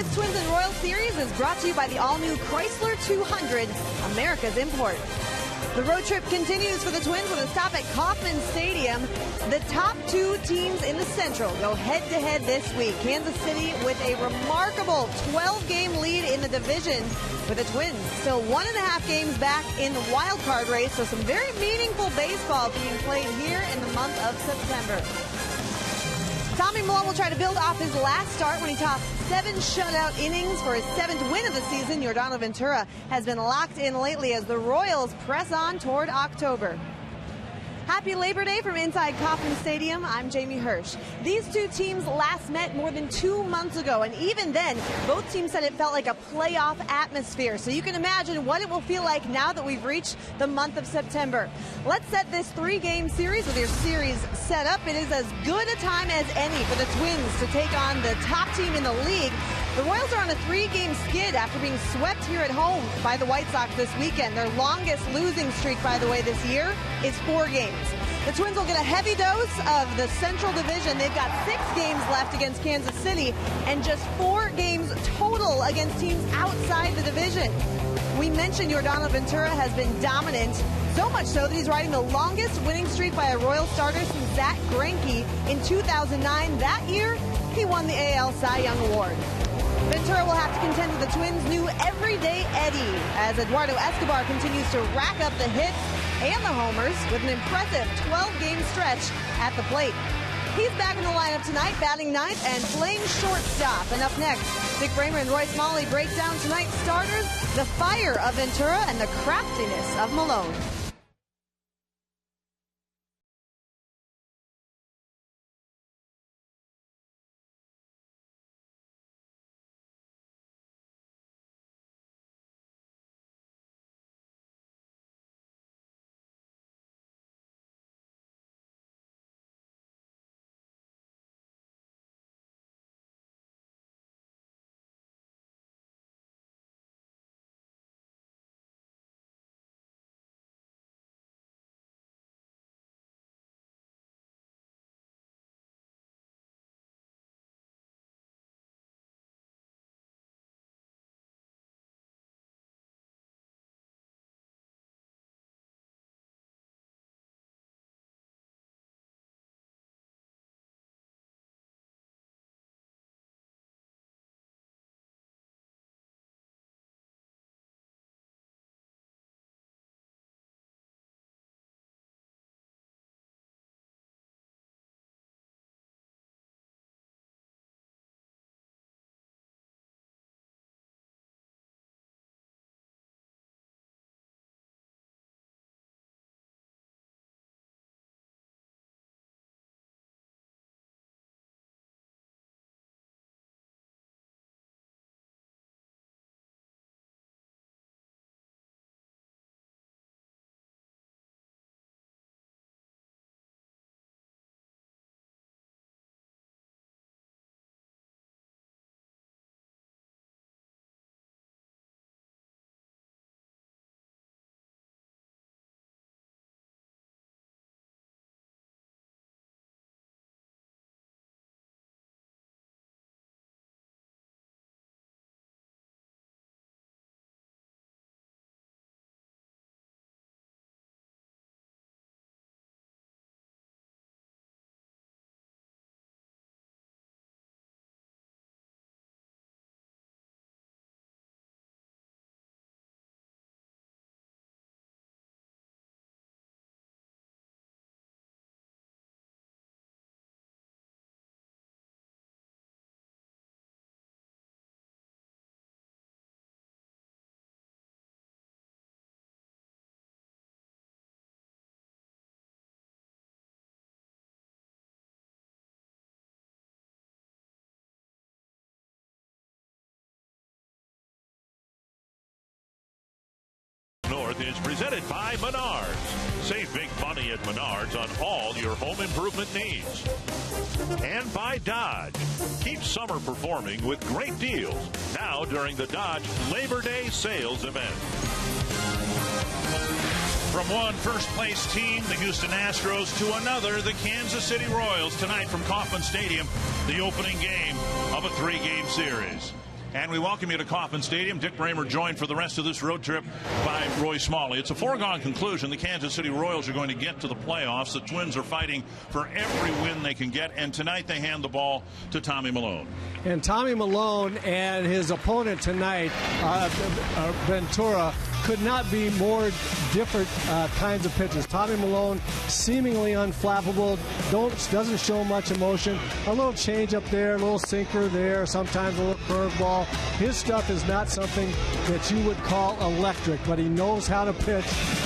This Twins and Royals series is brought to you by the all-new Chrysler 200, America's import. The road trip continues for the Twins with a stop at Kauffman Stadium. The top two teams in the Central go head-to-head this week. Kansas City with a remarkable 12-game lead in the division, with the Twins still 1.5 games back in the wild card race. So some very meaningful baseball being played here in the month of September. Tommy Milone will try to build off his last start when he tossed 7 shutout innings for his 7th win of the season. Yordano Ventura has been locked in lately as the Royals press on toward October. Happy Labor Day from inside Kauffman Stadium. I'm Jamie Hirsch. These two teams last met more than 2 months ago, and even then, both teams said it felt like a playoff atmosphere. So you can imagine what it will feel like now that we've reached the month of September. Let's set this 3-game series with your series set up. It is as good a time as any for the Twins to take on the top team in the league. The Royals are on a 3-game skid after being swept here at home by the White Sox this weekend. Their longest losing streak, by the way, this year is 4 games. The Twins will get a heavy dose of the Central Division. They've got 6 games left against Kansas City and just 4 games total against teams outside the division. We mentioned Yordano Ventura has been dominant, so much so that he's riding the longest winning streak by a Royal starter since Zach Greinke in 2009. That year, he won the AL Cy Young Award. Ventura will have to contend with the Twins' new everyday Eddie as Eduardo Escobar continues to rack up the hits and the homers with an impressive 12-game stretch at the plate. He's back in the lineup tonight, batting 9th and playing shortstop. And up next, Dick Bramer and Roy Smalley break down tonight's starters, the fire of Ventura, and the craftiness of Milone. North is presented by Menards. Save big money at Menards on all your home improvement needs. And by Dodge. Keep summer performing with great deals now during the Dodge Labor Day sales event. From one first-place team, the Houston Astros, to another, the Kansas City Royals, tonight from Kauffman Stadium, the opening game of a 3-game series. And we welcome you to Kauffman Stadium. Dick Bramer joined for the rest of this road trip by Roy Smalley. It's a foregone conclusion. The Kansas City Royals are going to get to the playoffs. The Twins are fighting for every win they can get. And tonight they hand the ball to Tommy Milone. And Tommy Milone and his opponent tonight, Ventura, could not be more different kinds of pitchers. Tommy Milone, seemingly unflappable, doesn't show much emotion. A little change up there, a little sinker there, sometimes a little curveball. His stuff is not something that you would call electric, but he knows how to pitch,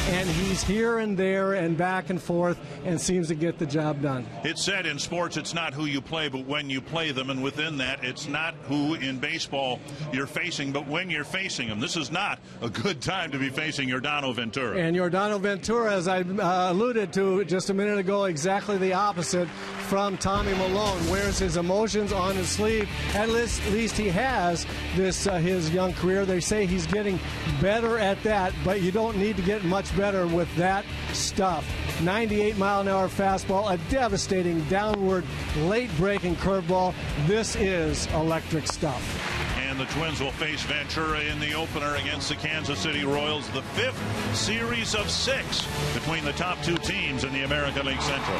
and he's here and there and back and forth and seems to get the job done. It's said in sports it's not who you play, but when you play them, and within that, it's not who in baseball you're facing, but when you're facing them. This is not a good time to be facing Yordano Ventura. And Yordano Ventura, as I alluded to just a minute ago, exactly the opposite from Tommy Milone. Wears his emotions on his sleeve. At least he has this his young career. They say he's getting better at that, but you don't need to get much better with that stuff. 98-mile-an-hour fastball, a devastating downward late-breaking curveball. This is electric stuff. And the Twins will face Ventura in the opener against the Kansas City Royals, the 5th series of 6 between the top 2 teams in the American League Central.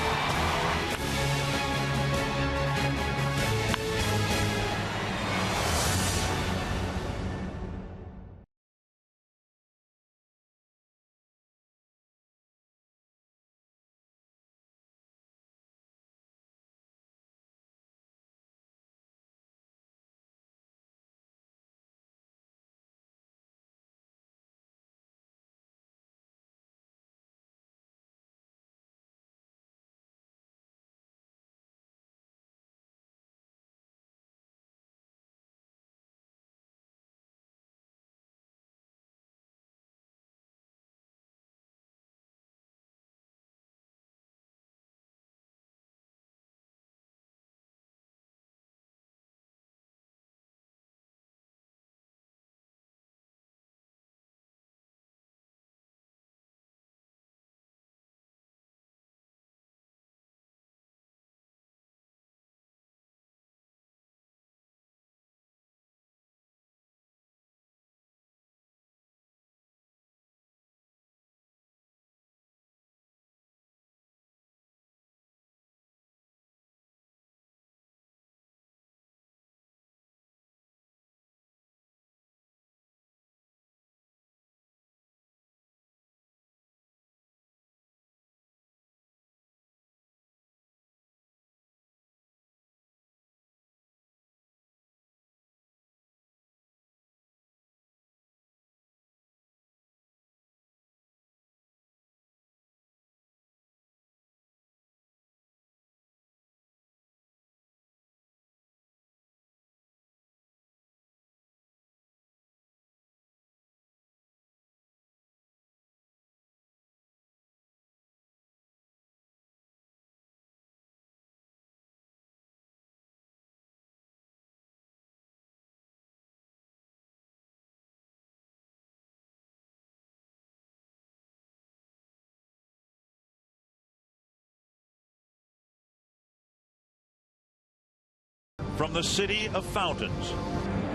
From the city of fountains.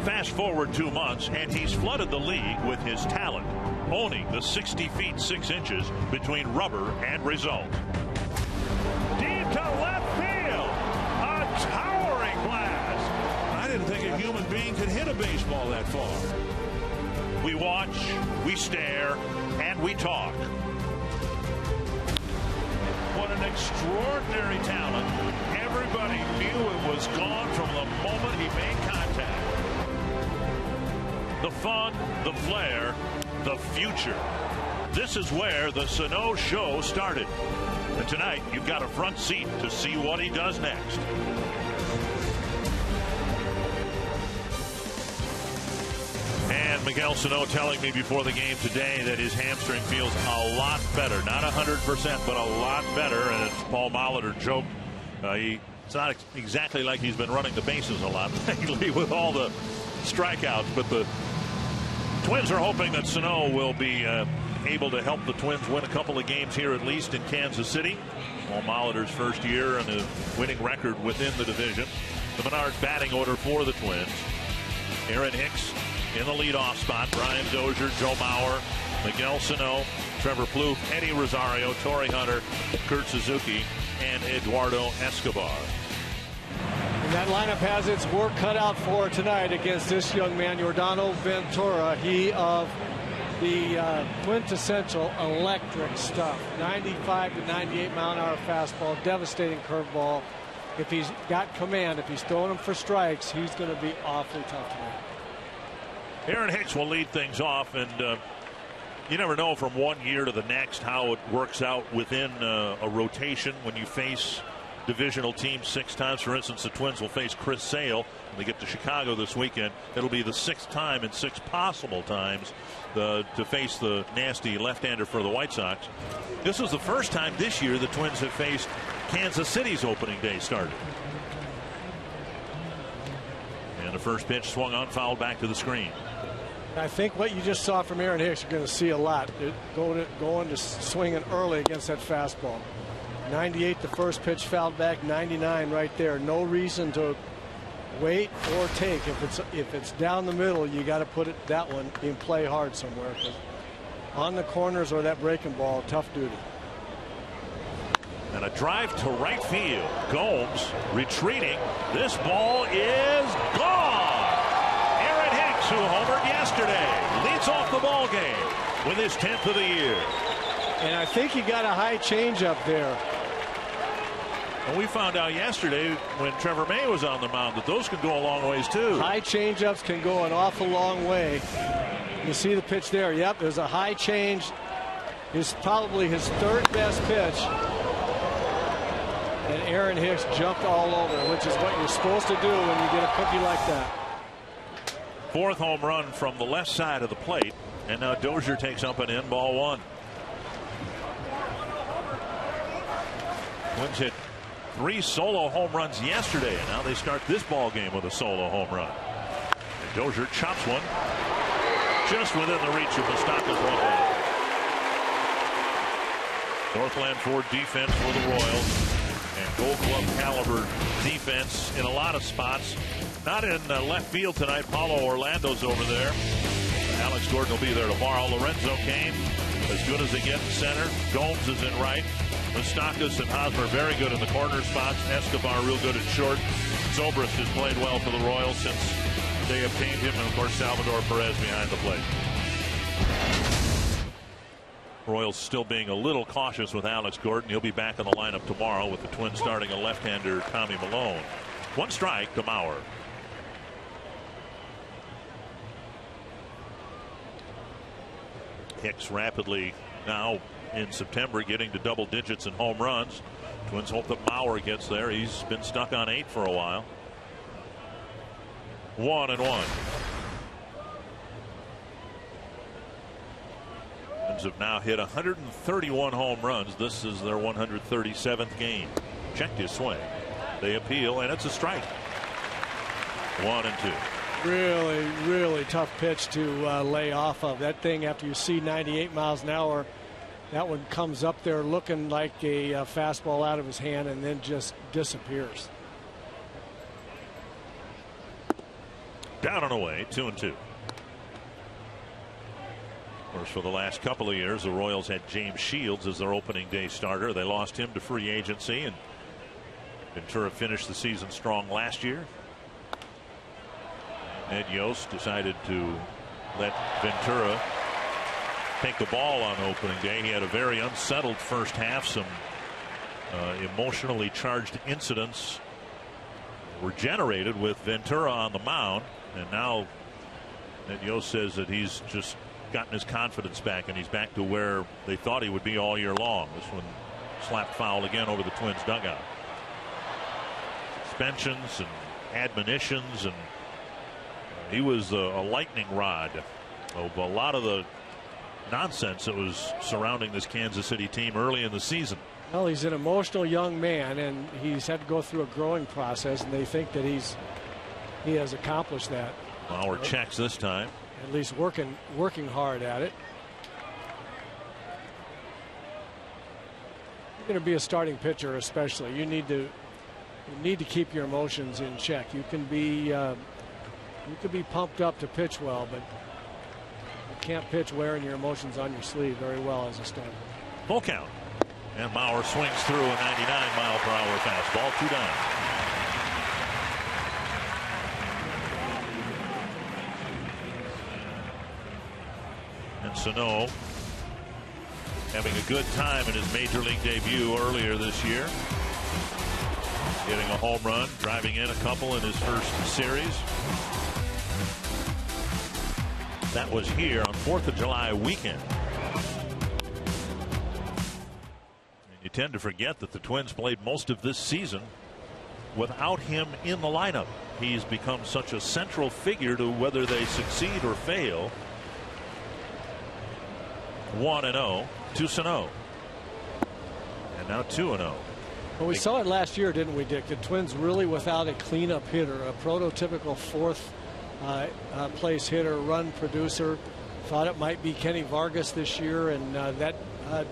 Fast forward 2 months, and he's flooded the league with his talent, owning the 60 feet 6 inches between rubber and result. Deep to left field, a towering blast. I didn't think a human being could hit a baseball that far. We watch, we stare, and we talk. What an extraordinary talent. Everybody knew it was gone from the moment he made contact. The fun, the flair, the future. This is where the Sano show started. And tonight, you've got a front seat to see what he does next. And Miguel Sano telling me before the game today that his hamstring feels a lot better. Not 100%, but a lot better. And as Paul Molitor joked, it's not exactly like he's been running the bases a lot lately with all the strikeouts. But the Twins are hoping that Sano will be able to help the Twins win a couple of games here, at least in Kansas City. Paul Molitor's first year and a winning record within the division. The Menards batting order for the Twins. Aaron Hicks in the leadoff spot. Brian Dozier, Joe Mauer, Miguel Sano, Trevor Plouffe, Eddie Rosario, Torrey Hunter, Kurt Suzuki, and Eduardo Escobar. And that lineup has its work cut out for tonight against this young man, Yordano Ventura. He of the quintessential electric stuff. 95 to 98 mile-an-hour fastball, devastating curveball. If he's got command, if he's throwing them for strikes, he's going to be awfully tough tonight. Aaron Hicks will lead things off, and you never know from one year to the next how it works out within a rotation when you face divisional teams 6 times. For instance, the Twins will face Chris Sale when they get to Chicago this weekend. It'll be the 6th time in 6 possible times to face the nasty left-hander for the White Sox. This was the first time this year the Twins have faced Kansas City's opening day starter. And the first pitch swung on, fouled back to the screen. I think what you just saw from Aaron Hicks, you're going to see a lot. Going to swinging early against that fastball. 98 the first pitch, fouled back. 99 right there. No reason to wait or take. If it's down the middle, you got to put that one in play hard somewhere. On the corners or that breaking ball, tough duty. And a drive to right field. Gomes retreating. This ball is gone. Aaron Hicks, who homered yesterday, leads off the ball game with his 10th of the year. And I think he got a high changeup there. And we found out yesterday when Trevor May was on the mound that those can go a long ways too. High changeups can go an awful long way. You see the pitch there. Yep, there's a high change. It's probably his 3rd best pitch. And Aaron Hicks jumped all over, which is what you're supposed to do when you get a cookie like that. 4th home run from the left side of the plate. And now Dozier takes up an in, ball 1. Twins hit 3 solo home runs yesterday, and now they start this ball game with a solo home run. And Dozier chops one just within the reach of Moustakas' one leg. Northland Ford defense for the Royals, and Gold Glove caliber defense in a lot of spots. Not in left field tonight. Paulo Orlando's over there. Alex Gordon will be there tomorrow. Lorenzo Cain, as good as they get in center. Gomes is in right. Moustakas and Hosmer very good in the corner spots. Escobar real good at short. Zobrist has played well for the Royals since they obtained him, and of course Salvador Perez behind the plate. Royals still being a little cautious with Alex Gordon. He'll be back in the lineup tomorrow with the Twins starting a left-hander, Tommy Malone. 1 strike to Mauer. Hicks rapidly now in September getting to double digits in home runs. Twins hope that Mauer gets there. He's been stuck on 8 for a while. 1-1. Twins have now hit 131 home runs. This is their 137th game. Checked his swing. They appeal, and it's a strike. 1-2. Really, really tough pitch to lay off of. That thing, after you see 98 miles an hour, that one comes up there looking like a fastball out of his hand and then just disappears. Down and away, 2-2. Of course, for the last couple of years, the Royals had James Shields as their opening day starter. They lost him to free agency, and Ventura finished the season strong last year. Ed Yost decided to let Ventura take the ball on opening day. He had a very unsettled first half. Some emotionally charged incidents were generated with Ventura on the mound, and now Ed Yost says that he's just gotten his confidence back, and he's back to where they thought he would be all year long. This one slapped foul again over the Twins dugout. Suspensions and admonitions, and he was a lightning rod of a lot of the nonsense that was surrounding this Kansas City team early in the season. Well, he's an emotional young man, and he's had to go through a growing process, and they think that he has accomplished that. Mauer checks this time. At least working hard at it. You're going to be a starting pitcher, especially. You need to keep your emotions in check. You can be You could be pumped up to pitch well, but you can't pitch wearing your emotions on your sleeve very well as a starter. Full count. And Mauer swings through a 99-mile-per-hour fastball, 2 down. And Sano having a good time in his major league debut earlier this year. Getting a home run, driving in a couple in his first series. That was here on 4th of July weekend. You tend to forget that the Twins played most of this season without him in the lineup. He's become such a central figure to whether they succeed or fail. 1-0 to Sano. And now 2-0. Well, we saw it last year, didn't we, Dick? The Twins really without a cleanup hitter, a prototypical fourth place hitter, run producer. Thought it might be Kenny Vargas this year, and that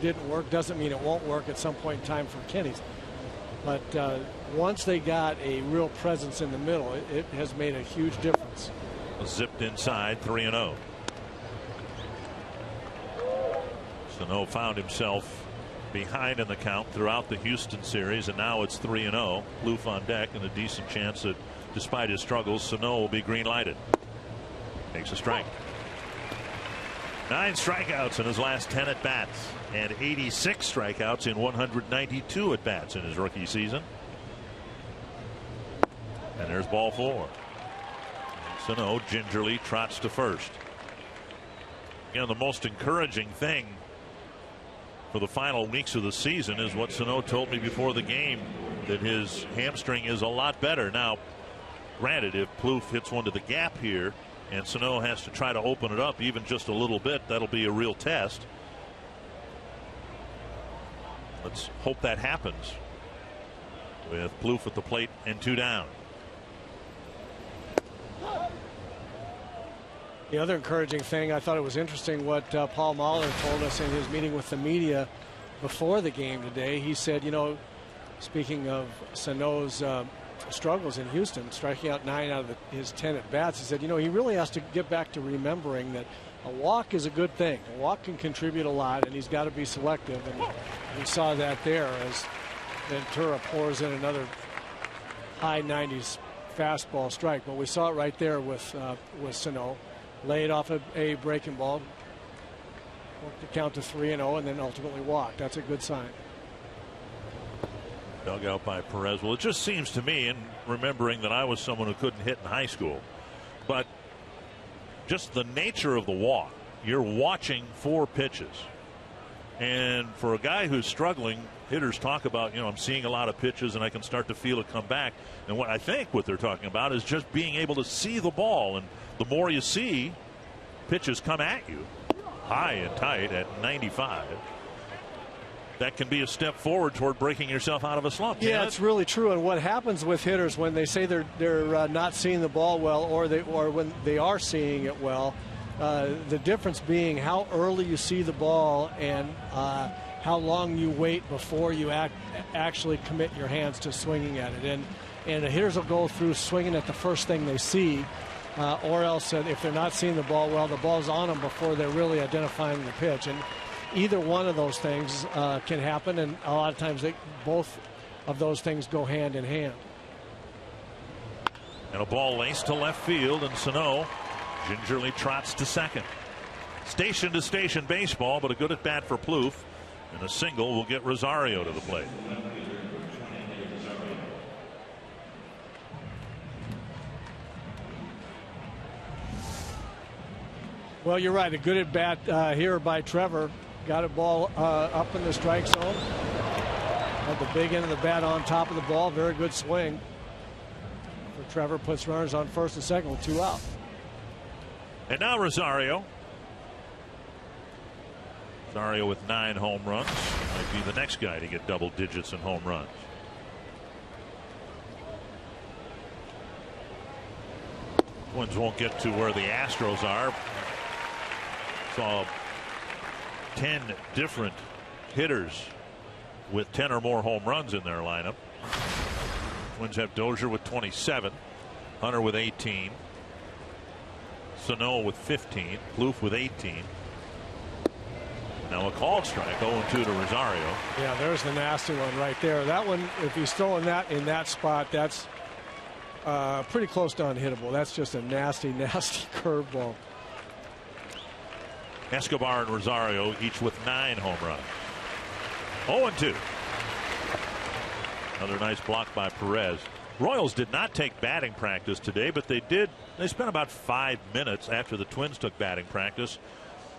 didn't work. Doesn't mean it won't work at some point in time for Kenny's. But once they got a real presence in the middle, it has made a huge difference. Zipped inside, 3-0. Sano found himself behind in the count throughout the Houston series, and now it's 3-0. Plouffe on deck, and a decent chance that despite his struggles, Sano will be green lighted. Takes a strike. 9 strikeouts in his last 10 at bats, and 86 strikeouts in 192 at bats in his rookie season. And there's ball 4. Sano gingerly trots to first. You know, the most encouraging thing for the final weeks of the season is what Sano told me before the game, that his hamstring is a lot better. Now, granted, if Plouffe hits one to the gap here and Sano has to try to open it up even just a little bit, that'll be a real test. Let's hope that happens with Plouffe at the plate and 2 down. The other encouraging thing, I thought it was interesting what Paul Mahler told us in his meeting with the media before the game today. He said, you know, speaking of Sano's struggles in Houston, striking out 9 out of his 10 at bats, he said, you know, he really has to get back to remembering that a walk is a good thing. A walk can contribute a lot, and he's got to be selective. And we saw that there as Ventura pours in another high 90s fastball strike. But we saw it right there with Sano. Laid off a breaking ball, worked the count to 3-0, and then ultimately walked. That's a good sign. Dug out by Perez. Well, it just seems to me, and remembering that I was someone who couldn't hit in high school, but just the nature of the walk, you're watching 4 pitches. And for a guy who's struggling, hitters talk about, you know, I'm seeing a lot of pitches and I can start to feel it come back. And what I think what they're talking about is just being able to see the ball. And the more you see pitches come at you high and tight at 95, that can be a step forward toward breaking yourself out of a slump. Yeah, it's really true. And what happens with hitters when they say they're not seeing the ball well, or when they are seeing it well, the difference being how early you see the ball and how long you wait before you actually commit your hands to swinging at it. And the hitters will go through swinging at the first thing they see, or else if they're not seeing the ball well, the ball's on them before they're really identifying the pitch. And either one of those things can happen, and a lot of times both of those things go hand in hand. And a ball laced to left field, and Sano gingerly trots to second. Station to station baseball, but a good at bat for Plouffe, and a single will get Rosario to the plate. Well, you're right. A good at bat here by Trevor. Got a ball up in the strike zone. Had the big end of the bat on top of the ball. Very good swing. For Trevor, puts runners on first and second with 2 out. And now Rosario. Rosario with 9 home runs. Might be the next guy to get double digits in home runs. Twins won't get to where the Astros are. Saw 10 different hitters with 10 or more home runs in their lineup. Twins have Dozier with 27, Hunter with 18, Sano with 15. Plouffe with 18. Now a called strike, 0-2 to Rosario. Yeah, there's the nasty one right there. That one, if he's throwing that in that spot, that's pretty close to unhittable. That's just a nasty, nasty curveball. Escobar and Rosario each with 9 home runs. 0-2. Another nice block by Perez. Royals did not take batting practice today, but they spent about 5 minutes after the Twins took batting practice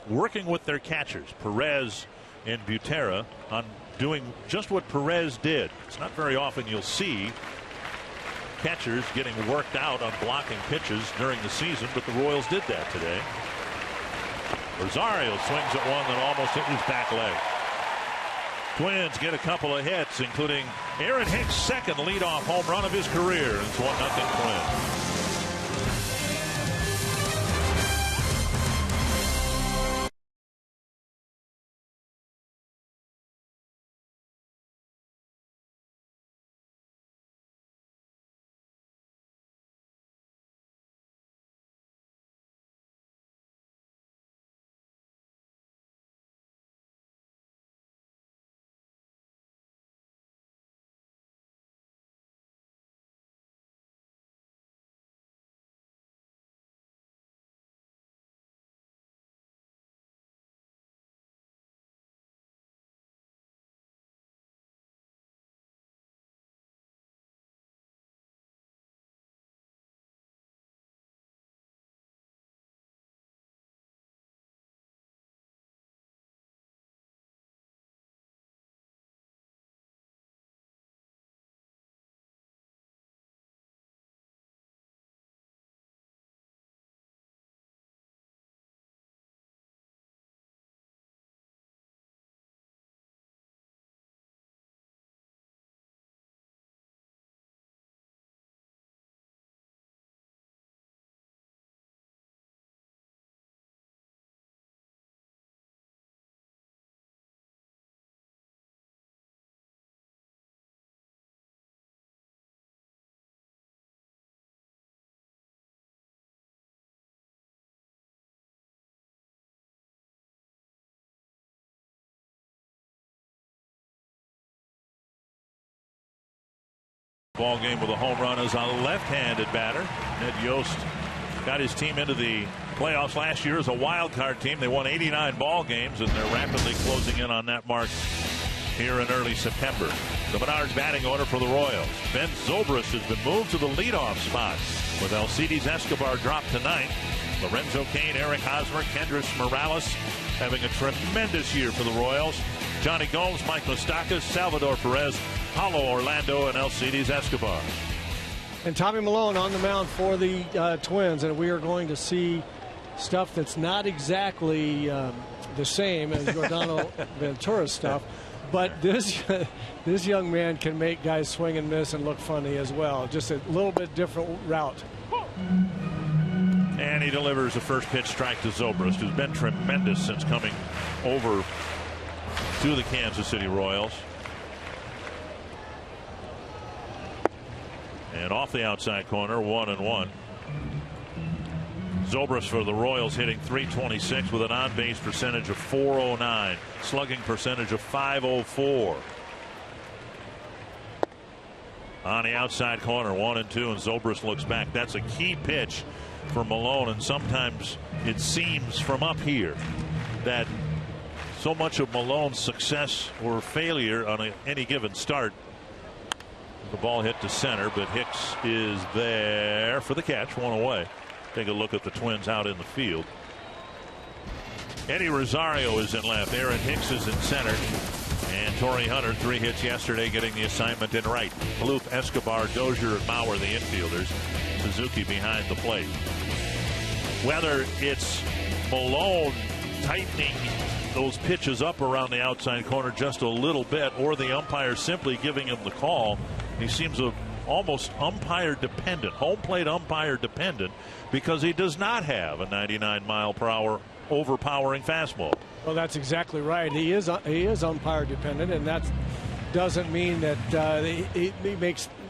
working with their catchers, Perez and Butera, on doing just what Perez did. It's not very often you'll see catchers getting worked out on blocking pitches during the season, but the Royals did that today. Rosario swings at one that almost hit his back leg. Twins get a couple of hits, including Aaron Hicks' second leadoff home run of his career. It's 1-0 Twins. Ball game with a home run as a left-handed batter. Ned Yost got his team into the playoffs last year as a wild card team. They won 89 ball games, and they're rapidly closing in on that mark here in early September. The Menards batting order for the Royals. Ben Zobrist has been moved to the leadoff spot with Alcides Escobar dropped tonight. Lorenzo Cain, Eric Hosmer, Kendrys Morales having a tremendous year for the Royals. Johnny Gomes, Mike Moustakas, Salvador Perez, Paulo Orlando, and Alcides Escobar. And Tommy Milone on the mound for the Twins, and we are going to see stuff that's not exactly the same as Giordano Ventura's stuff, but this young man can make guys swing and miss and look funny as well. Just a little bit different route. And he delivers a first pitch strike to Zobrist, who's been tremendous since coming over to the Kansas City Royals. And off the outside corner, 1-1. Zobrist for the Royals hitting .326 with an on-base percentage of .409, slugging percentage of .504. On the outside corner, 1-2, and Zobrist looks back. That's a key pitch for Milone, and sometimes it seems from up here that so much of Malone's success or failure on any given start, the ball hit to center, but Hicks is there for the catch, one away. Take a look at the Twins out in the field. Eddie Rosario is in left. Aaron Hicks is in center. And Torrey Hunter, 3 hits yesterday, getting the assignment in right. Plouffe, Escobar, Dozier, and Mauer, the infielders. Suzuki behind the plate. Whether it's Milone tightening those pitches up around the outside corner just a little bit, or the umpire simply giving him the call, he seems almost umpire dependent, home plate umpire dependent, because he does not have a 99-mile-per-hour overpowering fastball. Well, that's exactly right. He is umpire dependent, and that doesn't mean that he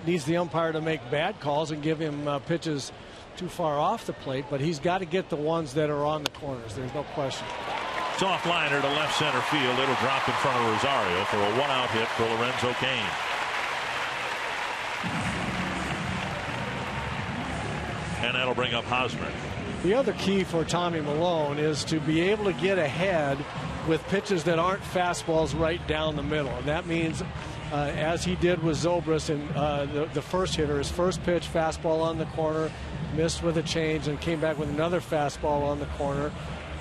needs the umpire to make bad calls and give him pitches too far off the plate, but he's got to get the ones that are on the corners. There's no question. Soft liner to left center field. It'll drop in front of Rosario for a 1-out hit for Lorenzo Cain. And that'll bring up Hosmer. The other key for Tommy Milone is to be able to get ahead with pitches that aren't fastballs right down the middle. And that means, as he did with Zobrist and the first hitter, his first pitch, fastball on the corner, missed with a change and came back with another fastball on the corner.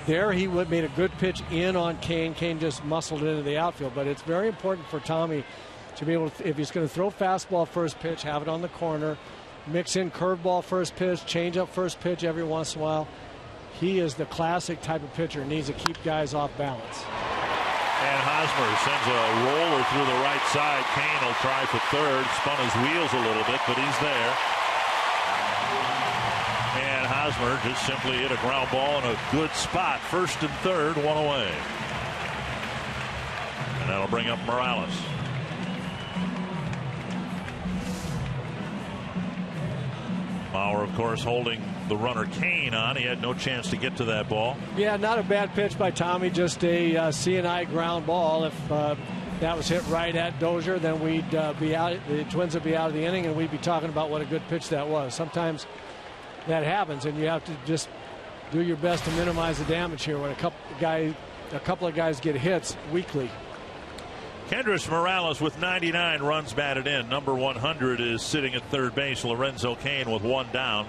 There he made a good pitch in on Cain. Cain just muscled into the outfield. But it's very important for Tommy to be able to, if he's going to throw fastball first pitch, have it on the corner, mix in curveball first pitch, change up first pitch every once in a while. He is the classic type of pitcher, needs to keep guys off balance. And Hosmer sends a roller through the right side. Cain will try for third. Spun his wheels a little bit, but he's there. And Hosmer just simply hit a ground ball in a good spot. First and third, one away. And that'll bring up Morales. Bauer, of course, holding the runner Cain on. He had no chance to get to that ball. Yeah, not a bad pitch by Tommy. Just a C&I ground ball. If that was hit right at Dozier, then we'd be out. The Twins would be out of the inning, and we'd be talking about what a good pitch that was. Sometimes that happens, and you have to just do your best to minimize the damage here when a couple of guys get hits weekly. Kendrys Morales with 99 runs batted in. Number 100 is sitting at third base. Lorenzo Cain with one down.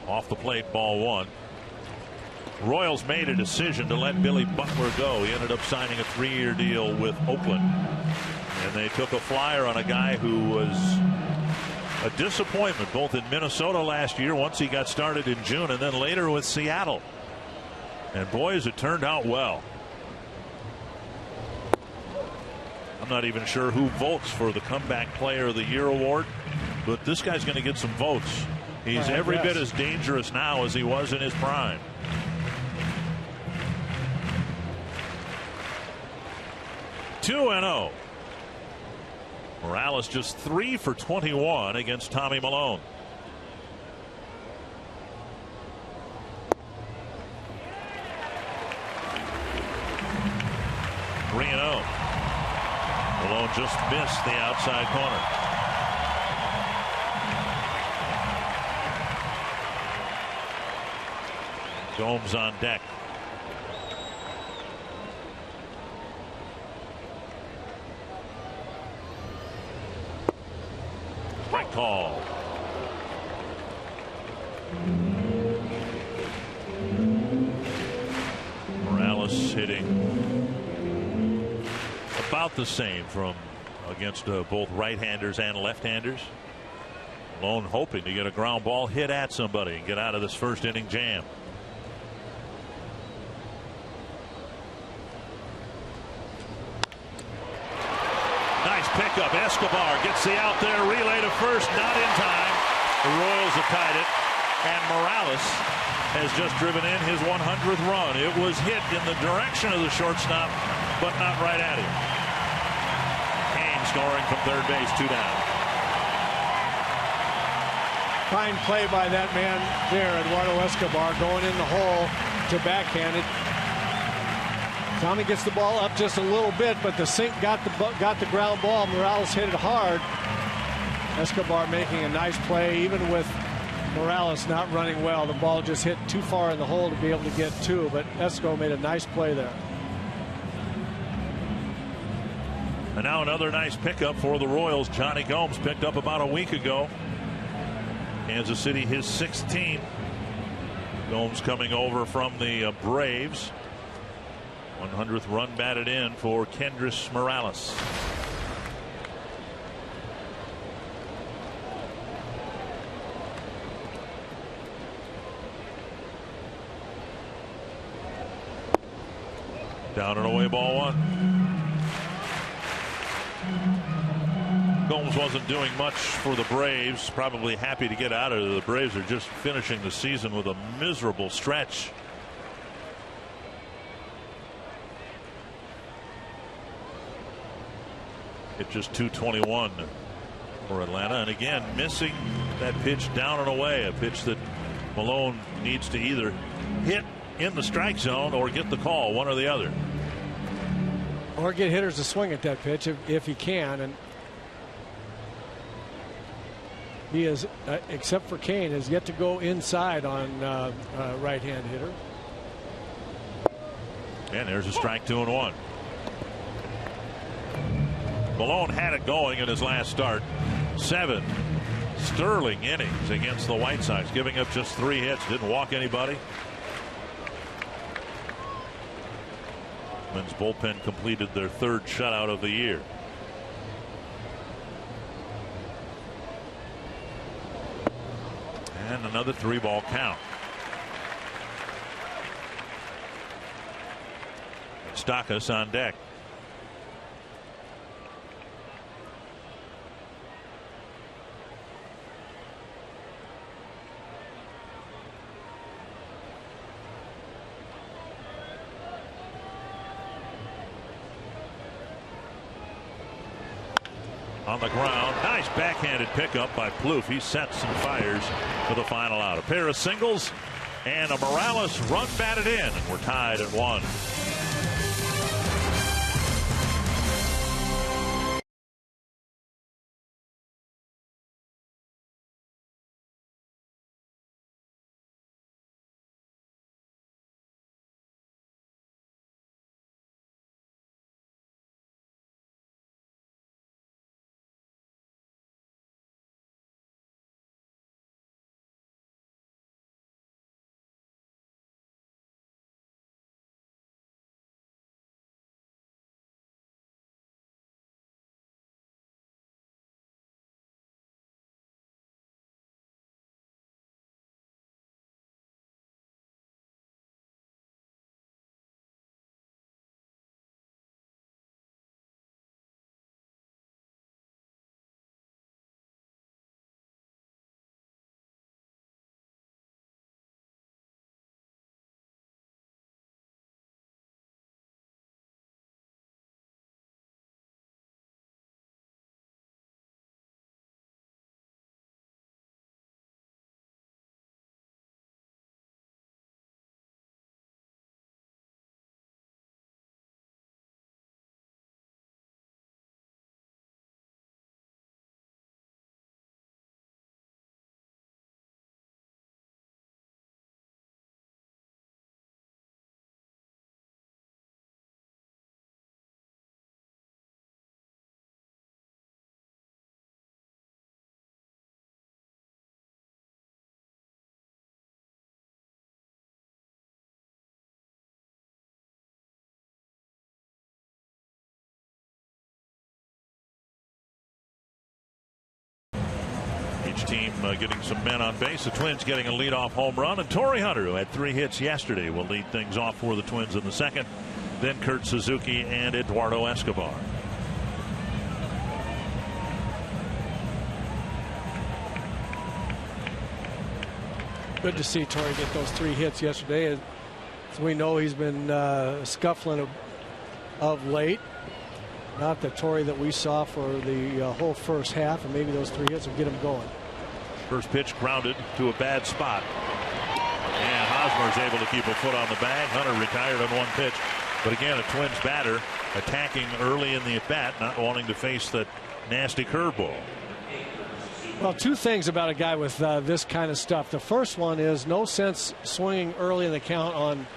Off the plate, ball one. Royals made a decision to let Billy Butler go. He ended up signing a 3-year deal with Oakland. And they took a flyer on a guy who was a disappointment both in Minnesota last year once he got started in June, and then later with Seattle. And boys, it turned out well. I'm not even sure who votes for the Comeback Player of the Year award, but this guy's going to get some votes. He's every bit as dangerous now as he was in his prime. (2-0). Morales just 3 for 21 against Tommy Milone. Malone just missed the outside corner. Gomes on deck. Strike call. Morales hitting about the same from against both right-handers and left-handers. Malone hoping to get a ground ball hit at somebody and get out of this first inning jam. Nice pickup. Escobar gets the out there relay to first, not in time. The Royals have tied it, and Morales has just driven in his 100th run. It was hit in the direction of the shortstop, but not right at him. Cain scoring from third base, 2 down. Fine play by that man there, Eduardo Escobar, going in the hole to backhand it. Tommy gets the ball up just a little bit, but the sink got the ground ball. Morales hit it hard. Escobar making a nice play, even with Morales not running well. The ball just hit too far in the hole to be able to get to, but Esco made a nice play there. And now another nice pickup for the Royals. Johnny Gomes picked up about a week ago. Kansas City, his 16th. Gomes coming over from the Braves. 100th run batted in for Kendrys Morales. Down and away, ball one. Gomes wasn't doing much for the Braves. Probably happy to get out of it. The Braves are just finishing the season with a miserable stretch. It just 221. for Atlanta. And again, missing that pitch down and away, a pitch that Malone needs to either hit in the strike zone or get the call, one or the other. Or get hitters to swing at that pitch if he can. And he is, except for Kane, has yet to go inside on right-hand hitter. And there's a strike, 2-1. Malone had it going in his last start. 7 sterling innings against the White Sox, giving up just 3 hits, didn't walk anybody. Men's bullpen completed their 3rd shutout of the year. And another 3-ball count. Stockus on deck. On the ground, nice backhanded pickup by Plouffe. He sets and fires for the final out. A pair of singles and a Morales run batted in, and we're tied at 1. Each team getting some men on base. The Twins getting a leadoff home run, and Torrey Hunter, who had 3 hits yesterday, will lead things off for the Twins in the second. Then Kurt Suzuki and Eduardo Escobar. Good to see Torrey get those 3 hits yesterday. As we know, he's been scuffling of late. Not the Torrey that we saw for the whole first half, and maybe those 3 hits will get him going. First pitch grounded to a bad spot. And Hosmer's able to keep a foot on the bag. Hunter retired on 1 pitch. But again, a Twins batter attacking early in the at-bat, not wanting to face that nasty curveball. Well, 2 things about a guy with this kind of stuff. The first one is no sense swinging early in the count on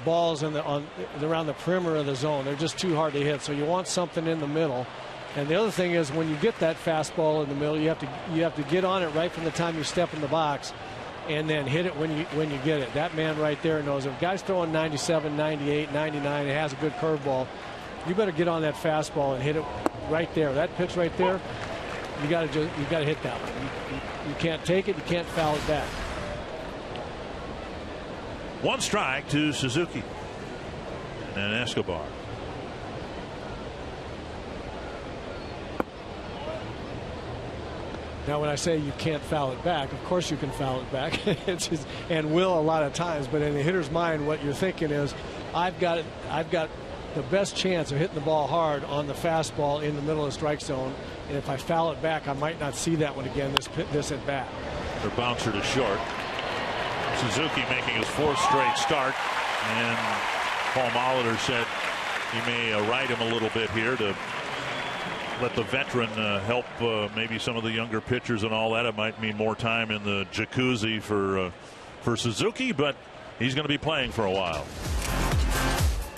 balls around the perimeter of the zone. They're just too hard to hit. So you want something in the middle. And the other thing is, when you get that fastball in the middle, you have to get on it right from the time you step in the box, and then hit it when you get it. That man right there knows if a guy's throwing 97, 98, 99, and has a good curveball, you better get on that fastball and hit it right there. That pitch right there, you got to hit that one. You can't take it. You can't foul it back. 1 strike to Suzuki and Escobar. Now, when I say you can't foul it back, of course you can foul it back, and will a lot of times. But in the hitter's mind, what you're thinking is, I've got the best chance of hitting the ball hard on the fastball in the middle of the strike zone. And if I foul it back, I might not see that one again this at bat. Their bouncer to short. Suzuki making his 4th straight start, and Paul Molitor said he may ride him a little bit here to let the veteran help maybe some of the younger pitchers and all that. It might mean more time in the jacuzzi for Suzuki, but he's going to be playing for a while.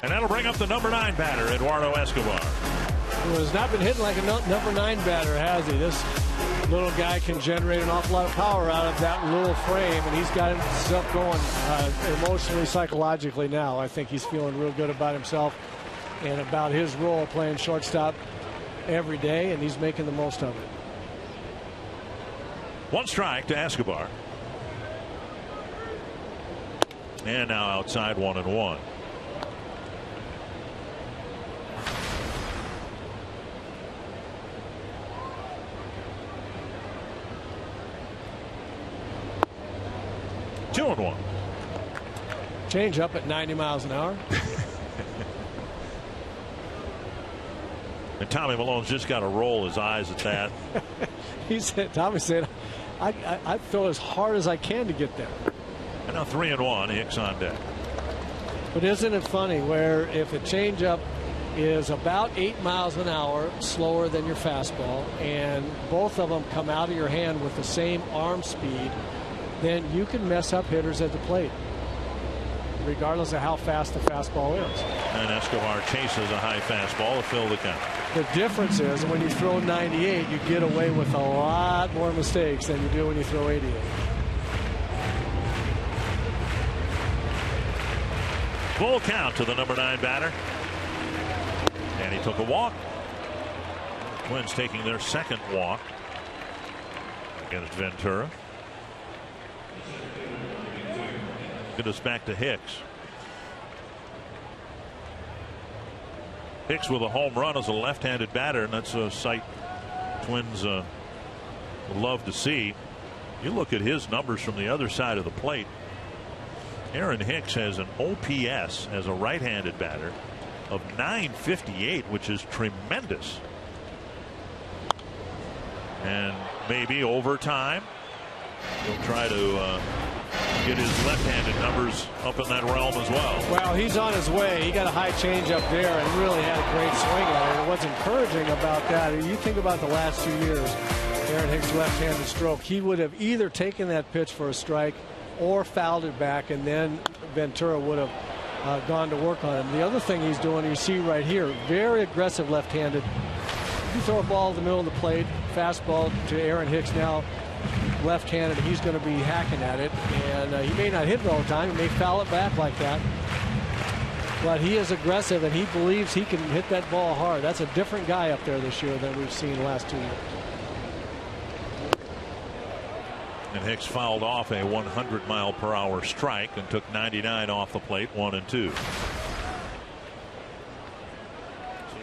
And that'll bring up the number 9 batter, Eduardo Escobar. Well, he's not been hitting like a number 9 batter, has he? This little guy can generate an awful lot of power out of that little frame, and he's got himself going emotionally, psychologically now. I think he's feeling real good about himself and about his role playing shortstop every day, and he's making the most of it. 1 strike to Escobar. And now outside 1-1. Two and 1. Change up at 90 miles an hour. And Tommy Malone's just got to roll his eyes at that. Tommy said, I throw as hard as I can to get there. And now 3-1. Hicks on deck. But isn't it funny where if a changeup is about 8 miles an hour slower than your fastball, and both of them come out of your hand with the same arm speed, then you can mess up hitters at the plate, regardless of how fast the fastball is. And Escobar chases a high fastball to fill the count. The difference is when you throw 98, you get away with a lot more mistakes than you do when you throw 88. Full count to the number 9 batter. And he took a walk. Twins taking their 2nd walk against Ventura. Get us back to Hicks. Hicks with a home run as a left-handed batter, and that's a sight Twins would love to see. You look at his numbers from the other side of the plate. Aaron Hicks has an OPS as a right-handed batter of .958, which is tremendous. And maybe over time he'll try to get his left-handed numbers up in that realm as well. Well, he's on his way. He got a high change up there and really had a great swing at it. And what's encouraging about that, you think about the last 2 years, Aaron Hicks' left-handed stroke, he would have either taken that pitch for a strike or fouled it back, and then Ventura would have gone to work on him. The other thing he's doing, you see right here, very aggressive left-handed. You throw a ball in the middle of the plate, fastball to Aaron Hicks now, left-handed, he's going to be hacking at it, and he may not hit it all the time. He may foul it back like that, but he is aggressive, and he believes he can hit that ball hard. That's a different guy up there this year than we've seen the last 2 years. And Hicks fouled off a 100-mile-per-hour strike and took 99 off the plate, 1-2. See,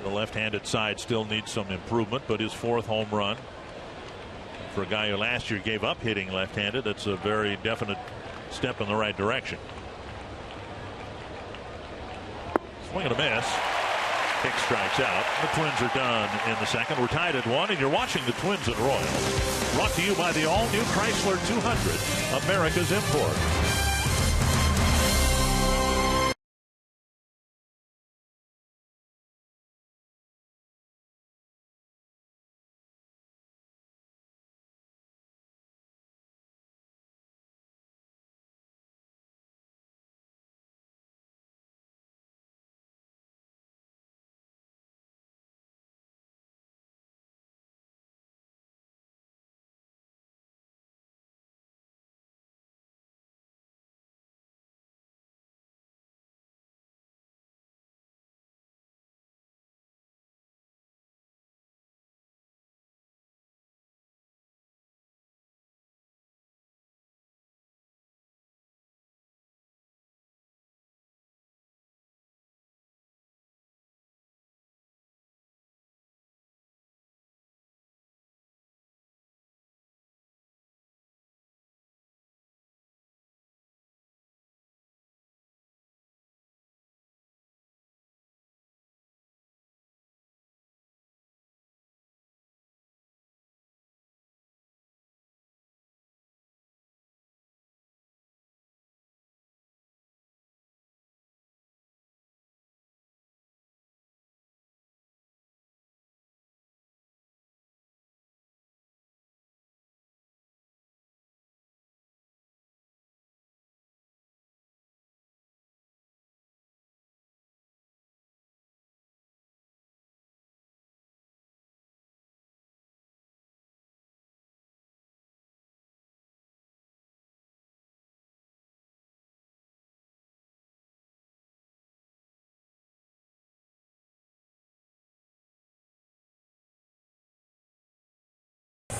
the left-handed side still needs some improvement, but his 4th home run. For a guy who last year gave up hitting left-handed, that's a very definite step in the right direction. Swing and a miss. Hicks strikes out. The Twins are done in the 2nd. We're tied at 1, and you're watching the Twins at Royals. Brought to you by the all-new Chrysler 200, America's import.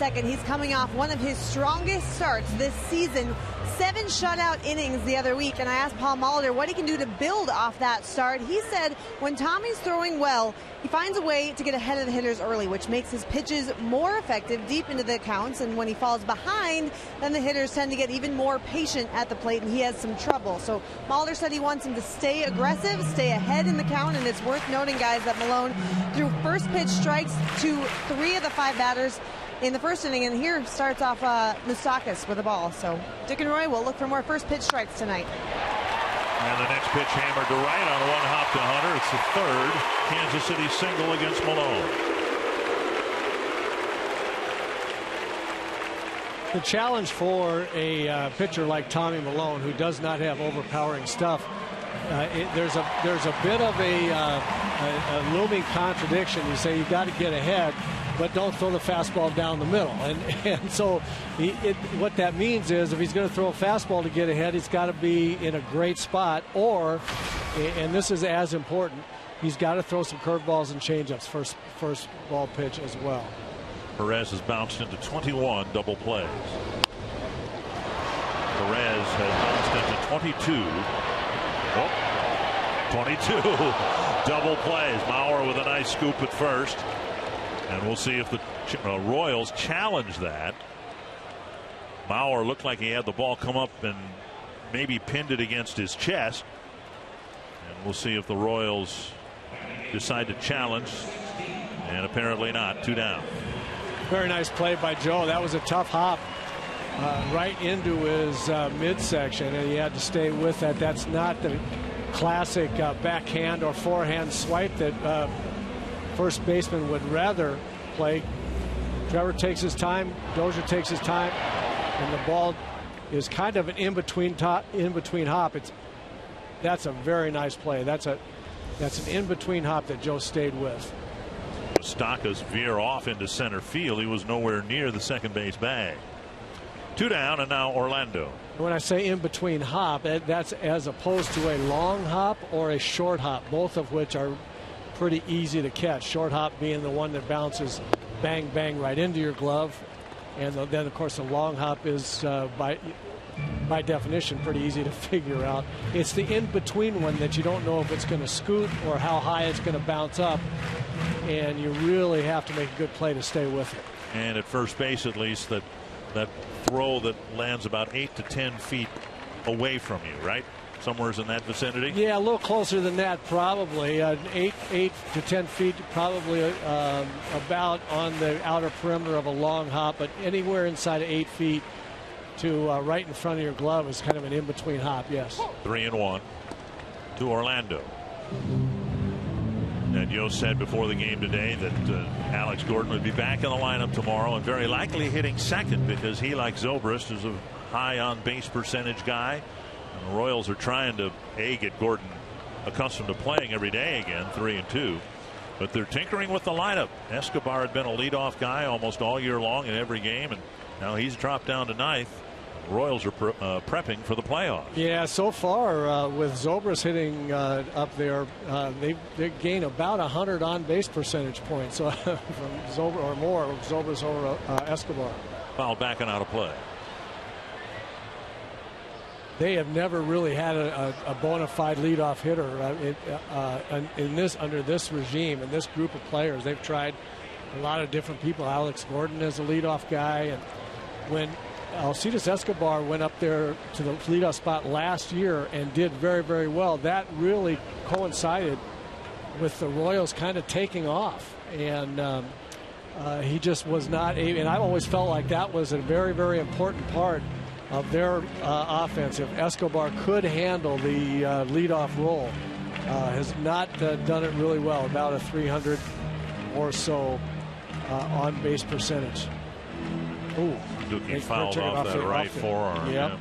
22nd. He's coming off one of his strongest starts this season. 7 shutout innings the other week, and I asked Paul Molitor what he can do to build off that start. He said when Tommy's throwing well, he finds a way to get ahead of the hitters early, which makes his pitches more effective deep into the counts, and when he falls behind, then the hitters tend to get even more patient at the plate, and he has some trouble. So Molitor said he wants him to stay aggressive, stay ahead in the count, and it's worth noting, guys, that Malone threw first pitch strikes to 3 of the 5 batters in the first inning, and here starts off Moustakas with the ball. So Dick and Roy will look for more first pitch strikes tonight. And the next pitch hammered to right on one hop to Hunter. It's the 3rd Kansas City single against Malone. The challenge for a pitcher like Tommy Malone, who does not have overpowering stuff, there's a bit of a looming contradiction. You say you got to get ahead, but don't throw the fastball down the middle. And so what that means is if he's going to throw a fastball to get ahead, he's got to be in a great spot, or, and this is as important, he's got to throw some curveballs and changeups first ball pitch as well. Perez has bounced into 21 double plays. Perez has bounced into 22. Oh, 22 double plays. Mauer with a nice scoop at first. And we'll see if the Royals challenge that. Mauer looked like he had the ball come up and maybe pinned it against his chest. And we'll see if the Royals decide to challenge. And apparently not. 2 down. Very nice play by Joe. That was a tough hop right into his midsection, and he had to stay with that. That's not the classic backhand or forehand swipe that first baseman would rather play. Trevor takes his time, Dozier takes his time, and the ball is kind of an in-between hop. That's a very nice play. That's an in-between hop that Joe stayed with. Moustakas veer off into center field. He was nowhere near the second base bag. 2 down, and now Orlando. When I say in between hop, that's as opposed to a long hop or a short hop, both of which are pretty easy to catch. Short hop being the one that bounces bang bang right into your glove, and then of course the long hop is by definition pretty easy to figure out. It's the in between one that you don't know if it's going to scoot or how high it's going to bounce up, and you really have to make a good play to stay with it. And at first base, at least, that throw that lands about 8 to 10 feet away from you, right? Somewhere's in that vicinity? Yeah, a little closer than that, probably. 8 to 10 feet, probably about on the outer perimeter of a long hop, but anywhere inside of 8 feet to right in front of your glove is kind of an in-between hop, yes. 3-1 to Orlando. And Yo said before the game today that Alex Gordon would be back in the lineup tomorrow and very likely hitting second because he, like Zobrist, is a high on-base percentage guy. And the Royals are trying to, get Gordon accustomed to playing every day again, 3-2. But they're tinkering with the lineup. Escobar had been a leadoff guy almost all year long in every game, and now he's dropped down to 9th. Royals are prepping for the playoffs. Yeah, so far with Zobrist hitting up there, they gain about 100 on-base percentage points from Zobrist or more. Zobrist over Escobar. Foul back and out of play. They have never really had a bona fide leadoff hitter under this regime and this group of players. They've tried a lot of different people. Alex Gordon is a leadoff guy, and when Alcides Escobar went up there to the leadoff spot last year and did very, very well, that really coincided with the Royals kind of taking off, and he just was not able. And I always felt like that was a very, very important part of their offense. If Escobar could handle the leadoff role, has not done it really well. About a 300 or so on base percentage. Ooh, Duki fouled off that right forearm. Yep. Yeah.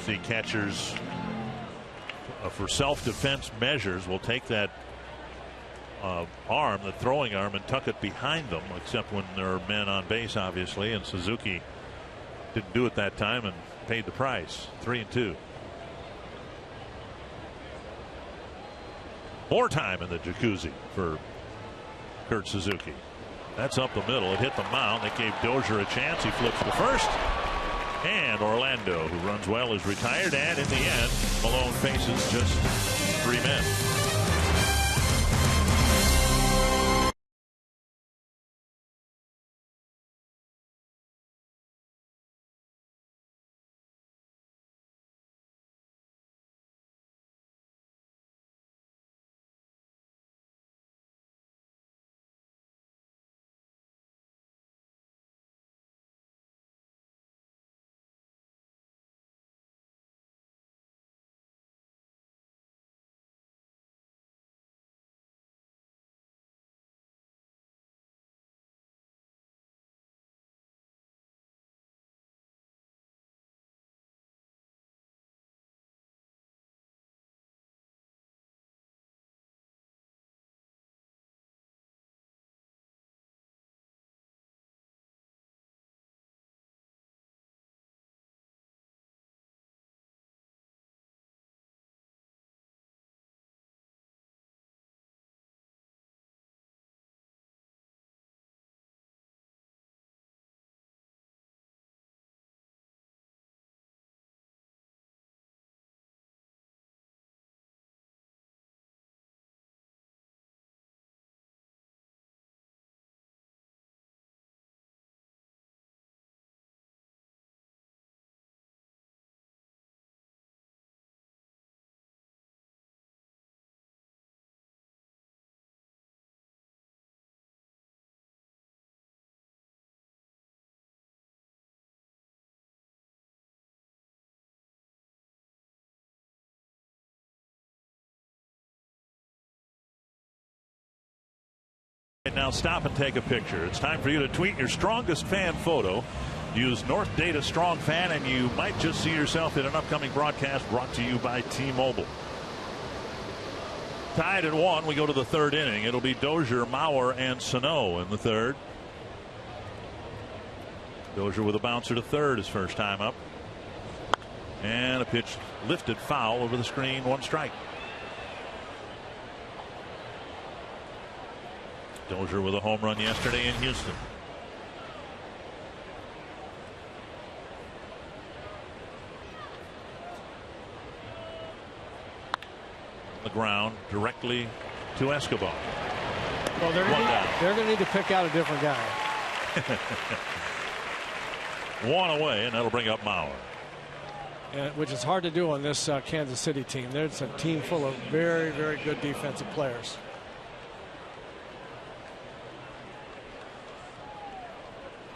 See, catchers for self-defense measures will take that arm, the throwing arm, and tuck it behind them, except when there are men on base, obviously, and Suzuki didn't do it that time and paid the price. 3-2. More time in the jacuzzi for Kurt Suzuki. That's up the middle. It hit the mound. That gave Dozier a chance. He flips to first. And Orlando, who runs well, is retired. And in the end, Malone faces just 3 men. Now stop and take a picture. It's time for you to tweet your strongest fan photo. Use North Data Strong Fan and you might just see yourself in an upcoming broadcast brought to you by T-Mobile. Tied at 1, we go to the 3rd inning. It'll be Dozier, Mauer, and Sano in the 3rd. Dozier with a bouncer to 3rd his first time up. And a pitch lifted foul over the screen, 1 strike. Dozier with a home run yesterday in Houston. The ground directly to Escobar. Well, they're going to need to pick out a different guy. 1 away, and that'll bring up Mauer. Which is hard to do on this Kansas City team. There's a team full of very, very good defensive players.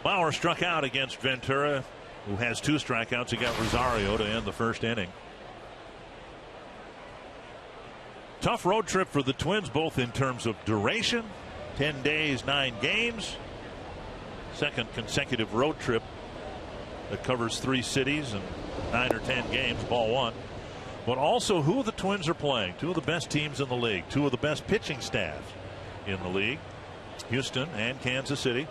Mauer struck out against Ventura, who has 2 strikeouts. He got Rosario to end the 1st inning. Tough road trip for the Twins, both in terms of duration. 10 days, 9 games. 2nd consecutive road trip that covers 3 cities and 9 or 10 games, ball 1. But also who the Twins are playing. 2 of the best teams in the league. 2 of the best pitching staffs in the league. Houston and Kansas City.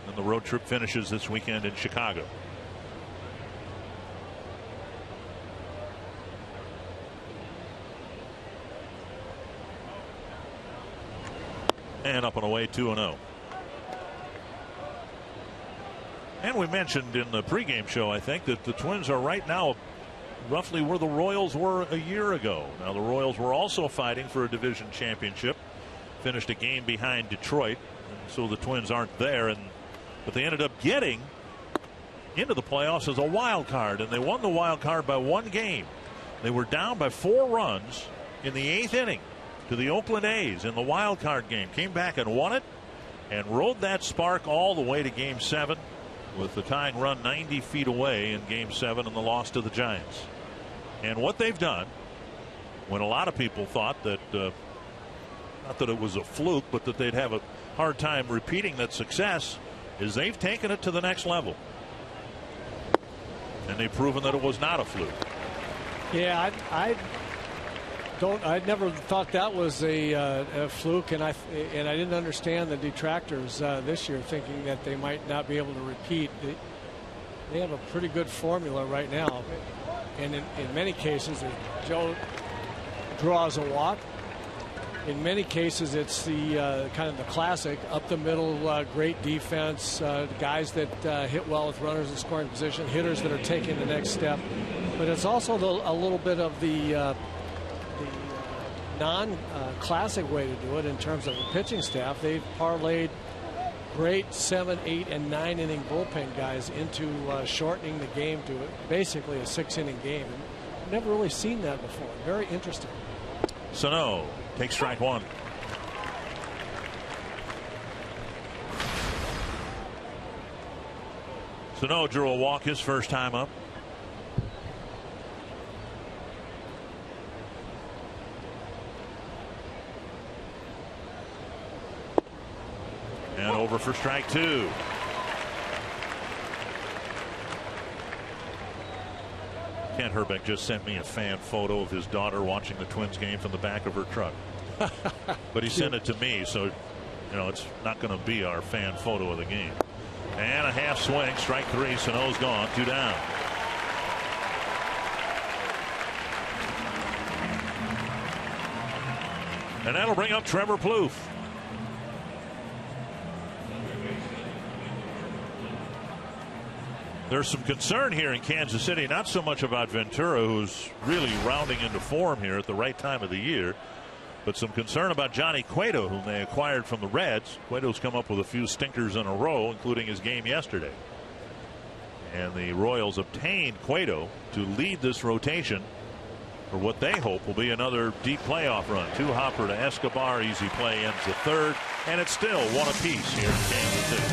And the road trip finishes this weekend in Chicago. And up and away, 2-0. And we mentioned in the pregame show, I think, that the Twins are right now roughly where the Royals were a year ago. Now, the Royals were also fighting for a division championship. Finished a game behind Detroit. And so the Twins aren't there. But they ended up getting into the playoffs as a wild card, and they won the wild card by 1 game. They were down by 4 runs in the 8th inning to the Oakland A's in the wild card game. Came back and won it and rode that spark all the way to Game 7 with the tying run 90 feet away in Game 7 and the loss to the Giants. And what they've done, when a lot of people thought that not that it was a fluke, but that they'd have a hard time repeating that success, is they've taken it to the next level. And they've proven that it was not a fluke. Yeah, I never thought that was a fluke, and I didn't understand the detractors this year thinking that they might not be able to repeat. They have a pretty good formula right now, and in many cases, Joe draws a walk, in many cases, it's the kind of the classic up the middle, great defense, guys that hit well with runners in scoring position, hitters that are taking the next step. But it's also a little bit of the non-classic way to do it in terms of the pitching staff. They've parlayed great 7, 8, and 9 inning bullpen guys into shortening the game to basically a 6-inning game. And I've never really seen that before. Very interesting. Sano takes strike one. Sano drew a walk his first time up. And over for strike two. Kent Herbeck just sent me a fan photo of his daughter watching the Twins game from the back of her truck. But he sent it to me, so you know it's not going to be our fan photo of the game. And a half swing, strike three. Sano's gone, 2 down. And that'll bring up Trevor Plouffe. There's some concern here in Kansas City, not so much about Ventura, who's really rounding into form here at the right time of the year, but some concern about Johnny Cueto, whom they acquired from the Reds. Cueto's come up with a few stinkers in a row, including his game yesterday. And the Royals obtained Cueto to lead this rotation for what they hope will be another deep playoff run. 2 hopper to Escobar, easy play ends the third, and it's still 1 apiece here in Kansas City.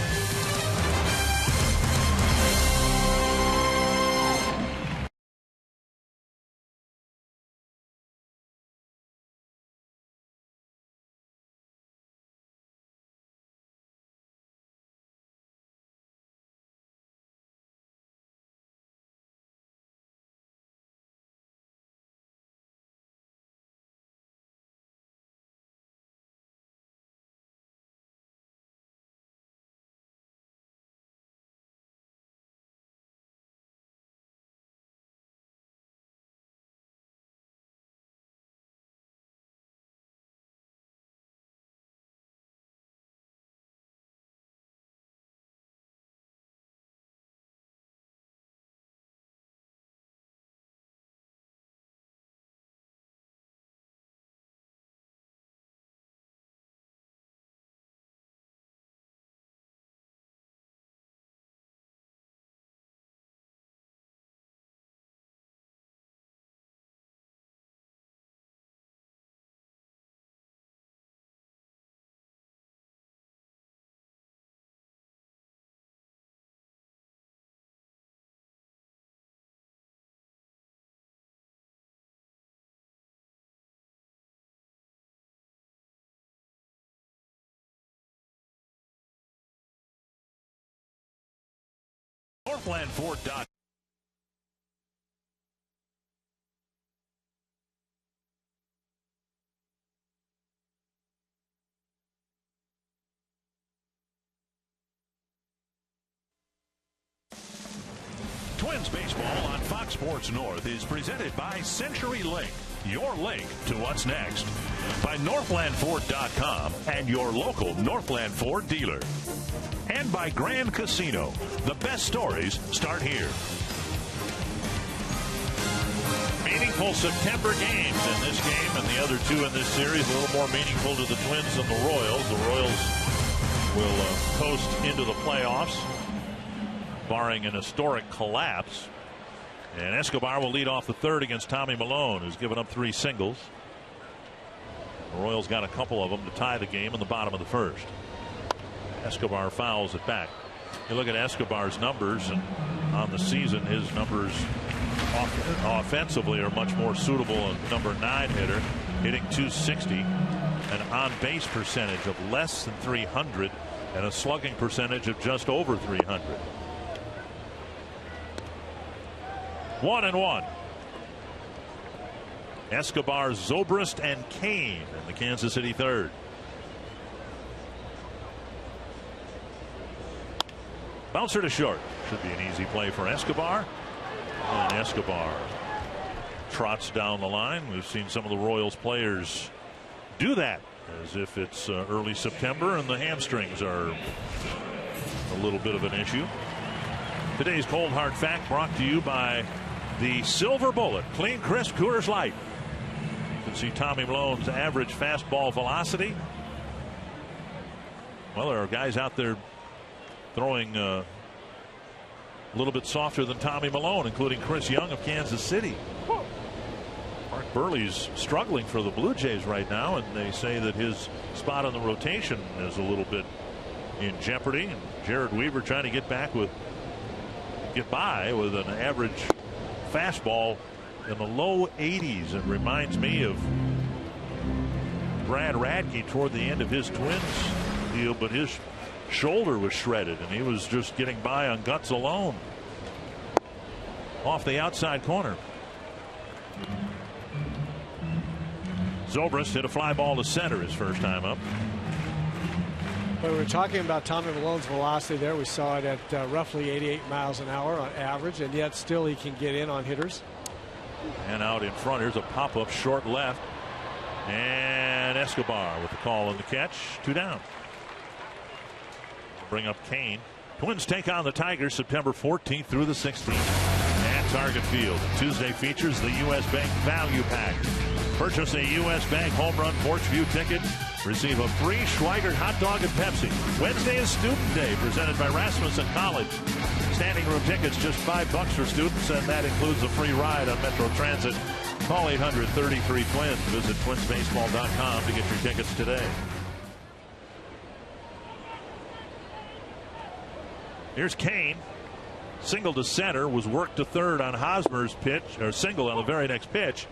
Northlandford.com. Twins baseball on Fox Sports North is presented by Century Link, your link to what's next. By Northlandford.com and your local Northland Ford dealer. And by Grand Casino. The best stories start here. Meaningful September games in this game and the other 2 in this series. A little more meaningful to the Twins than the Royals. The Royals will coast into the playoffs, barring an historic collapse. And Escobar will lead off the third against Tommy Milone, who's given up 3 singles. The Royals got a couple of them to tie the game in the bottom of the first. Escobar fouls it back. You look at Escobar's numbers, and on the season, his numbers offensively are much more suitable. A number 9 hitter, hitting .260, an on-base percentage of less than .300, and a slugging percentage of just over .300. 1-1. Escobar, Zobrist, and Kane in the Kansas City third. Bouncer to short. Should be an easy play for Escobar. And Escobar trots down the line. We've seen some of the Royals players do that as if it's early September and the hamstrings are a little bit of an issue. Today's Cold Hard Fact brought to you by the Silver Bullet Clean Crisp Coors Light. You can see Tommy Malone's average fastball velocity. Well, there are guys out there throwing a little bit softer than Tommy Milone, including Chris Young of Kansas City. Mark Burley's struggling for the Blue Jays right now, and they say that his spot on the rotation is a little bit in jeopardy. And Jared Weaver trying to get by with an average fastball in the low 80s. It reminds me of Brad Radke toward the end of his Twins deal, but his shoulder was shredded and he was just getting by on guts alone. Off the outside corner. Zobrist hit a fly ball to center his first time up. When we were talking about Tommy Malone's velocity there, we saw it at roughly 88 miles an hour on average, and yet still he can get in on hitters. And out in front, here's a pop-up short left. And Escobar with the call and the catch. 2 down. Bring up Kane. Twins take on the Tigers September 14th through the 16th at Target Field. Tuesday features the U.S. Bank Value Pack. Purchase a U.S. Bank Home Run Porch View ticket. Receive a free Schweigert hot dog and Pepsi. Wednesday is Student Day, presented by Rasmussen College. Standing room tickets just $5 for students, and that includes a free ride on Metro Transit. Call 800-33-TWINS. Visit twinsbaseball.com to get your tickets today. Here's Kane. Single to center, was worked to third on Hosmer's pitch, or single on the very next pitch,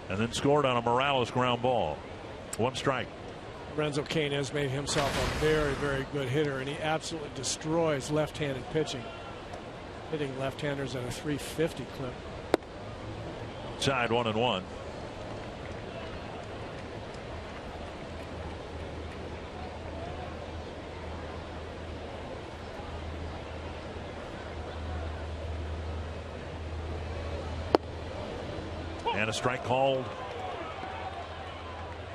and then scored on a Morales ground ball. 1 strike. Lorenzo Cain has made himself a very, very good hitter, and he absolutely destroys left-handed pitching. Hitting left-handers at a 350 clip. Side 1-1. And a strike called.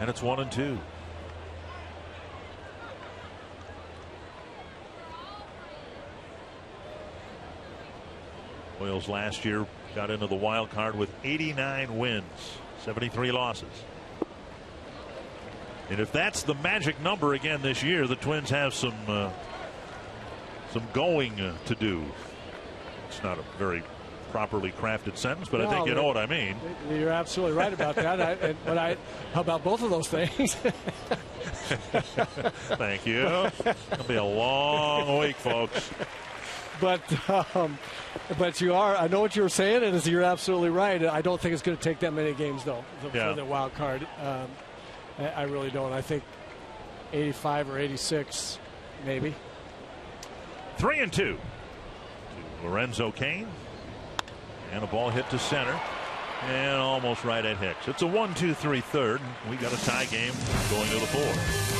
And it's 1-2. Royals last year got into the wild card with 89 wins, 73 losses. And if that's the magic number again this year, the Twins have some going to do. It's not a very properly crafted sentence, but I think you know what I mean. You're absolutely right about that. How about both of those things? Thank you. It'll be a long week, folks. But you are. I know what you were saying, and you're absolutely right. I don't think it's going to take that many games though for the wild card. I really don't. I think 85 or 86, maybe. 3-2 to Lorenzo Cain, and a ball hit to center, and almost right at Hicks. It's a 1-2-3 third. We got a tie game going to the 4th.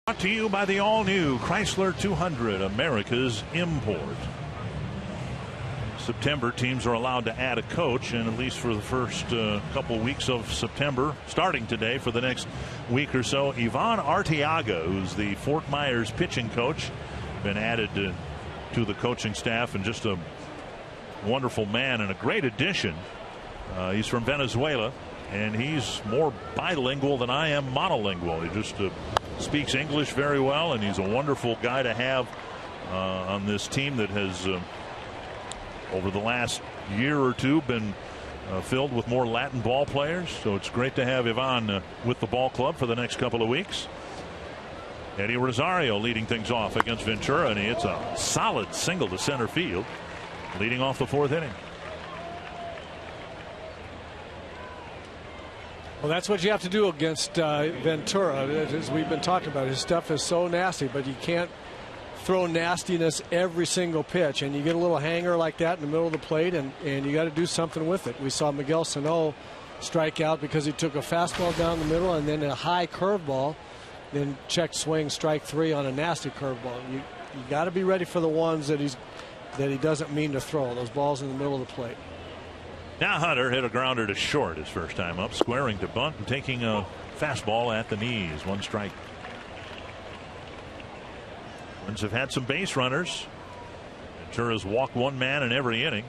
Brought to you by the all-new Chrysler 200, America's import. September, teams are allowed to add a coach, and at least for the first couple weeks of September, starting today for the next week or so, Ivan Arteaga, who's the Fort Myers pitching coach, been added to the coaching staff, and just a wonderful man and a great addition. He's from Venezuela, and he's more bilingual than I am monolingual. He just speaks English very well, and he's a wonderful guy to have on this team that has over the last year or two been filled with more Latin ball players. So it's great to have Ivan with the ball club for the next couple of weeks. Eddie Rosario leading things off against Ventura, and he hits a solid single to center field, leading off the fourth inning. Well, that's what you have to do against Ventura. As we've been talking about, his stuff is so nasty, but you can't throw nastiness every single pitch, and you get a little hanger like that in the middle of the plate, and you got to do something with it. We saw Miguel Sano strike out because he took a fastball down the middle and then a high curveball, then checked swing, strike three on a nasty curveball. You got to be ready for the ones that he doesn't mean to throw, those balls in the middle of the plate. Now Hunter hit a grounder to short his first time up, squaring to bunt and taking a fastball at the knees. One strike. Twins have had some base runners. Ventura's walked one man in every inning.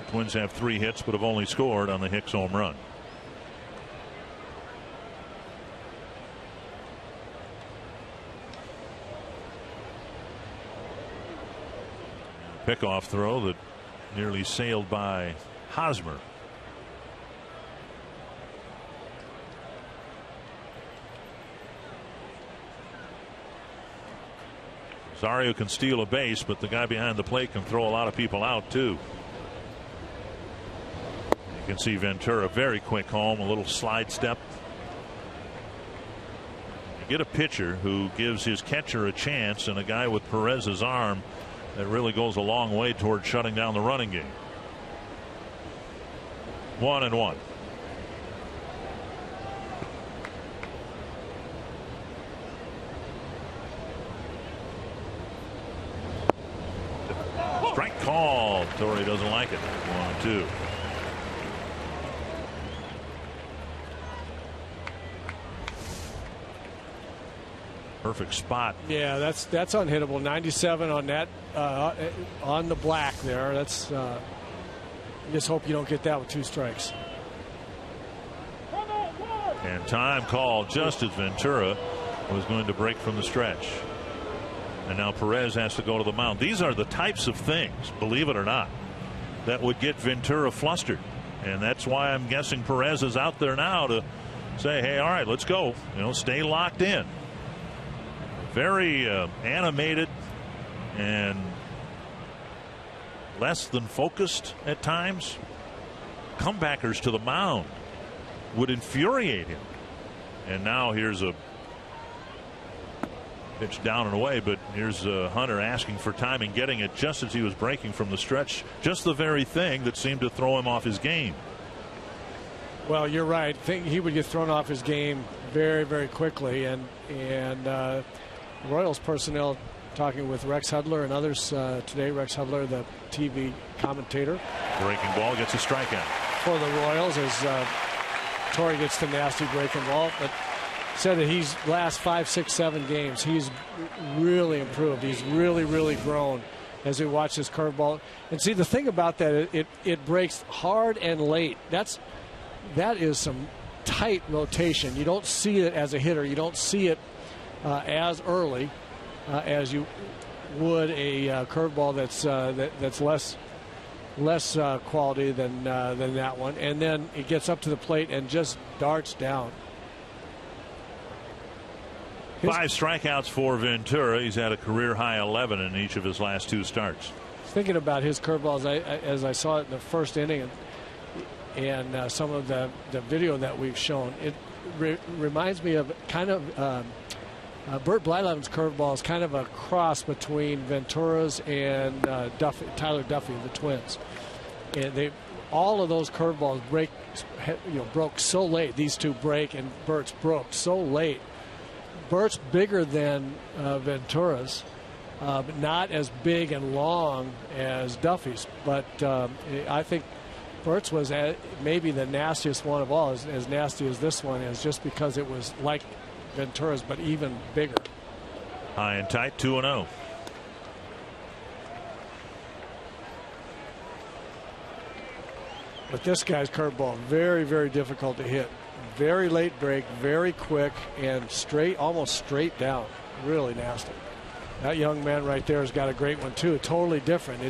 The Twins have 3 hits but have only scored on the Hicks home run. Pickoff throw that nearly sailed by Hosmer. Rosario can steal a base, but the guy behind the plate can throw a lot of people out too. You can see Ventura very quick home, a little slide step. You get a pitcher who gives his catcher a chance, and a guy with Perez's arm, that really goes a long way toward shutting down the running game. 1-1. Strike call. Torrey doesn't like it. 1-2. Perfect spot. Yeah, that's unhittable. 97 on that on the black there. That's you just hope you don't get that with 2 strikes. And time called just as Ventura was going to break from the stretch. And now Perez has to go to the mound. These are the types of things, believe it or not, that would get Ventura flustered. And that's why I'm guessing Perez is out there now to say, hey, all right, let's go. Stay locked in. Very animated and less than focused at times. Comebackers to the mound would infuriate him. And now here's a pitch down and away, but here's Hunter asking for time and getting it just as he was breaking from the stretch. Just the very thing that seemed to throw him off his game. Well, you're right. I think he would get thrown off his game very, very quickly. And Royals personnel talking with Rex Hudler and others today. Rex Hudler, the TV commentator. Breaking ball gets a strikeout for the Royals as Torrey gets the nasty breaking ball, but said that he's last 5, 6, 7 games he's really improved. He's really grown as we watch this curveball. And see, the thing about that, it breaks hard and late. That is some tight rotation. You don't see it as a hitter. You don't see it as early as you would a curveball that's less quality than that one. And then it gets up to the plate and just darts down. 5 strikeouts for Ventura. He's had a career high 11 in each of his last 2 starts. Thinking about his curveballs, as I saw it in the first inning, and some of the video that we've shown, it reminds me of kind of Bert Blyleven's curveball is kind of a cross between Ventura's and Tyler Duffy, the Twins. And all of those curveballs broke so late. These two break, and Bert's broke so late Bert's bigger than Ventura's, but not as big and long as Duffy's. But I think Bert's was maybe the nastiest one of all, as nasty as this one is, just because it was like Ventura's, but even bigger. High and tight, 2-0. But this guy's curveball, very, very difficult to hit. Very late break, very quick, and straight, almost straight down. Really nasty. That young man right there has got a great one too. Totally different.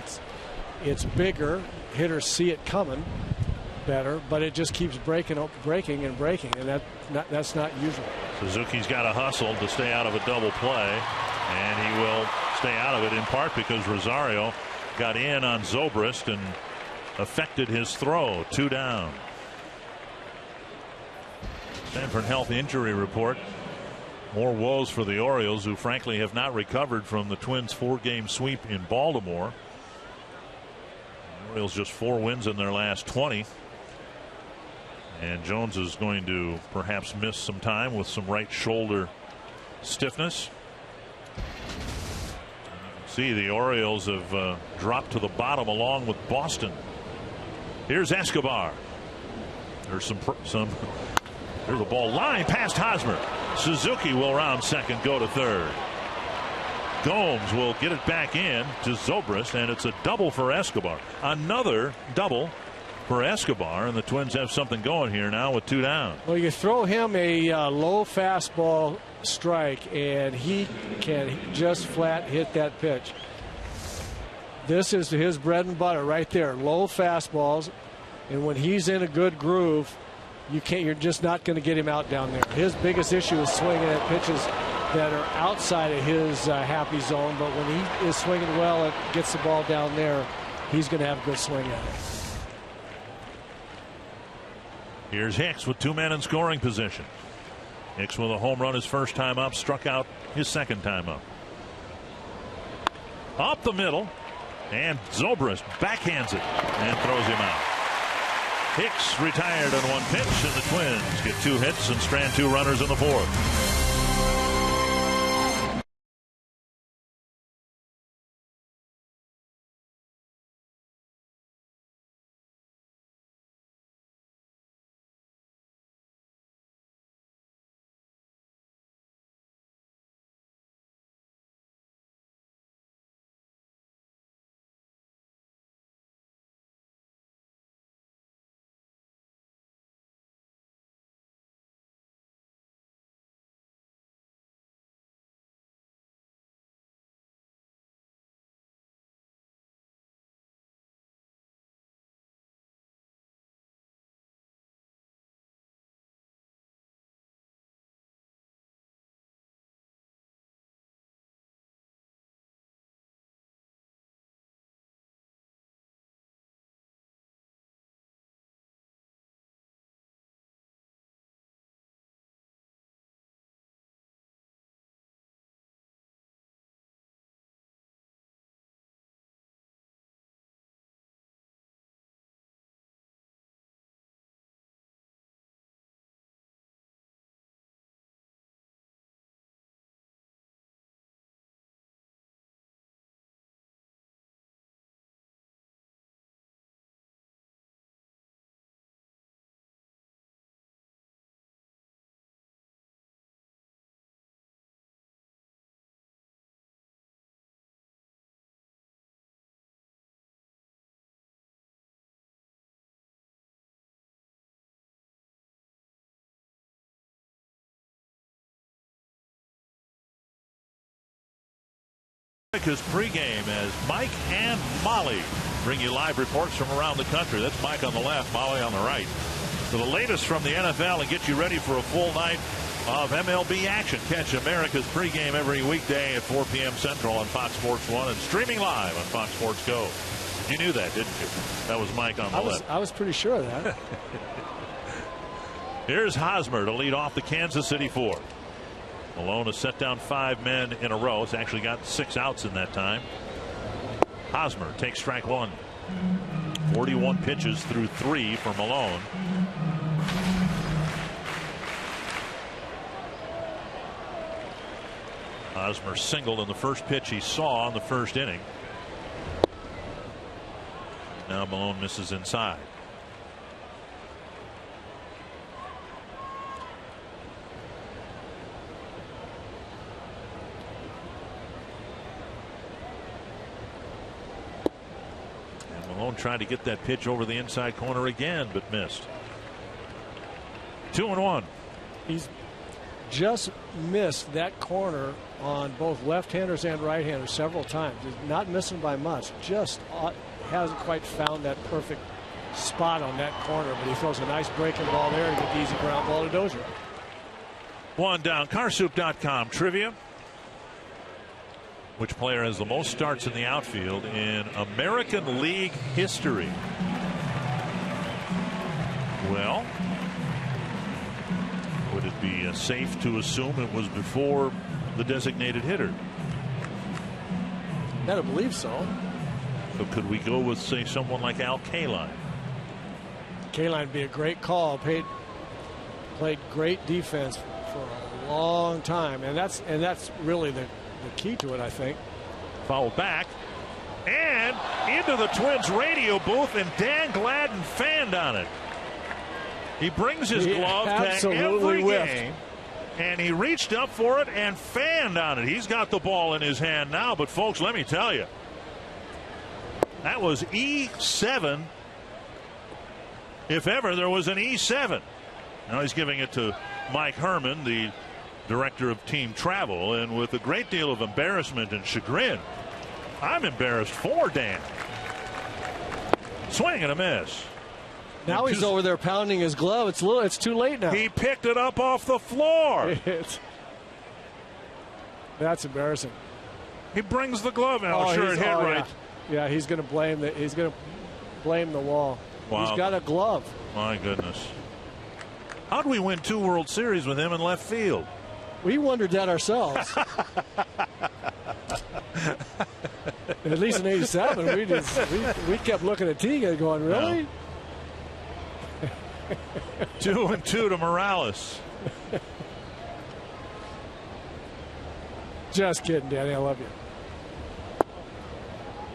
It's bigger. Hitters see it coming better, but it just keeps breaking, and that's not usual. Suzuki's got to hustle to stay out of a double play, and he will stay out of it in part because Rosario got in on Zobrist and affected his throw. 2 down. Stanford Health injury report. More woes for the Orioles, who frankly have not recovered from the Twins' 4-game sweep in Baltimore. The Orioles just 4 wins in their last 20. And Jones is going to perhaps miss some time with some right shoulder stiffness. See, the Orioles have dropped to the bottom along with Boston. Here's Escobar. There's there's a ball line past Hosmer. Suzuki will round second, go to third. Gomes will get it back in to Zobrist, and it's a double for Escobar. Another double for Escobar, and the Twins have something going here now with 2 down. Well, you throw him a low fastball strike, and he can just flat hit that pitch. This is his bread and butter right there. Low fastballs, and when he's in a good groove, you're just not going to get him out down there. His biggest issue is swinging at pitches that are outside of his happy zone, but when he is swinging well and gets the ball down there, he's going to have a good swing at it. Here's Hicks with 2 men in scoring position. Hicks with a home run his first time up, struck out his second time up. Up the middle, and Zobrist backhands it and throws him out. Hicks retired on 1 pitch, and the Twins get 2 hits and strand 2 runners in the 4th. America's pregame as Mike and Molly bring you live reports from around the country. That's Mike on the left, Molly on the right. So the latest from the NFL and get you ready for a full night of MLB action. Catch America's pregame every weekday at 4 p.m. Central on Fox Sports 1 and streaming live on Fox Sports Go. You knew that, didn't you? That was Mike on the left. I was pretty sure of that. Here's Hosmer to lead off the Kansas City 4. Malone has set down 5 men in a row. It's actually got 6 outs in that time. Hosmer takes strike 1. 41 pitches through 3 for Malone. Hosmer singled in the first pitch he saw in the first inning. Now Malone misses inside. And Malone tried to get that pitch over the inside corner again, but missed. 2-1. He's just missed that corner on both left-handers and right-handers several times. He's not missing by much. Just hasn't quite found that perfect spot on that corner, but he throws a nice breaking ball there and get the easy ground ball to Dozier. One down. Carsoup.com trivia. Which player has the most starts in the outfield in American League history? Well, would it be safe to assume it was before the designated hitter? I don't believe so. So could we go with, say, someone like Al Kaline? Kaline would be a great call. Played great defense for a long time, and that's really the key to it, I think. Foul back and into the Twins radio booth, and Dan Gladden fanned on it. He brings his glove to every game, and he reached up for it and fanned on it. He's got the ball in his hand now, but folks, let me tell you, that was E7, if ever there was an E7. Now he's giving it to Mike Herman, the director of team travel, and with a great deal of embarrassment and chagrin. I'm embarrassed for Dan. Swing and a miss. Now he's over there pounding his glove. It's too late now. He picked it up off the floor. That's embarrassing. He brings the glove out. Sure, it hit right. Yeah, he's going to blame the wall. Wow. He's got a glove. My goodness. How'd we win 2 World Series with him in left field? We wondered that ourselves. At least in '87, we kept looking at Teague going, really? No. 2-2 to Morales. Just kidding, Danny. I love you.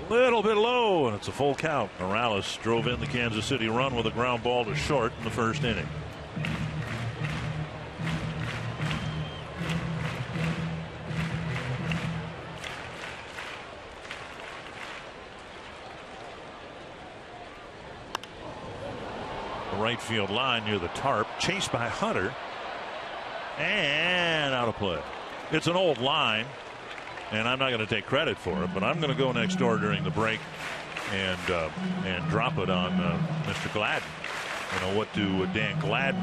Little bit low, and it's a full count. Morales drove in the Kansas City run with a ground ball to short in the first inning. Right field line near the tarp, chased by Hunter, and out of play. It's an old line, and I'm not going to take credit for it, but I'm going to go next door during the break and drop it on Mr. Gladden. You know, what do Dan Gladden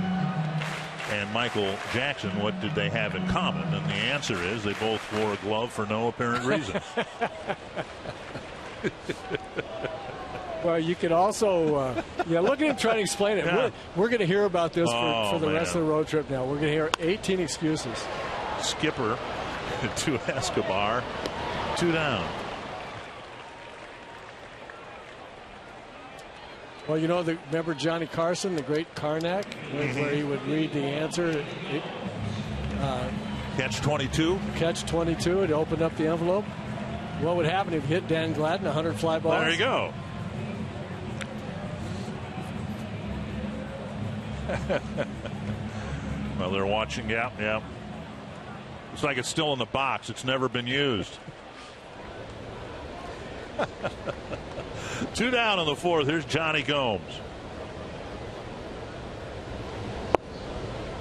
and Michael Jackson, what did they have in common? And the answer is they both wore a glove for no apparent reason. Well, you could also, look at him trying to explain it. Yeah. We're going to hear about this for the rest of the road trip now. We're going to hear 18 excuses. Skipper to Escobar, 2 down. Well, remember Johnny Carson, the great Karnak, where he would read the answer. Catch 22. Catch 22. It opened up the envelope. What would happen if you hit Dan Gladden 100 fly balls? There you go. Well, they're watching. Yeah. Looks like it's still in the box. It's never been used. 2 down in the 4th. Here's Johnny Gomes.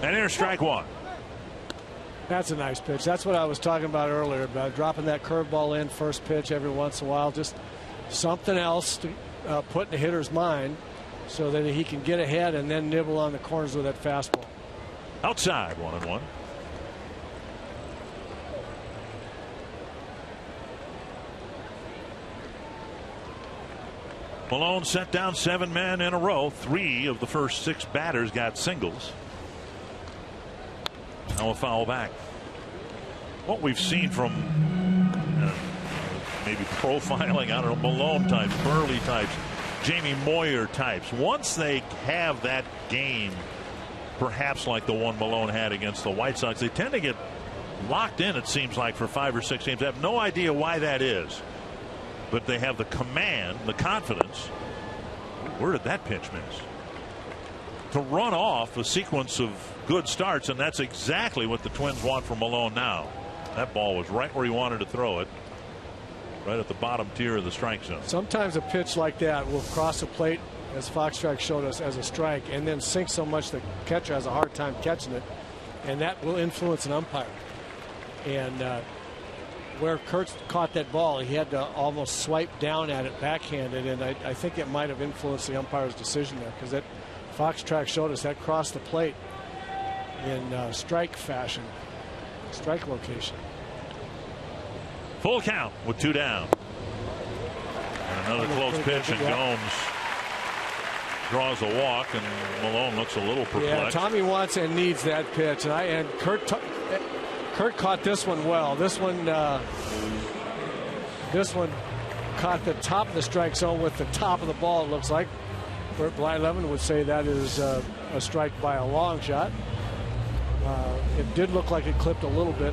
And here's strike 1. That's a nice pitch. That's what I was talking about earlier, about dropping that curveball in first pitch every once in a while. Just something else to put in the hitter's mind so that he can get ahead and then nibble on the corners with that fastball. Outside, 1-1. Malone sent down 7 men in a row. 3 of the first 6 batters got singles. Now a foul back. What we've seen from maybe profiling, I don't know, Malone types, Burley types, Jamie Moyer types. Once they have that game, perhaps like the one Malone had against the White Sox, they tend to get locked in, it seems like, for 5 or 6 games. I have no idea why that is, but they have the command, the confidence. Where did that pitch miss? To run off a sequence of good starts, and that's exactly what the Twins want from Malone now. That ball was right where he wanted to throw it, right at the bottom tier of the strike zone. Sometimes a pitch like that will cross the plate, as Foxtrot showed us, as a strike, and then sink so much the catcher has a hard time catching it, and that will influence an umpire. And where Kurtz caught that ball, he had to almost swipe down at it backhanded, and I think it might have influenced the umpire's decision there, because that Foxtrot showed us that crossed the plate in strike fashion, strike location. Full count with 2 down. And another close pitch, and Gomes draws a walk, and Malone looks a little perplexed. Yeah, Tommy wants and needs that pitch, and Kurt caught this one well. This one caught the top of the strike zone with the top of the ball, it looks like. Bert Blyleven would say that is a strike by a long shot. It did look like it clipped a little bit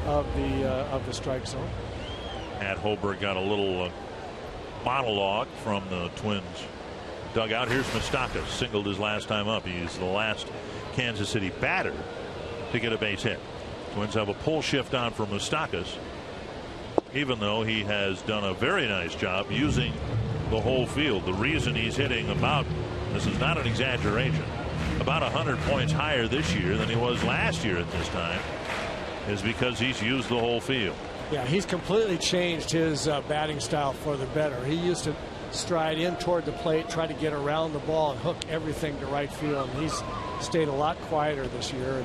of the strike zone. Matt Holberg got a little monologue from the Twins dugout. Here's Moustakas, singled his last time up. He's the last Kansas City batter to get a base hit. Twins have a pull shift on for Moustakas, even though he has done a very nice job using the whole field. The reason he's hitting about, this is not an exaggeration, about 100 points higher this year than he was last year at this time is because he's used the whole field. Yeah, he's completely changed his batting style for the better. He used to stride in toward the plate, try to get around the ball and hook everything to right field. And he's stayed a lot quieter this year.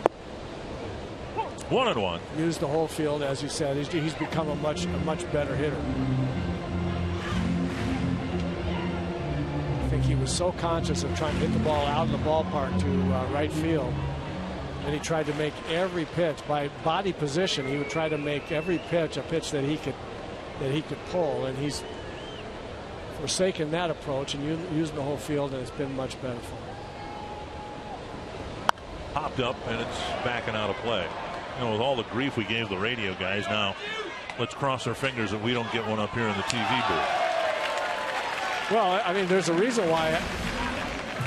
1-1. Used the whole field, as you said. He's become a much better hitter. I think he was so conscious of trying to hit the ball out in the ballpark to right field, and he tried to make every pitch by body position. He would try to make every pitch a pitch that he could pull, and he's forsaken that approach and using the whole field, and it's been much better for him. Popped up, and it's backing out of play. You know, with all the grief we gave the radio guys, now let's cross our fingers that we don't get one up here in the TV booth. Well, I mean, there's a reason why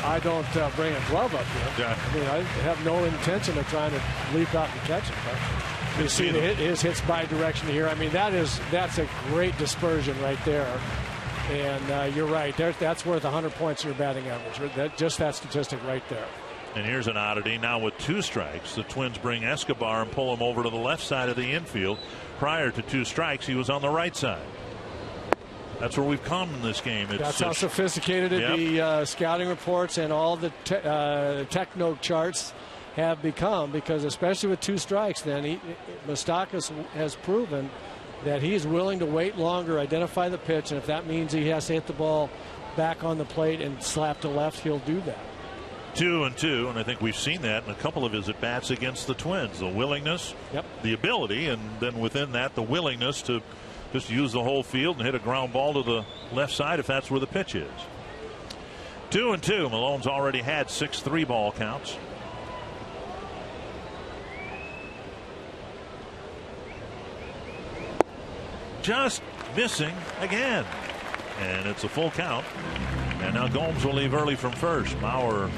I don't bring a glove up here. Yeah. I mean, I have no intention of trying to leap out and catch it. But you see his hits by direction here. I mean, that's a great dispersion right there. And you're right. That's worth 100 points in your batting average. Just that statistic right there. And here's an oddity. Now with 2 strikes, the Twins bring Escobar and pull him over to the left side of the infield. Prior to 2 strikes, he was on the right side. That's where we've come in this game. That's how sophisticated the scouting reports and all the techno charts have become, because especially with 2 strikes, then Moustakas has proven that he's willing to wait longer, identify the pitch, and if that means he has to hit the ball back on the plate and slap to left, he'll do that. 2-2, and I think we've seen that in a couple of his at-bats against the Twins. The willingness, the ability, and then within that, the willingness to just use the whole field and hit a ground ball to the left side if that's where the pitch is. 2-2. Malone's already had 6 3-ball counts. Just missing again. And it's a full count. And now Gomes will leave early from first. Mauer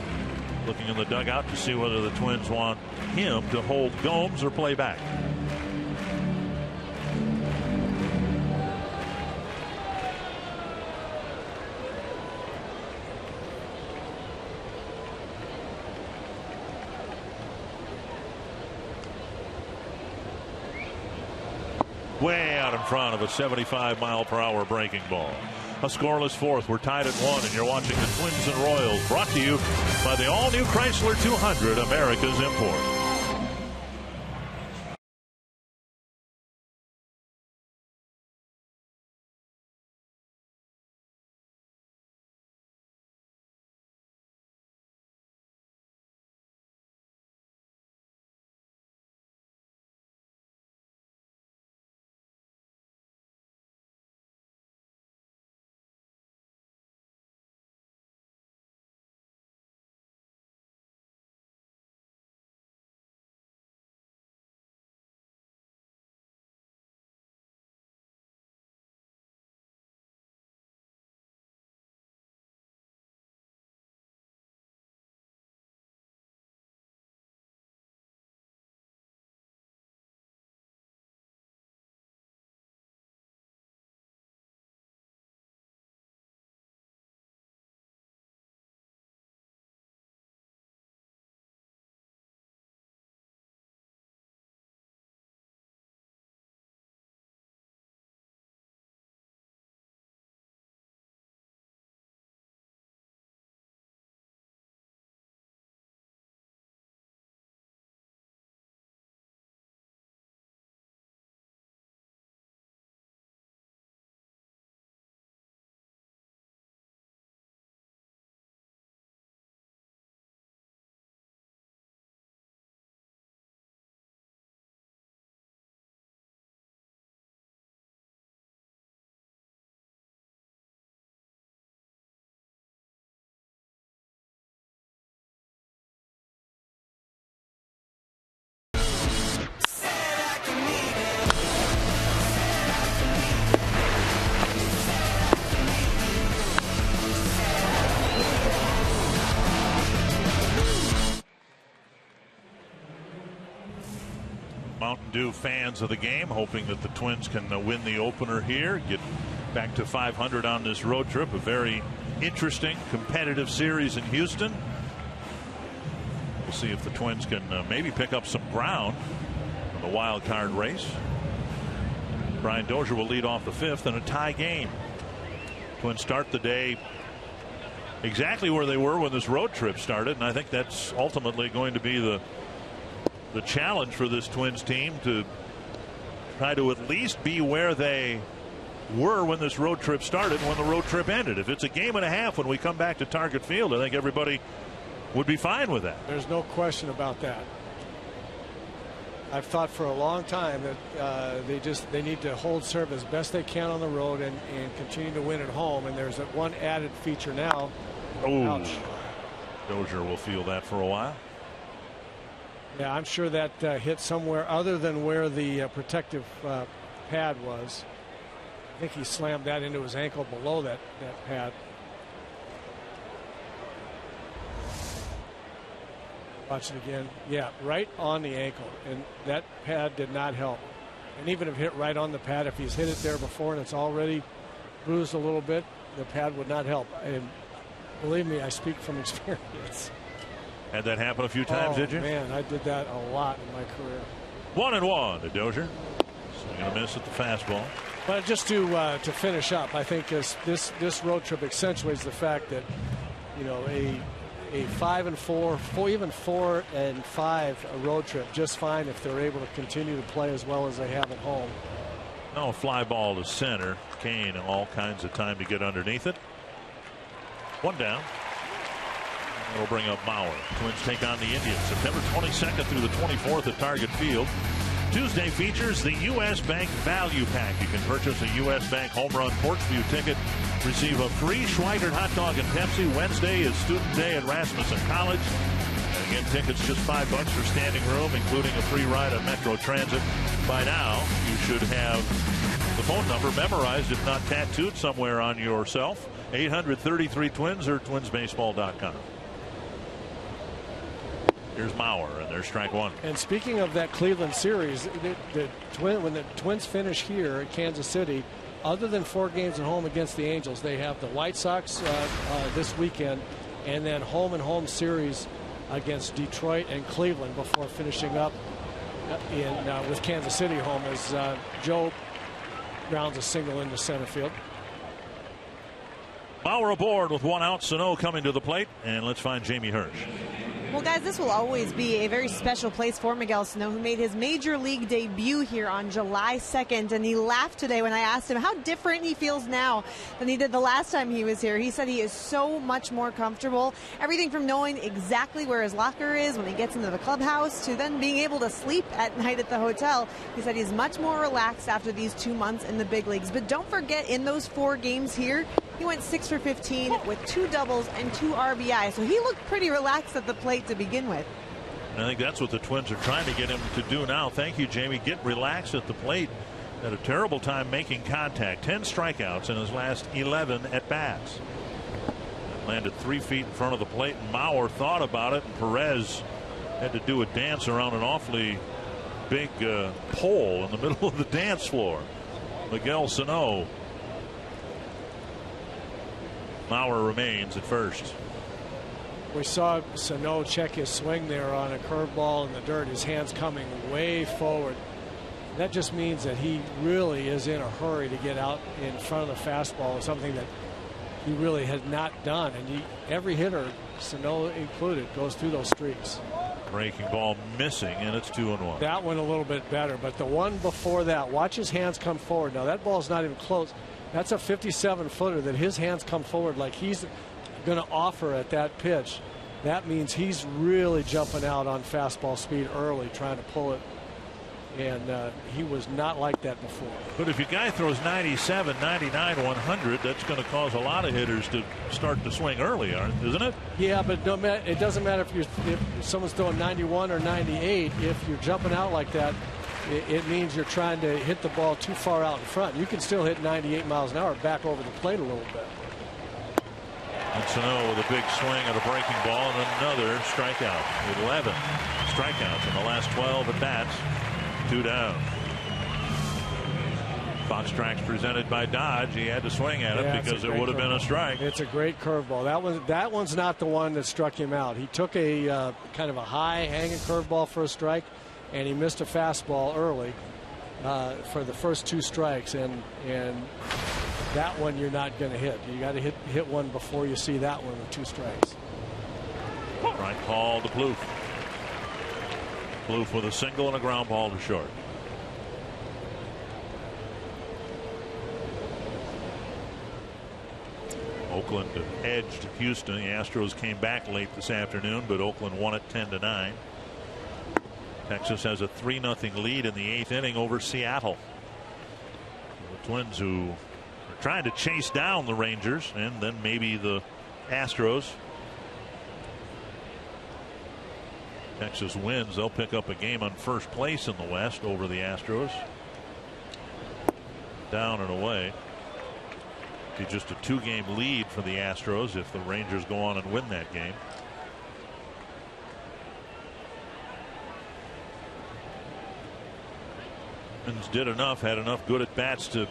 looking in the dugout to see whether the Twins want him to hold Gomes or play back. Way out in front of a 75-mile-per-hour breaking ball. A scoreless 4th. We're tied at 1, and you're watching the Twins and Royals, brought to you by the all-new Chrysler 200, America's import. Mountain Dew fans of the game, hoping that the Twins can win the opener here, get back to 500 on this road trip. A very interesting, competitive series in Houston. We'll see if the Twins can maybe pick up some ground in the wild card race. Brian Dozier will lead off the fifth in a tie game. Twins start the day exactly where they were when this road trip started, and I think that's ultimately going to be the challenge for this Twins team, to try to at least be where they were when this road trip started and when the road trip ended. If it's a game and a half when we come back to Target Field, I think everybody would be fine with that. There's no question about that. I've thought for a long time that they need to hold serve as best they can on the road and continue to win at home. And there's that one added feature now. Oh, ouch. Dozier will feel that for a while. Yeah, I'm sure that hit somewhere other than where the protective pad was. I think he slammed that into his ankle below that pad. Watch it again. Yeah, right on the ankle. And that pad did not help. And even if hit right on the pad, if he's hit it there before and it's already bruised a little bit, the pad would not help. And believe me, I speak from experience. Had that happen a few times, did you? Man, I did that a lot in my career. 1-1 to Dozier. Swing and a miss at the fastball. But just to finish up, I think this road trip accentuates the fact that, you know, a 5-4, even 4-5 road trip just fine if they're able to continue to play as well as they have at home. No, fly ball to center. Kane all kinds of time to get underneath it. One down. It'll bring up Mauer. Twins take on the Indians September 22nd through the 24th at Target Field. Tuesday features the U.S. Bank Value Pack. You can purchase a U.S. Bank Home Run Porchview ticket. Receive a free Schweigert hot dog and Pepsi. Wednesday is Student Day at Rasmussen College. And again, tickets just $5 for standing room, including a free ride on Metro Transit. By now, you should have the phone number memorized, if not tattooed somewhere on yourself. 833-TWINS or twinsbaseball.com. Here's Mauer, and there's strike one. And speaking of that Cleveland series, when the Twins finish here at Kansas City, other than 4 games at home against the Angels, they have the White Sox this weekend, and then home series against Detroit and Cleveland before finishing up with Kansas City home as Joe grounds a single into center field. Mauer aboard with 1 out. Sano coming to the plate, and let's find Jamie Hirsch. Well, guys, this will always be a very special place for Miguel Sano, who made his major league debut here on July 2nd. And he laughed today when I asked him how different he feels now than he did the last time he was here. He said he is so much more comfortable. Everything from knowing exactly where his locker is when he gets into the clubhouse to then being able to sleep at night at the hotel. He said he's much more relaxed after these 2 months in the big leagues. But don't forget, in those 4 games here, he went 6 for 15 with 2 doubles and 2 RBI. So he looked pretty relaxed at the plate to begin with. I think that's what the Twins are trying to get him to do now. Thank you, Jamie. Get relaxed at the plate. Had a terrible time making contact. 10 strikeouts in his last 11 at bats. Landed 3 feet in front of the plate, and Mauer thought about it, and Perez had to do a dance around an awfully big pole in the middle of the dance floor. Miguel Sano. Mauer remains at first. We saw Sano check his swing there on a curveball in the dirt, his hands coming way forward. That just means that he really is in a hurry to get out in front of the fastball, something that he really has not done. And every hitter, Sano included, goes through those streaks. Breaking ball missing, and it's 2-1. That one a little bit better, but the one before that, watch his hands come forward. Now that ball's not even close. That's a 57-footer that his hands come forward like he's going to offer at that pitch. That means he's really jumping out on fastball speed early, trying to pull it. And he was not like that before. But if your guy throws 97, 99, 100, that's going to cause a lot of hitters to start to swing early, isn't it? Yeah, but it doesn't matter if someone's throwing 91 or 98. If you're jumping out like that, it means you're trying to hit the ball too far out in front. You can still hit 98 miles an hour back over the plate a little bit. And Sano with a big swing at a breaking ball and another strikeout. 11 strikeouts in the last 12 at bats. 2 down. Fox strikes presented by Dodge. He had to swing at it because it would have been a strike. It's a great curveball. That one's not the one that struck him out. He took a kind of a high hanging curveball for a strike, and he missed a fastball early for the first 2 strikes. And that one you're not going to hit. You got to hit one before you see that one with 2 strikes. Right call to Plouffe. Plouffe with a single and a ground ball to short. Oakland edged Houston. The Astros came back late this afternoon, but Oakland won it 10-9. Texas has a 3-0 lead in the 8th inning over Seattle. The Twins, who are trying to chase down the Rangers and then maybe the Astros. Texas wins, they'll pick up a game on first place in the West over the Astros. Down and away. Be just a 2-game lead for the Astros if the Rangers go on and win that game. Twins did enough, had enough good at bats to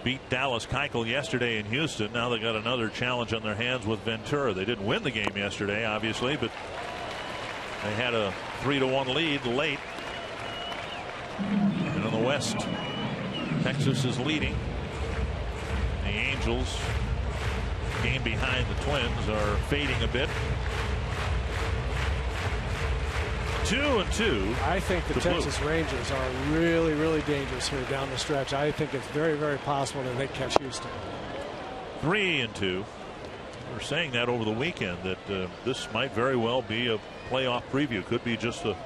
beat Dallas Keuchel yesterday in Houston. Now they got another challenge on their hands with Ventura. They didn't win the game yesterday, obviously, but they had a 3-1 lead late. And in the West, Texas is leading. The Angels, game behind the Twins, are fading a bit. 2-2. I think the Texas Rangers are really, really dangerous here down the stretch. I think it's very, very possible that they catch Houston. 3-2. We were saying that over the weekend that this might very well be a playoff preview. Could be just a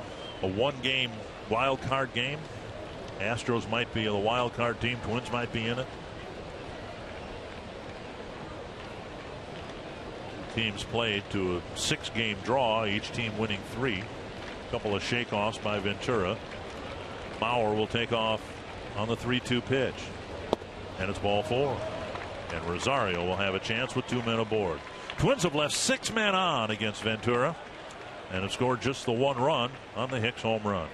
1-game wild card game. Astros might be the wild card team. Twins might be in it. Teams played to a 6-game draw, each team winning 3. A couple of shakeoffs by Ventura. Bauer will take off on the 3-2 pitch, and it's ball 4. And Rosario will have a chance with 2 men aboard. Twins have left 6 men on against Ventura and have scored just the 1 run on the Hicks home run.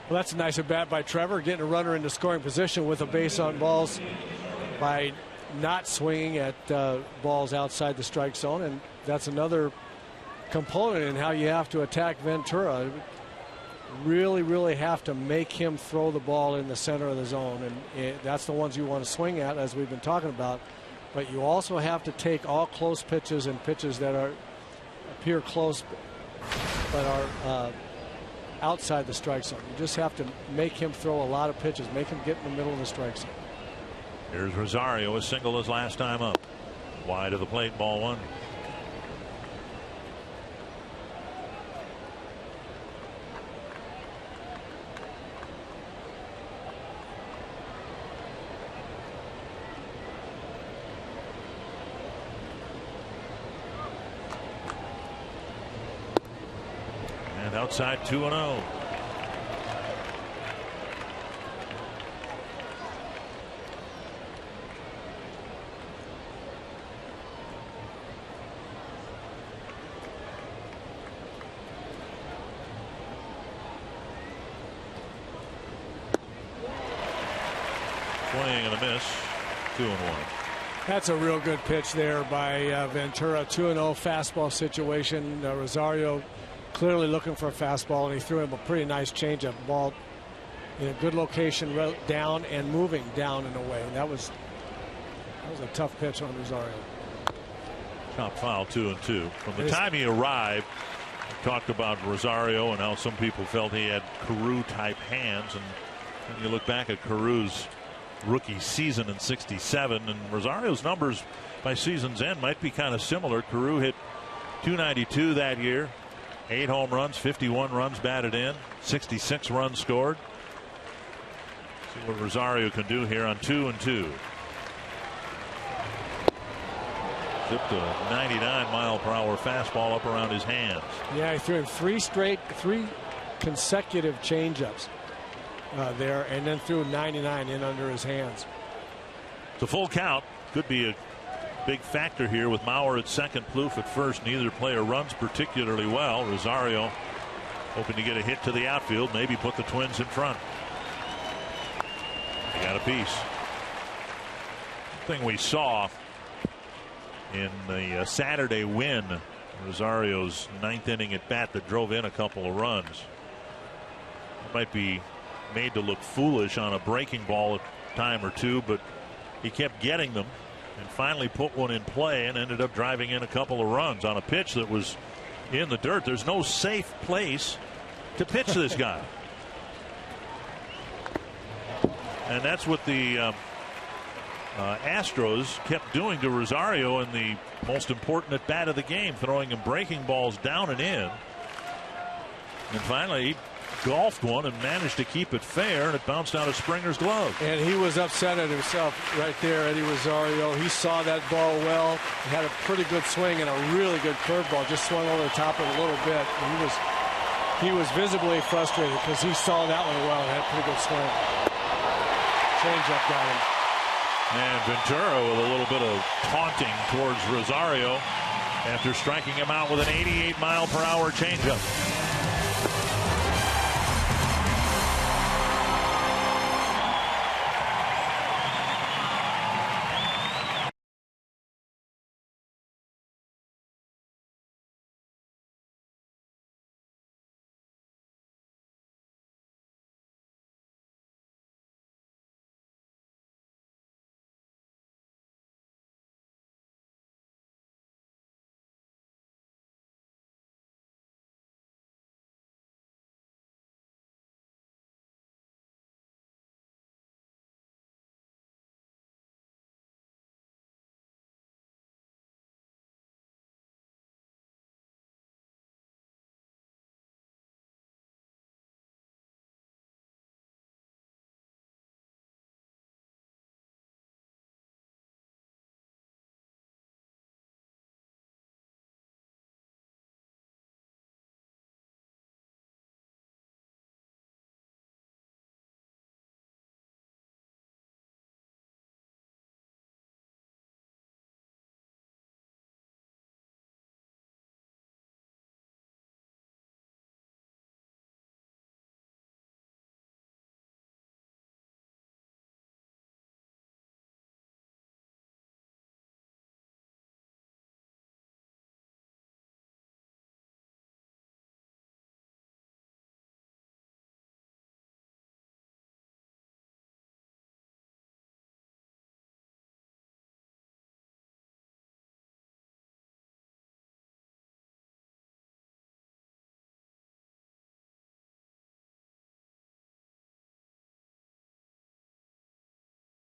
Well, that's a nice at bat by Trevor, getting a runner into scoring position with a base on balls by not swinging at balls outside the strike zone. And that's another component in how you have to attack Ventura. Really, really have to make him throw the ball in the center of the zone, and that's the ones you want to swing at, as we've been talking about. But you also have to take all close pitches and pitches that appear close but are outside the strike zone. You just have to make him throw a lot of pitches, make him get in the middle of the strike zone. Here's Rosario, a single his last time up. Wide of the plate, ball 1. And outside 2-0. Swing and a miss. 2-1. That's a real good pitch there by Ventura. 2-0 fastball situation. Rosario clearly looking for a fastball, and he threw him a pretty nice changeup. Ball in a good location, down and moving down and away. That was a tough pitch on Rosario. Top foul, 2-2. From the time he arrived, we talked about Rosario and how some people felt he had Carew type hands, and when you look back at Carew's rookie season in '67, and Rosario's numbers by season's end might be kind of similar. Carew hit .292 that year, 8 home runs, 51 runs batted in, 66 runs scored. See what Rosario can do here on 2-2. Zipped a 99-mile-per-hour fastball up around his hands. Yeah, he threw him 3 consecutive changeups there, and then threw 99 in under his hands. It's a full count. Could be a big factor here with Mauer at second, Plouffe at first. Neither player runs particularly well. Rosario hoping to get a hit to the outfield, maybe put the Twins in front. They got a piece. Thing we saw in the Saturday win, Rosario's ninth inning at bat that drove in a couple of runs. It might be made to look foolish on a breaking ball a time or two, but he kept getting them and finally put one in play and ended up driving in a couple of runs on a pitch that was in the dirt. There's no safe place to pitch this guy. And that's what the Astros kept doing to Rosario in the most important at bat of the game, throwing him breaking balls down and in. And finally, he golfed one and managed to keep it fair, and it bounced out of Springer's glove. And he was upset at himself right there, Eddie Rosario. He saw that ball well. He had a pretty good swing and a really good curveball. Just swung over the top of it a little bit. And he was visibly frustrated because he saw that one well and had a pretty good swing. Changeup got him. And Ventura with a little bit of taunting towards Rosario after striking him out with an 88-mile-per-hour changeup.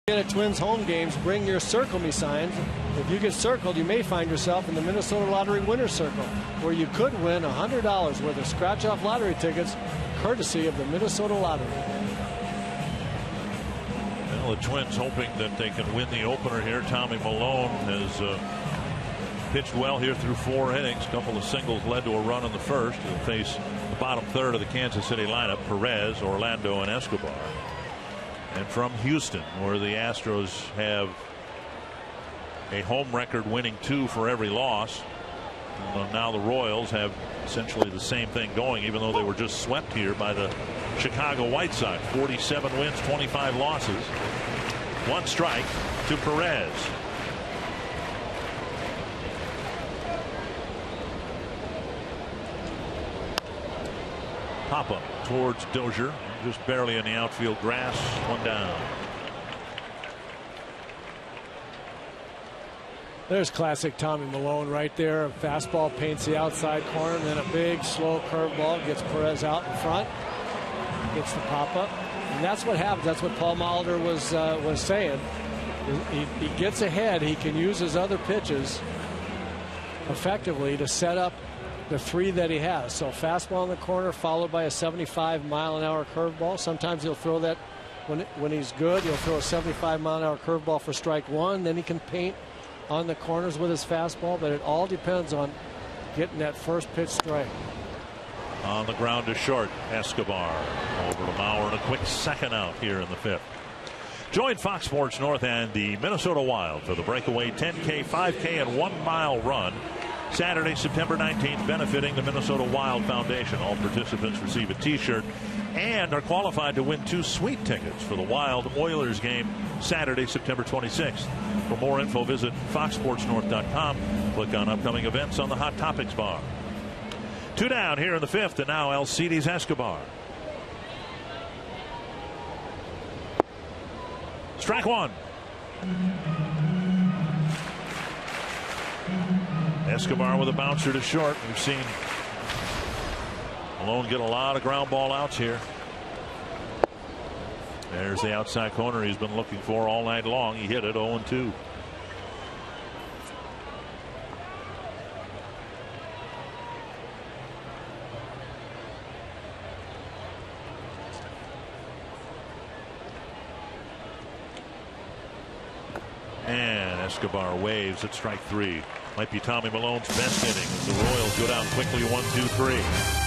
At Twins home games, bring your Circle Me signs. If you get circled, you may find yourself in the Minnesota Lottery Winner's Circle, where you could win $100 worth of scratch-off lottery tickets, courtesy of the Minnesota Lottery. Well, the Twins hoping that they can win the opener here. Tommy Milone has pitched well here through 4 innings. A couple of singles led to a run in the first. He'll face the bottom third of the Kansas City lineup: Perez, Orlando, and Escobar. And from Houston, where the Astros have a home record, winning 2 for every loss. And now the Royals have essentially the same thing going, even though they were just swept here by the Chicago White Sox. 47 wins, 25 losses. 1 strike to Perez. Pop up towards Dozier, just barely in the outfield grass. 1 down. There's classic Tommy Milone right there. A fastball paints the outside corner, and then a big slow curveball gets Perez out in front. Gets the pop up, and that's what happens. That's what Paul Molitor was saying. He gets ahead. He can use his other pitches effectively to set up the 3 that he has. So fastball in the corner followed by a 75-mile-an-hour curveball. Sometimes he'll throw that when he's good. He'll throw a 75-mile-an-hour curveball for strike 1. Then he can paint on the corners with his fastball. But it all depends on getting that first pitch strike. On the ground to short, Escobar over to Mauer, and a quick second out here in the 5th. Join Fox Sports North and the Minnesota Wild for the breakaway 10K, 5K, and 1 mile run Saturday, September 19th, benefiting the Minnesota Wild Foundation. All participants receive a T-shirt and are qualified to win 2 sweet tickets for the Wild Oilers game Saturday, September 26th. For more info, visit foxsportsnorth.com. Click on upcoming events on the Hot Topics bar. 2 down here in the 5th, and now Alcides Escobar. Strike 1. Escobar with a bouncer to short. We've seen Malone get a lot of ground ball outs here. There's the outside corner he's been looking for all night long. He hit it 0-2. And Escobar waves at strike 3. Might be Tommy Malone's best inning as the Royals go down quickly 1-2-3.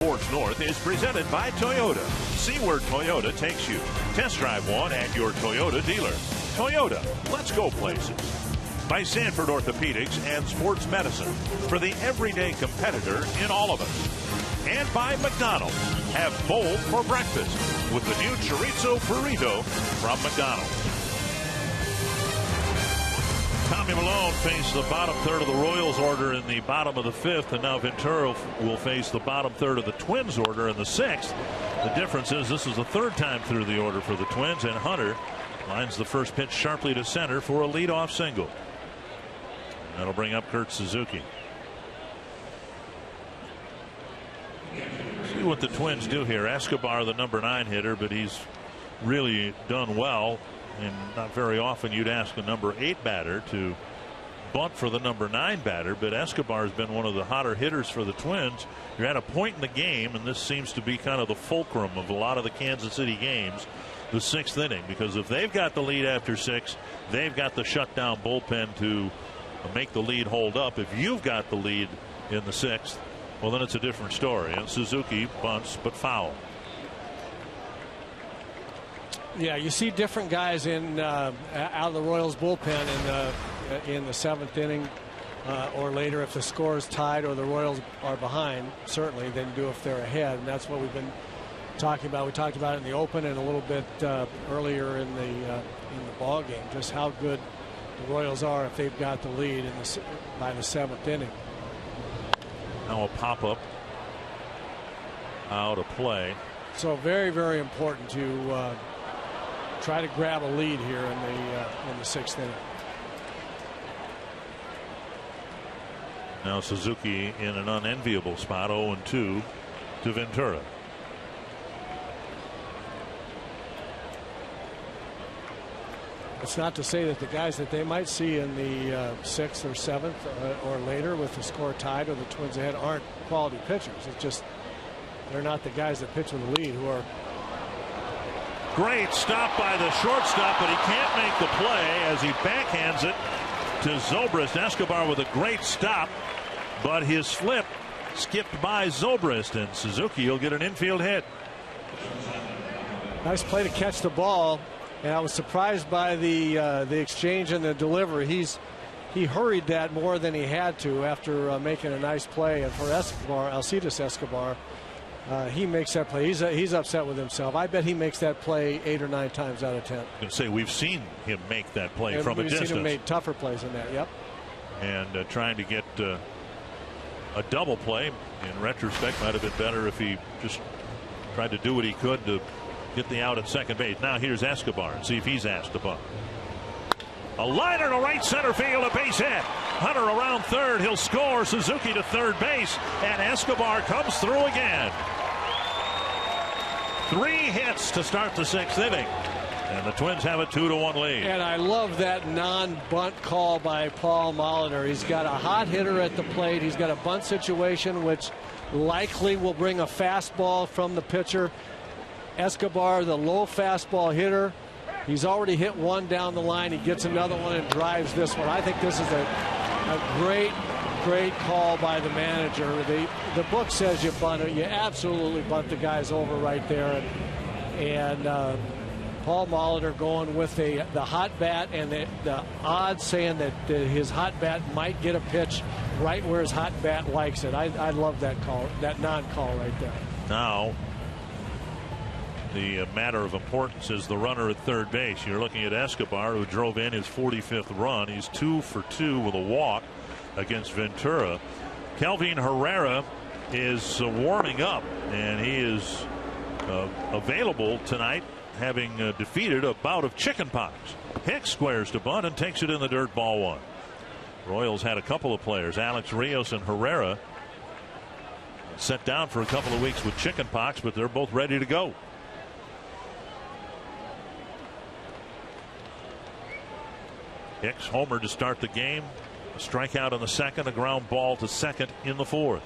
Sports North is presented by Toyota. See where Toyota takes you. Test drive one at your Toyota dealer. Toyota, let's go places. By Sanford Orthopedics and Sports Medicine for the everyday competitor in all of us. And by McDonald's. Have bold for breakfast with the new chorizo burrito from McDonald's. Tommy Malone faced the bottom third of the Royals order in the bottom of the 5th, and now Ventura will face the bottom third of the Twins order in the 6th. The difference is this is the 3rd time through the order for the Twins, and Hunter lines the first pitch sharply to center for a leadoff single. That'll bring up Kurt Suzuki. See what the Twins do here. Escobar, the number 9 hitter, but he's really done well. And not very often you'd ask a number 8 batter to bunt for the number 9 batter, but Escobar has been one of the hotter hitters for the Twins. You're at a point in the game, and this seems to be kind of the fulcrum of a lot of the Kansas City games, the 6th inning, because if they've got the lead after 6, they've got the shutdown bullpen to make the lead hold up. If you've got the lead in the 6th, well, then it's a different story. And Suzuki bunts but foul. Yeah, you see different guys in out of the Royals bullpen in the 7th inning or later if the score is tied or the Royals are behind, certainly, than do if they're ahead. And that's what we've been talking about. We talked about it in the open and a little bit earlier in the ball game, just how good the Royals are if they've got the lead by the 7th inning. Now a pop-up out of play. So very, very important to try to grab a lead here in the 6th inning. Now Suzuki in an unenviable spot, 0-2 to Ventura. it's not to say that the guys that they might see in the 6th or 7th or later with the score tied or the Twins ahead aren't quality pitchers. It's just they're not the guys that pitch with the lead who are. Great stop by the shortstop, but he can't make the play as he backhands it to Zobrist. Escobar with a great stop, but his flip skipped by Zobrist, and Suzuki will get an infield hit. Nice play to catch the ball, and I was surprised by the exchange and the delivery. He hurried that more than he had to after making a nice play. And for Escobar, Alcides Escobar, he makes that play. He's upset with himself. I bet he makes that play 8 or 9 times out of 10. I was going to say, we've seen him make that play and from a distance. We've seen him make tougher plays than that. Yep. And trying to get a double play in retrospect might have been better if he just tried to do what he could to get the out at second base. Now here's Escobar and see if he's asked to bunt. A liner to right center field, a base hit. Hunter around third. He'll score. Suzuki to third base, and Escobar comes through again. 3 hits to start the 6th inning, and the Twins have a 2-1 lead. And I love that non-bunt call by Paul Molitor. He's got a hot hitter at the plate. He's got a bunt situation, which likely will bring a fastball from the pitcher. Escobar, the low fastball hitter. He's already hit one down the line. He gets another one and drives this one. I think this is a great call by the manager. The book says you bunt it. You absolutely bunt the guys over right there. And Paul Molitor going with the hot bat, and the odds saying that his hot bat might get a pitch right where his hot bat likes it. I love that call, that non-call right there. Now, the matter of importance is the runner at third base. You're looking at Escobar, who drove in his 45th run. He's 2 for 2 with a walk against Ventura. Kelvin Herrera is warming up, and he is available tonight, having defeated a bout of chickenpox. Hicks squares to bunt and takes it in the dirt, ball 1. Royals had a couple of players, Alex Rios and Herrera, set down for a couple of weeks with chickenpox, but they're both ready to go. Hicks homer to start the game. A strikeout in the 2nd, a ground ball to second in the 4th.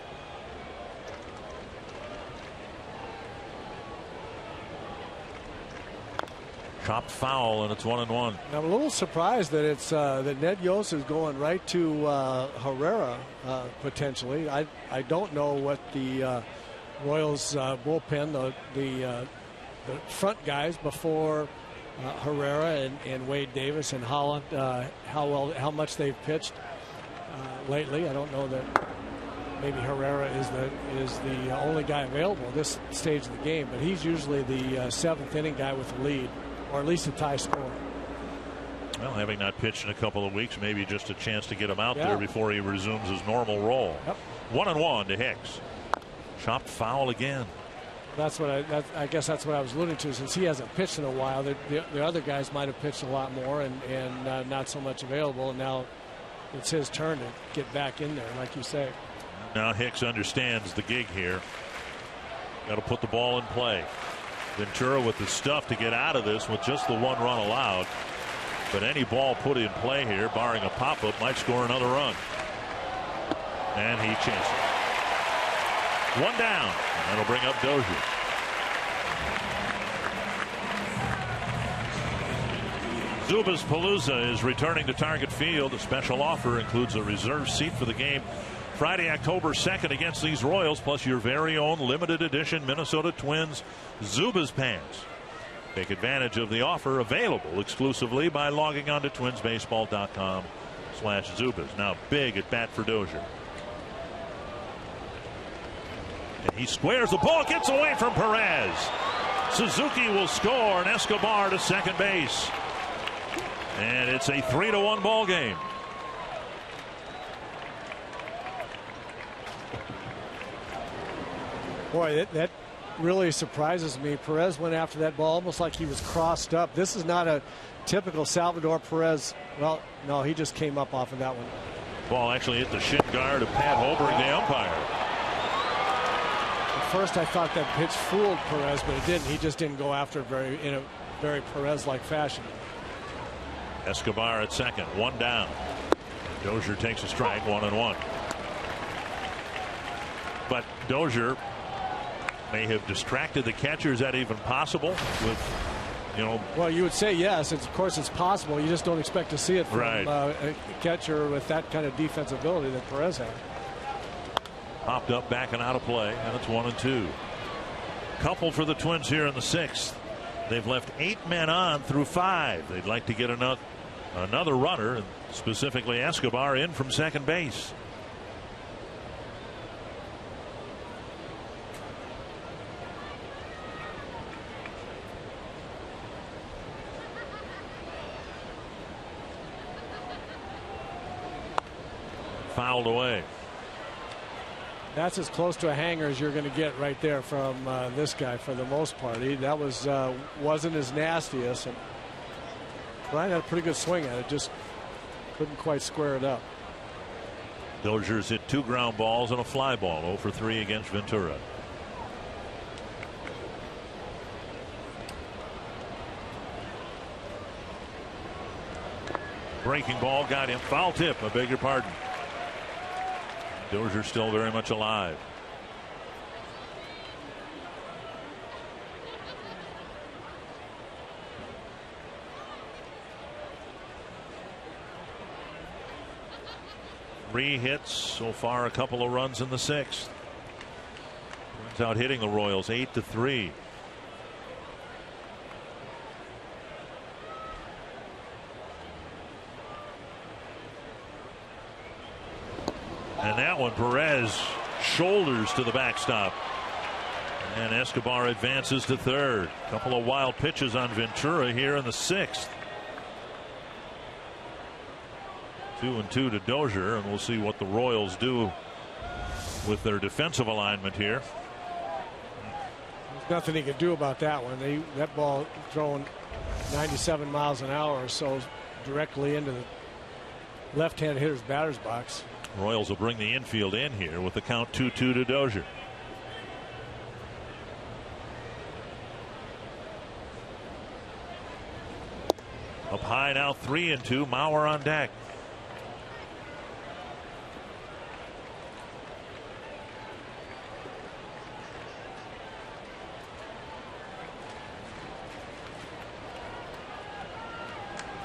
Chopped foul, and it's 1-1. I'm a little surprised that it's that Ned Yost is going right to Herrera potentially. I don't know what the Royals bullpen, the front guys before Herrera and Wade Davis and Holland, how much they've pitched lately. I don't know that maybe Herrera is the only guy available at this stage of the game, but he's usually the 7th inning guy with the lead, or at least a tie score. Well, having not pitched in a couple of weeks, maybe just a chance to get him out there before he resumes his normal role. Yep. 1-1 to Hicks. Chopped foul again. That's what I guess that's what I was alluding to. Since he hasn't pitched in a while, the other guys might have pitched a lot more and not so much available. And now it's his turn to get back in there, like you say. Now Hicks understands the gig here. Got to put the ball in play. Ventura with the stuff to get out of this with just the 1 run allowed. But any ball put in play here, barring a pop-up, might score another run. And he chases. 1 down. That'll bring up Dozier. Zubaz Palooza is returning to Target Field. A special offer includes a reserved seat for the game Friday, October 2nd against these Royals, plus your very own limited edition Minnesota Twins Zubaz pants. Take advantage of the offer, available exclusively by logging on to twinsbaseball.com/Zubaz. Now big at bat for Dozier. And he squares the ball, gets away from Perez. Suzuki will score, and Escobar to second base. And it's a 3-1 ball game. Boy, that really surprises me. Perez went after that ball almost like he was crossed up. This is not a typical Salvador Perez. Well, no, he just came up off of that one. Ball actually hit the shin guard of Pat Holbrook, the umpire. At first I thought that pitch fooled Perez, but it didn't. He just didn't go after it in a very Perez-like fashion. Escobar at second, one down. Dozier takes a strike, 1-1. But Dozier may have distracted the catcher. Is that even possible? With, you know, well, you would say yes. Of course, it's possible. You just don't expect to see it from a catcher with that kind of defensive ability that Perez had. Popped up, back and out of play, and it's 1-2. Couple for the Twins here in the 6th. They've left 8 men on through 5. They'd like to get another runner, and specifically Escobar, in from second base. Fouled away. That's as close to a hanger as you're going to get right there from this guy for the most part. That wasn't his nastiest. And Brian had a pretty good swing at it, just couldn't quite square it up. Dozier's hit 2 ground balls and a fly ball, 0 for 3 against Ventura. Breaking ball got him. Foul tip, I beg your pardon. Dozier still very much alive. Three hits so far, a couple of runs in the 6th. Turns out hitting the Royals 8-3. And that one, Perez shoulders to the backstop. And Escobar advances to third. A couple of wild pitches on Ventura here in the 6th. 2-2 to Dozier, and we'll see what the Royals do with their defensive alignment here. There's nothing he could do about that one. That ball thrown 97 miles an hour or so directly into the left-hand hitter's batter's box. Royals will bring the infield in here with the count 2-2 to Dozier. Up high now, 3-2. Mauer on deck.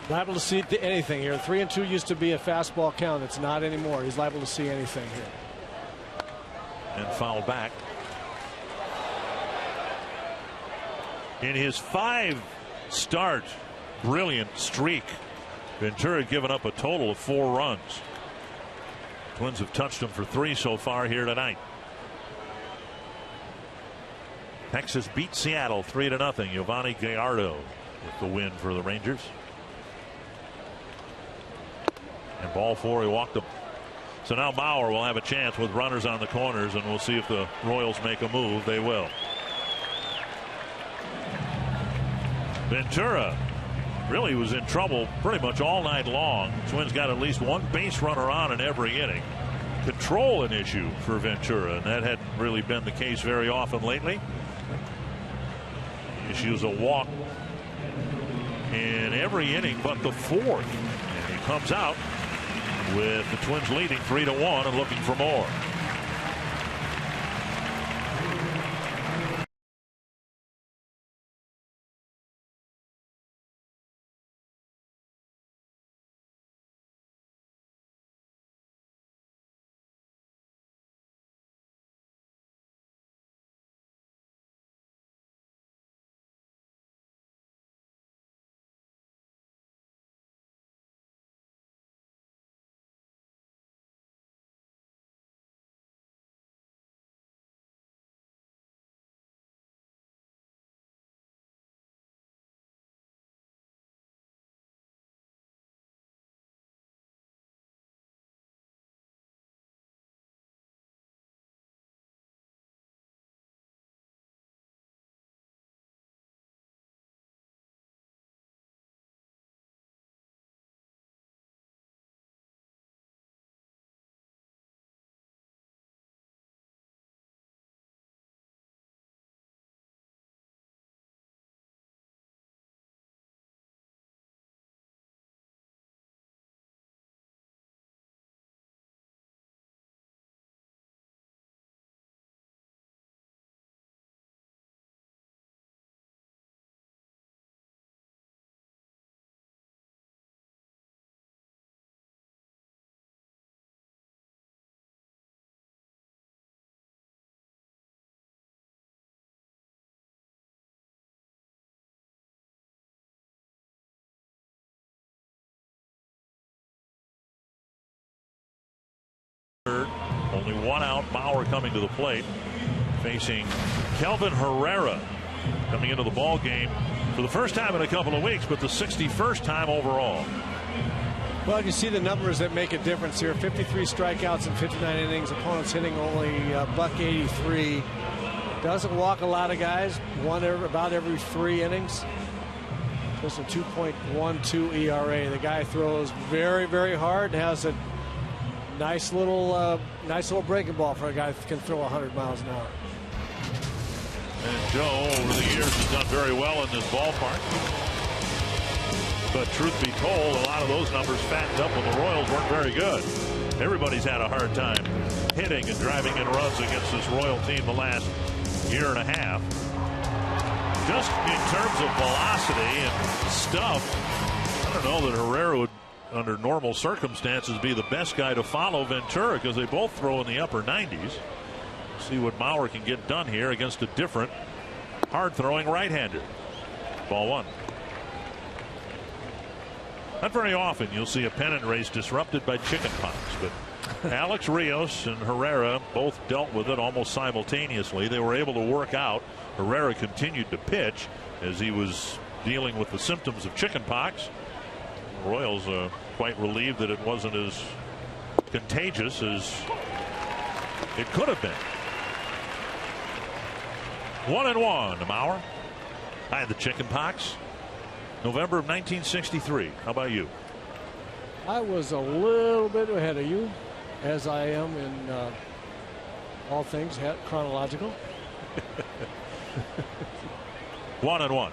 Liable to see anything here. 3-2 used to be a fastball count. It's not anymore. He's liable to see anything here. And foul back. In his 5-start brilliant streak, Ventura had given up a total of 4 runs. Twins have touched him for 3 so far here tonight. Texas beat Seattle 3-0. Yovani Gallardo with the win for the Rangers. And ball 4, he walked him. So now Mauer will have a chance with runners on the corners, and we'll see if the Royals make a move. They will. Ventura really was in trouble pretty much all night long. Twins got at least 1 base runner on in every inning. Control an issue for Ventura, and that hadn't really been the case very often lately. He issues a walk in every inning but the 4th, and he comes out with the Twins leading 3-1 and looking for more. 1 out. Bauer coming to the plate, facing Kelvin Herrera, coming into the ball game for the first time in a couple of weeks, but the 61st time overall. Well, you see the numbers that make a difference here. 53 strikeouts in 59 innings. Opponents hitting only $183. Doesn't walk a lot of guys. About every 3 innings. Just a 2.12 ERA. The guy throws very, very hard. Has a nice little breaking ball for a guy that can throw 100 miles an hour. And Joe, over the years, has done very well in this ballpark. But truth be told, a lot of those numbers fattened up when the Royals weren't very good. Everybody's had a hard time hitting and driving in runs against this Royal team the last year and a half. Just in terms of velocity and stuff, I don't know that Herrera would, under normal circumstances, be the best guy to follow Ventura, because they both throw in the upper 90s. See what Bauer can get done here against a different hard-throwing right-hander. Ball 1. Not very often you'll see a pennant race disrupted by chickenpox, but Alex Rios and Herrera both dealt with it almost simultaneously. They were able to work out. Herrera continued to pitch as he was dealing with the symptoms of chickenpox. The Royals quite relieved that it wasn't as contagious as it could have been. 1-1 to Bauer. I had the chickenpox November of 1963. How about you? I was a little bit ahead of you, as I am in all things chronological. 1-1.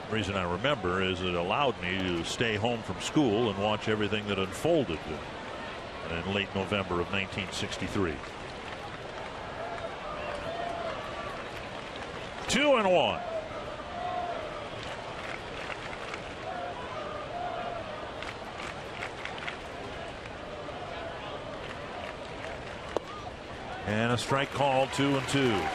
The reason I remember is it allowed me to stay home from school and watch everything that unfolded in late November of 1963. 2-1. And a strike call, 2-2.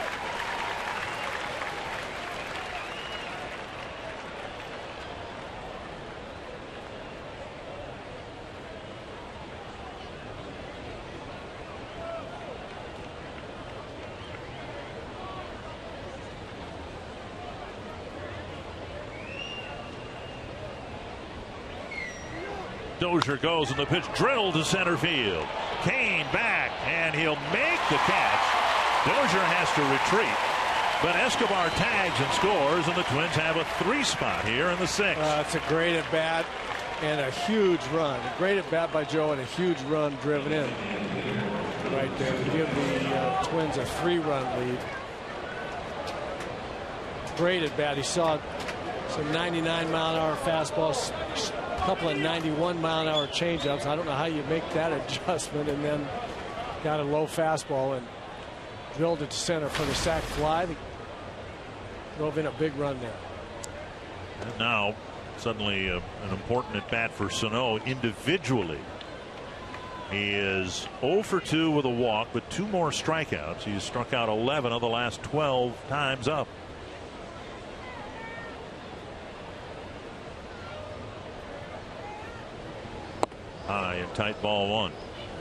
Dozier goes and the pitch drilled to center field. Kane back and he'll make the catch. Dozier has to retreat, but Escobar tags and scores, and the Twins have a 3 spot here in the 6th. It's a great at bat and a huge run. A great at bat by Joe and a huge run driven in right there to give the Twins a 3-run lead. Great at bat. He saw some 99-mile-an-hour fastballs, a couple of 91-mile-an-hour changeups. I don't know how you make that adjustment, and then got a low fastball and drilled it to center for the sac fly. They drove in a big run there. And now suddenly an important at bat for Sano individually. He is 0 for 2 with a walk, but 2 more strikeouts. He's struck out 11 of the last 12 times up. High and tight, ball 1.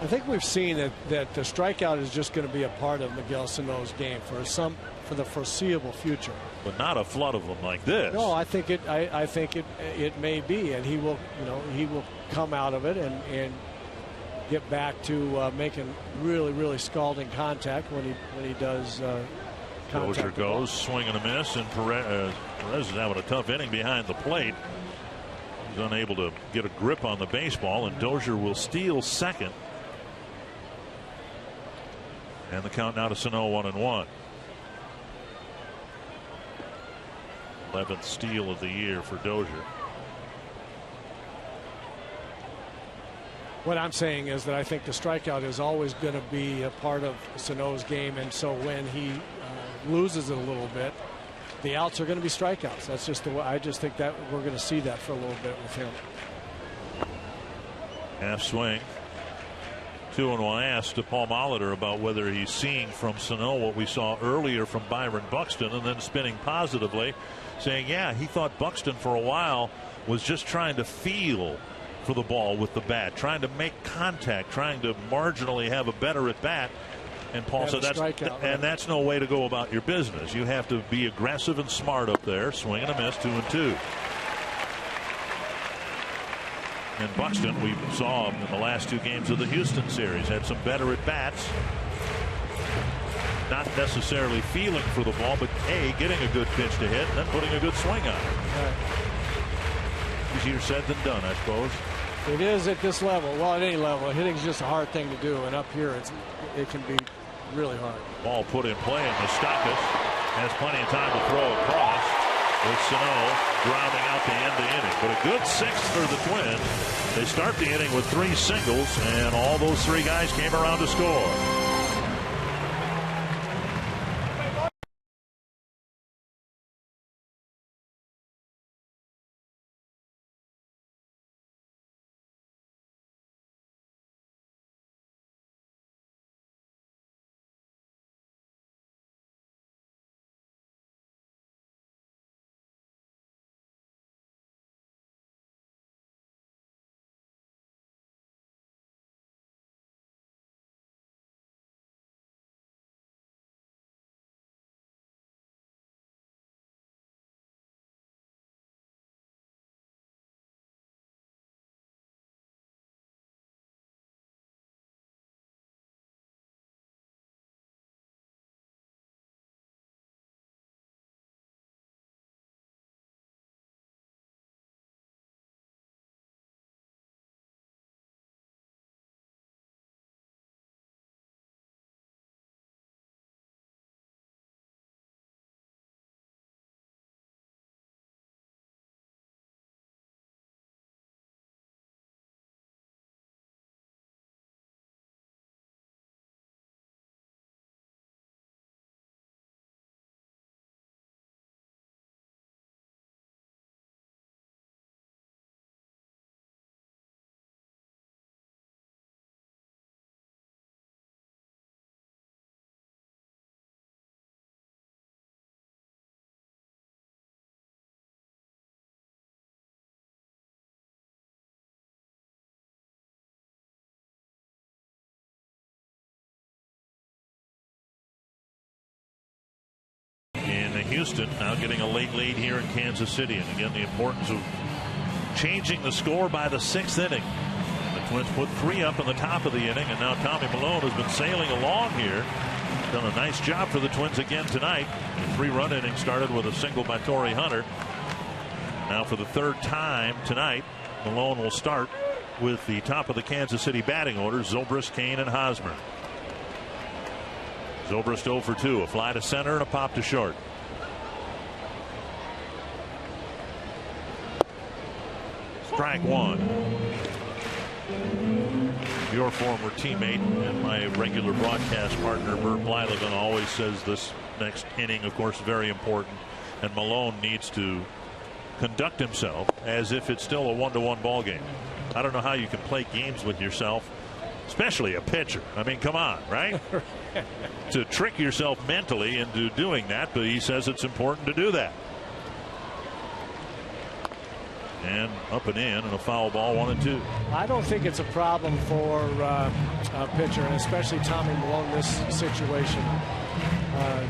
I think we've seen that the strikeout is just going to be a part of Miguel Sano's game for the foreseeable future. But not a flood of them like this. No, I think it may be, and he will come out of it and get back to making really scalding contact when he does contact. Dozier goes, swing and a miss, and Perez is having a tough inning behind the plate. He's unable to get a grip on the baseball, and Dozier will steal second. And the count now to Sano, 1-1. 11th steal of the year for Dozier. What I'm saying is that I think the strikeout is always going to be a part of Sano's game, and so when he loses it a little bit, the outs are going to be strikeouts. That's just the way. I just think that we're going to see that for a little bit with him. Half swing. 2-1. Asked to Paul Molitor about whether he's seeing from Sano what we saw earlier from Byron Buxton, and then spinning positively, saying, yeah, he thought Buxton for a while was just trying to feel for the ball with the bat, trying to make contact, trying to marginally have a better at bat. And Paul said that's no way to go about your business. You have to be aggressive and smart up there. Swing and a miss, 2-2. And Buxton, we saw him in the last 2 games of the Houston series, had some better at bats. Not necessarily feeling for the ball, but getting a good pitch to hit and then putting a good swing on it. Easier said than done, I suppose. It is at this level. Well, at any level, hitting is just a hard thing to do, and up here it can be really hard. Ball put in play, and Moustakas has plenty of time to throw across, with Sano grounding out the end of the inning. But a good 6th for the Twins. They start the inning with 3 singles, and all those 3 guys came around to score. Houston now getting a late lead here in Kansas City, and again the importance of changing the score by the 6th inning. The Twins put 3 up in the top of the inning, and now Tommy Milone has been sailing along here. Done a nice job for the Twins again tonight. The 3-run inning started with a single by Torrey Hunter. Now for the 3rd time tonight, Milone will start with the top of the Kansas City batting order: Zobrist, Kane, and Hosmer. Zobrist 0 for 2, a fly to center and a pop to short. Strike 1. Your former teammate and my regular broadcast partner, Bert Blyleven, always says this next inning, of course, very important, and Milone needs to conduct himself as if it's still a 1-1 ball game. I don't know how you can play games with yourself, especially a pitcher. I mean, come on, right? To trick yourself mentally into doing that, but he says it's important to do that. And up and in, and a foul ball, 1-2. I don't think it's a problem for a pitcher, and especially Tommy Milone in this situation.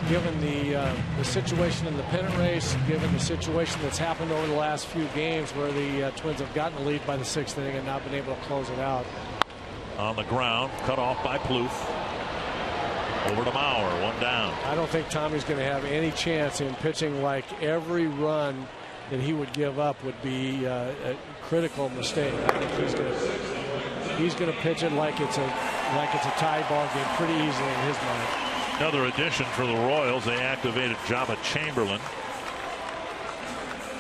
Given the situation in the pennant race, given the situation that's happened over the last few games where the Twins have gotten the lead by the 6th inning and not been able to close it out. On the ground, cut off by Plouffe. Over to Mauer, 1 down. I don't think Tommy's going to have any chance in pitching like every run that he would give up would be a critical mistake. I think he's going to pitch it like it's a tie ball game pretty easily in his mind. Another addition for the Royals. They activated Jabba Chamberlain.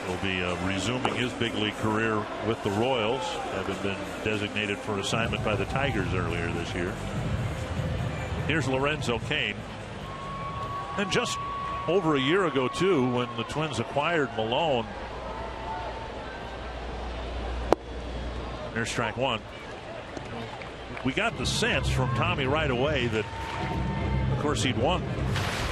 Will be resuming his big league career with the Royals, having been designated for assignment by the Tigers earlier this year. Here's Lorenzo Cain. And just over a year ago, too, when the Twins acquired Milone. There's strike 1. We got the sense from Tommy right away that, of course, he'd won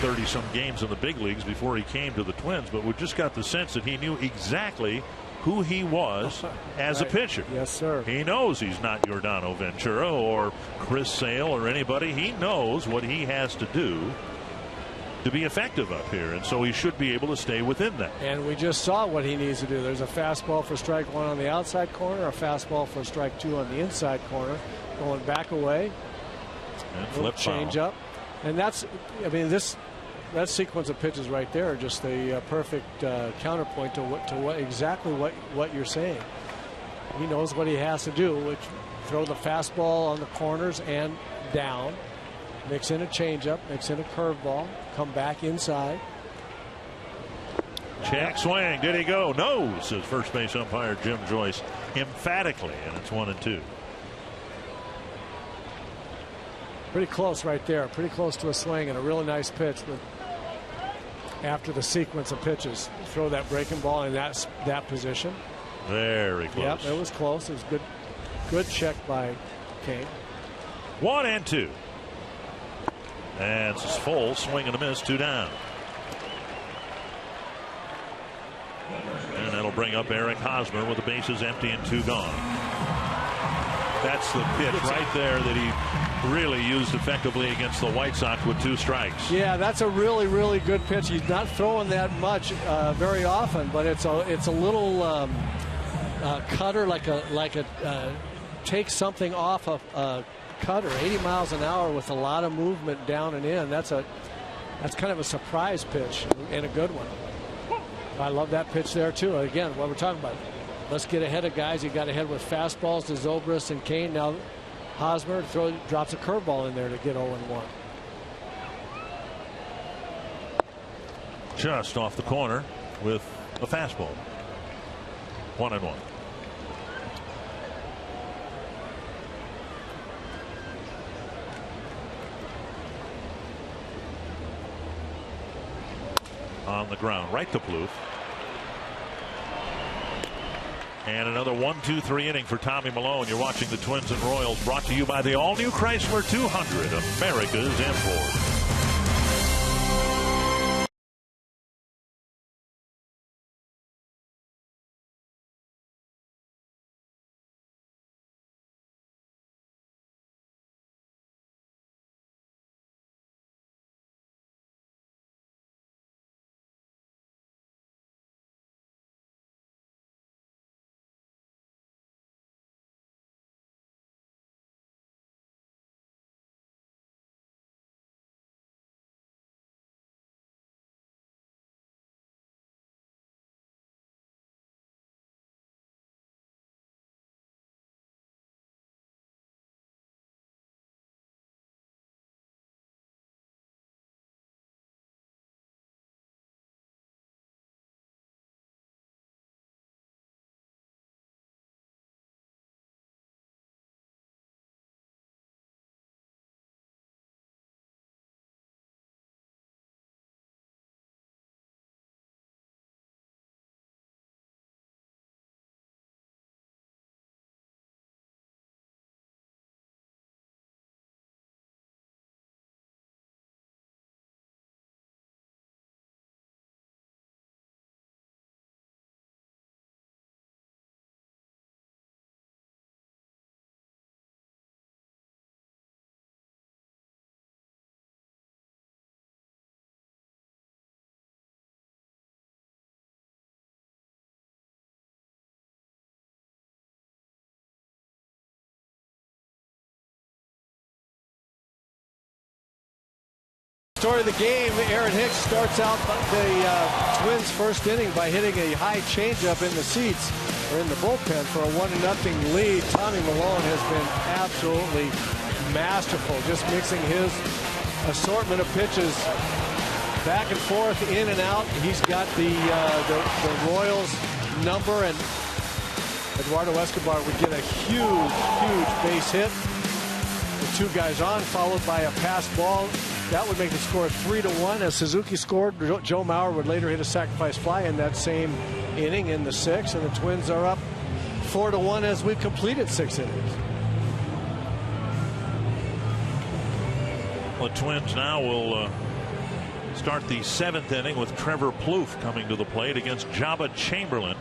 30-some games in the big leagues before he came to the Twins, but we just got the sense that he knew exactly who he was as a pitcher. Yes, sir. He knows he's not Yordano Ventura or Chris Sale or anybody. He knows what he has to do to be effective up here, and so he should be able to stay within that. And we just saw what he needs to do. There's a fastball for strike one on the outside corner, a fastball for strike two on the inside corner, going back away, and flip change up, and that's, I mean, that sequence of pitches right there are just the perfect counterpoint to what exactly what you're saying. He knows what he has to do, which throw the fastball on the corners and down. Mix in a changeup, mix in a curveball, come back inside. Check swing. Did he go? No, says first base umpire Jim Joyce emphatically, and it's 1-2. Pretty close right there. Pretty close to a swing and a really nice pitch. But after the sequence of pitches, throw that breaking ball in that position. Very close. Yep, it was close. It was good check by Kane. 1-2. And it's full swing and a miss, 2 down. And that'll bring up Eric Hosmer with the bases empty and 2 gone. That's the pitch right there that he really used effectively against the White Sox with 2 strikes. Yeah, that's a really, really good pitch. He's not throwing that much very often, but it's a little cutter, like a take something off of a cutter, 80 miles an hour with a lot of movement down and in. That's kind of a surprise pitch and a good one. I love that pitch there too. Again, what we're talking about. Let's get ahead of guys. He got ahead with fastballs to Zobrist and Kane. Now Hosmer drops a curveball in there to get 0-1. Just off the corner with a fastball. 1-1. On the ground, right to Plouffe. And another 1-2-3 inning for Tommy Milone. You're watching the Twins and Royals, brought to you by the all-new Chrysler 200, America's import. Story of the game, Aaron Hicks starts out the Twins' first inning by hitting a high changeup in the seats, or in the bullpen, for a 1-0 lead. Tommy Milone has been absolutely masterful, just mixing his assortment of pitches back and forth, in and out. He's got the Royals number, and Eduardo Escobar would get a huge base hit. The 2 guys on, followed by a pass ball. That would make the score 3-1. As Suzuki scored, Joe Mauer would later hit a sacrifice fly in that same inning in the 6th, and the Twins are up 4-1 as we've completed 6 innings. Well, the Twins now will start the 7th inning with Trevor Plouffe coming to the plate against Jabba Chamberlain.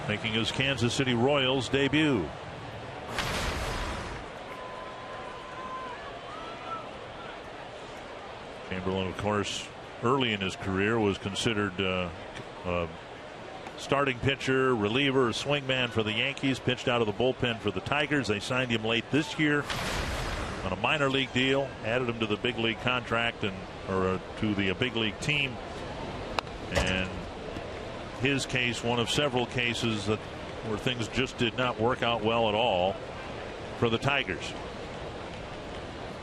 making his Kansas City Royals debut. Chamberlain, of course, early in his career was considered starting pitcher, reliever, swingman for the Yankees. Pitched out of the bullpen for the Tigers. They signed him late this year on a minor league deal, added him to the big league contract or to the big league team. And his case, one of several cases where things just did not work out well at all for the Tigers.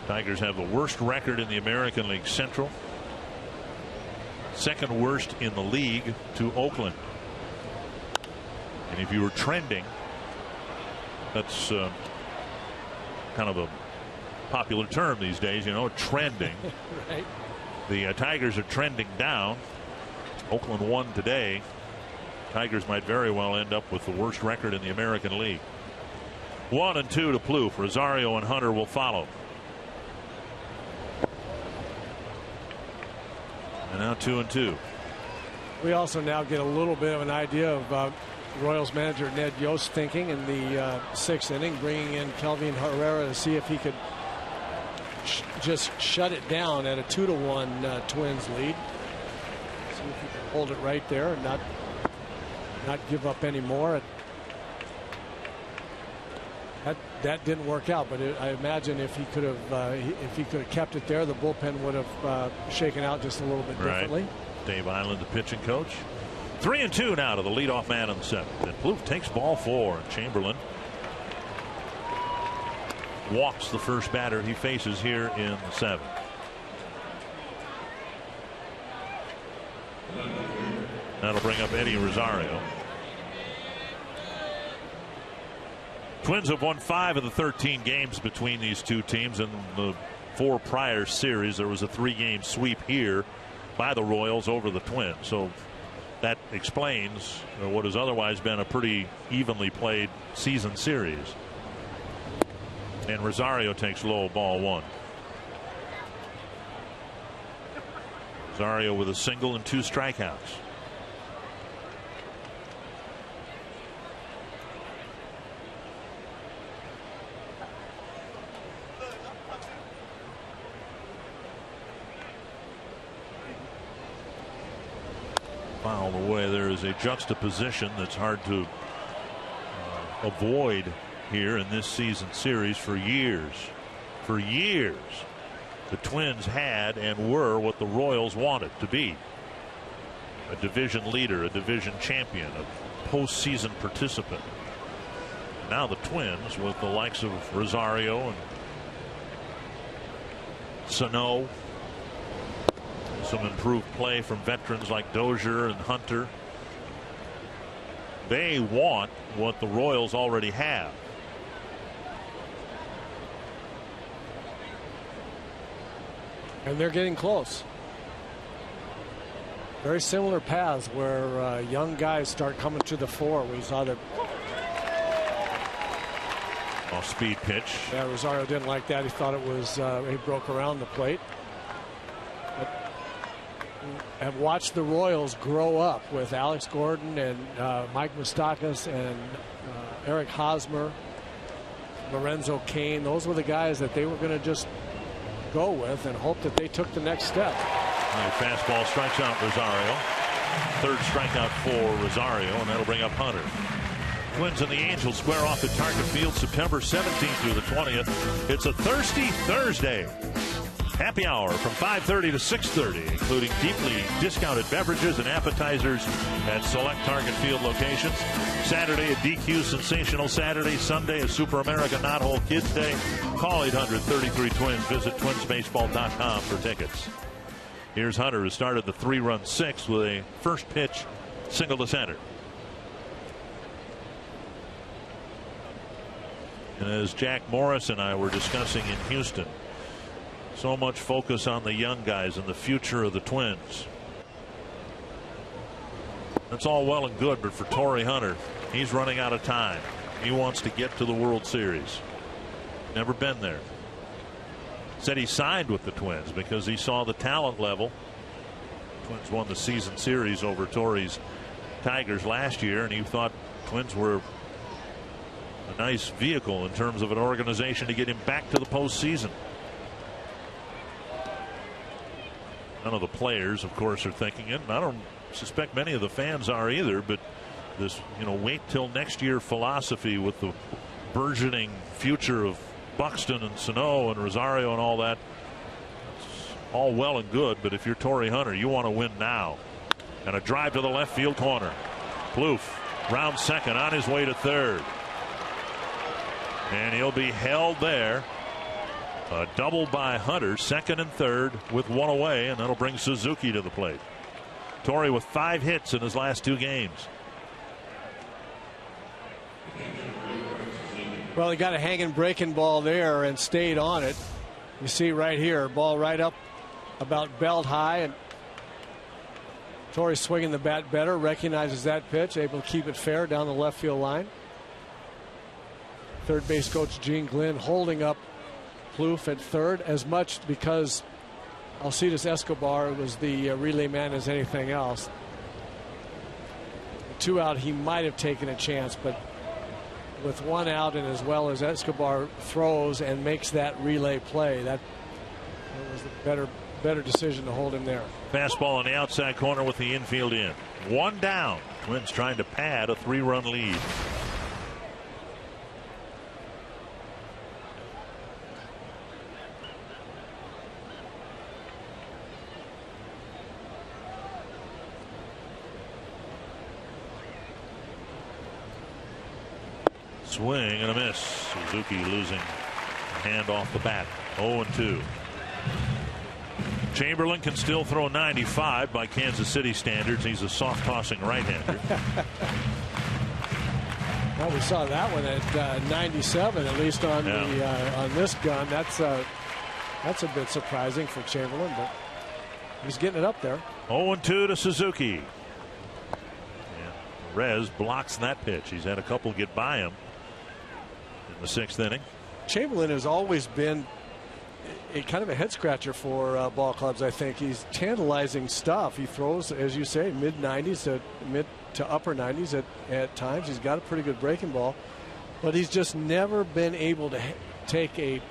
Tigers have the worst record in the American League Central, second worst in the league to Oakland. And if you were trending, that's kind of a popular term these days, trending. Right. The Tigers are trending down. Oakland won today. Tigers might very well end up with the worst record in the American League. 1-2 to Plouffe. Rosario and Hunter will follow. And now 2-2. We also now get a little bit of an idea of Royals manager Ned Yost thinking in the sixth inning, bringing in Kelvin Herrera to see if he could just shut it down at a 2-1 Twins lead. See if he can hold it right there and not give up any more. That didn't work out, but I imagine if he could have kept it there, the bullpen would have shaken out just a little bit differently. Right. Dave Island, the pitching coach. 3-2 now to the leadoff man in the seventh. And Plouffe takes ball 4. And Chamberlain walks the first batter he faces here in the seventh. That'll bring up Eddie Rosario. Twins have won 5 of the 13 games between these two teams. In the 4 prior series, there was a 3-game sweep here by the Royals over the Twins. So that explains what has otherwise been a pretty evenly played season series. And Rosario takes low, ball 1. Rosario with a single and 2 strikeouts. Fouled away. There is a juxtaposition that's hard to avoid here in this season series. For years, the Twins had and were what the Royals wanted to be: a division leader, a division champion, a postseason participant. Now the Twins, with the likes of Rosario and Sano, some improved play from veterans like Dozier and Hunter, they want what the Royals already have. And they're getting close. Very similar paths where young guys start coming to the fore. We saw that. Speed pitch. Yeah, Rosario didn't like that. He thought it was he broke around the plate. But have watched the Royals grow up with Alex Gordon and Mike Moustakas and Eric Hosmer, Lorenzo Cain. Those were the guys that they were going to just go with and hope that they took the next step. Fastball strikes out Rosario. Third strikeout for Rosario, and that'll bring up Hunter. Twins and the Angels square off at Target Field September 17th through the 20th. It's a thirsty Thursday. Happy hour from 5:30 to 6:30, including deeply discounted beverages and appetizers at select Target Field locations. Saturday, a DQ Sensational Saturday. Sunday, a Super America Not Whole Kids Day. Call 800-33-TWINS. Visit twinsbaseball.com for tickets. Here's Hunter, who started the 3-run sixth with a first pitch single to center. And as Jack Morris and I were discussing in Houston, so much focus on the young guys and the future of the Twins. That's all well and good, but for Torrey Hunter, he's running out of time. He wants to get to the World Series. Never been there. Said he signed with the Twins because he saw the talent level. Twins won the season series over Torrey's Tigers last year, and he thought Twins were a nice vehicle in terms of an organization to get him back to the postseason. None of the players, of course, are thinking it, and I don't suspect many of the fans are either, but this, wait till next year philosophy with the burgeoning future of Buxton and Sano and Rosario and all that, it's all well and good, but if you're Torrey Hunter, you want to win now. And a drive to the left field corner. Plouffe round second, on his way to third. And he'll be held there. A double by Hunter, second and third with one away, and that'll bring Suzuki to the plate. Torrey with 5 hits in his last 2 games. Well, he got a hanging breaking ball there and stayed on it. You see right here, ball right up about belt high, and Torrey swinging the bat better, recognizes that pitch, able to keep it fair down the left field line. Third base coach Gene Glynn holding up Plouffe at third, as much because Alcides Escobar was the relay man as anything else. 2 out, he might have taken a chance, but with 1 out, and as well as Escobar throws and makes that relay play, that was the better decision to hold him there. Fastball on the outside corner with the infield in. 1 down. Twins trying to pad a 3-run lead. Swing and a miss. Suzuki losing a hand off the bat. 0-2. Chamberlain can still throw 95 by Kansas City standards. He's a soft tossing right-hander. Well, we saw that one at 97, at least on on this gun. That's a bit surprising for Chamberlain, but he's getting it up there. 0-2 to Suzuki. And Rez blocks that pitch. He's had a couple get by him in the 6th inning. Chamberlain has always been a kind of a head scratcher for ball clubs. I think he's tantalizing stuff. He throws, as you say, mid 90s to upper 90s at times. He's got a pretty good breaking ball, but he's just never been able to take a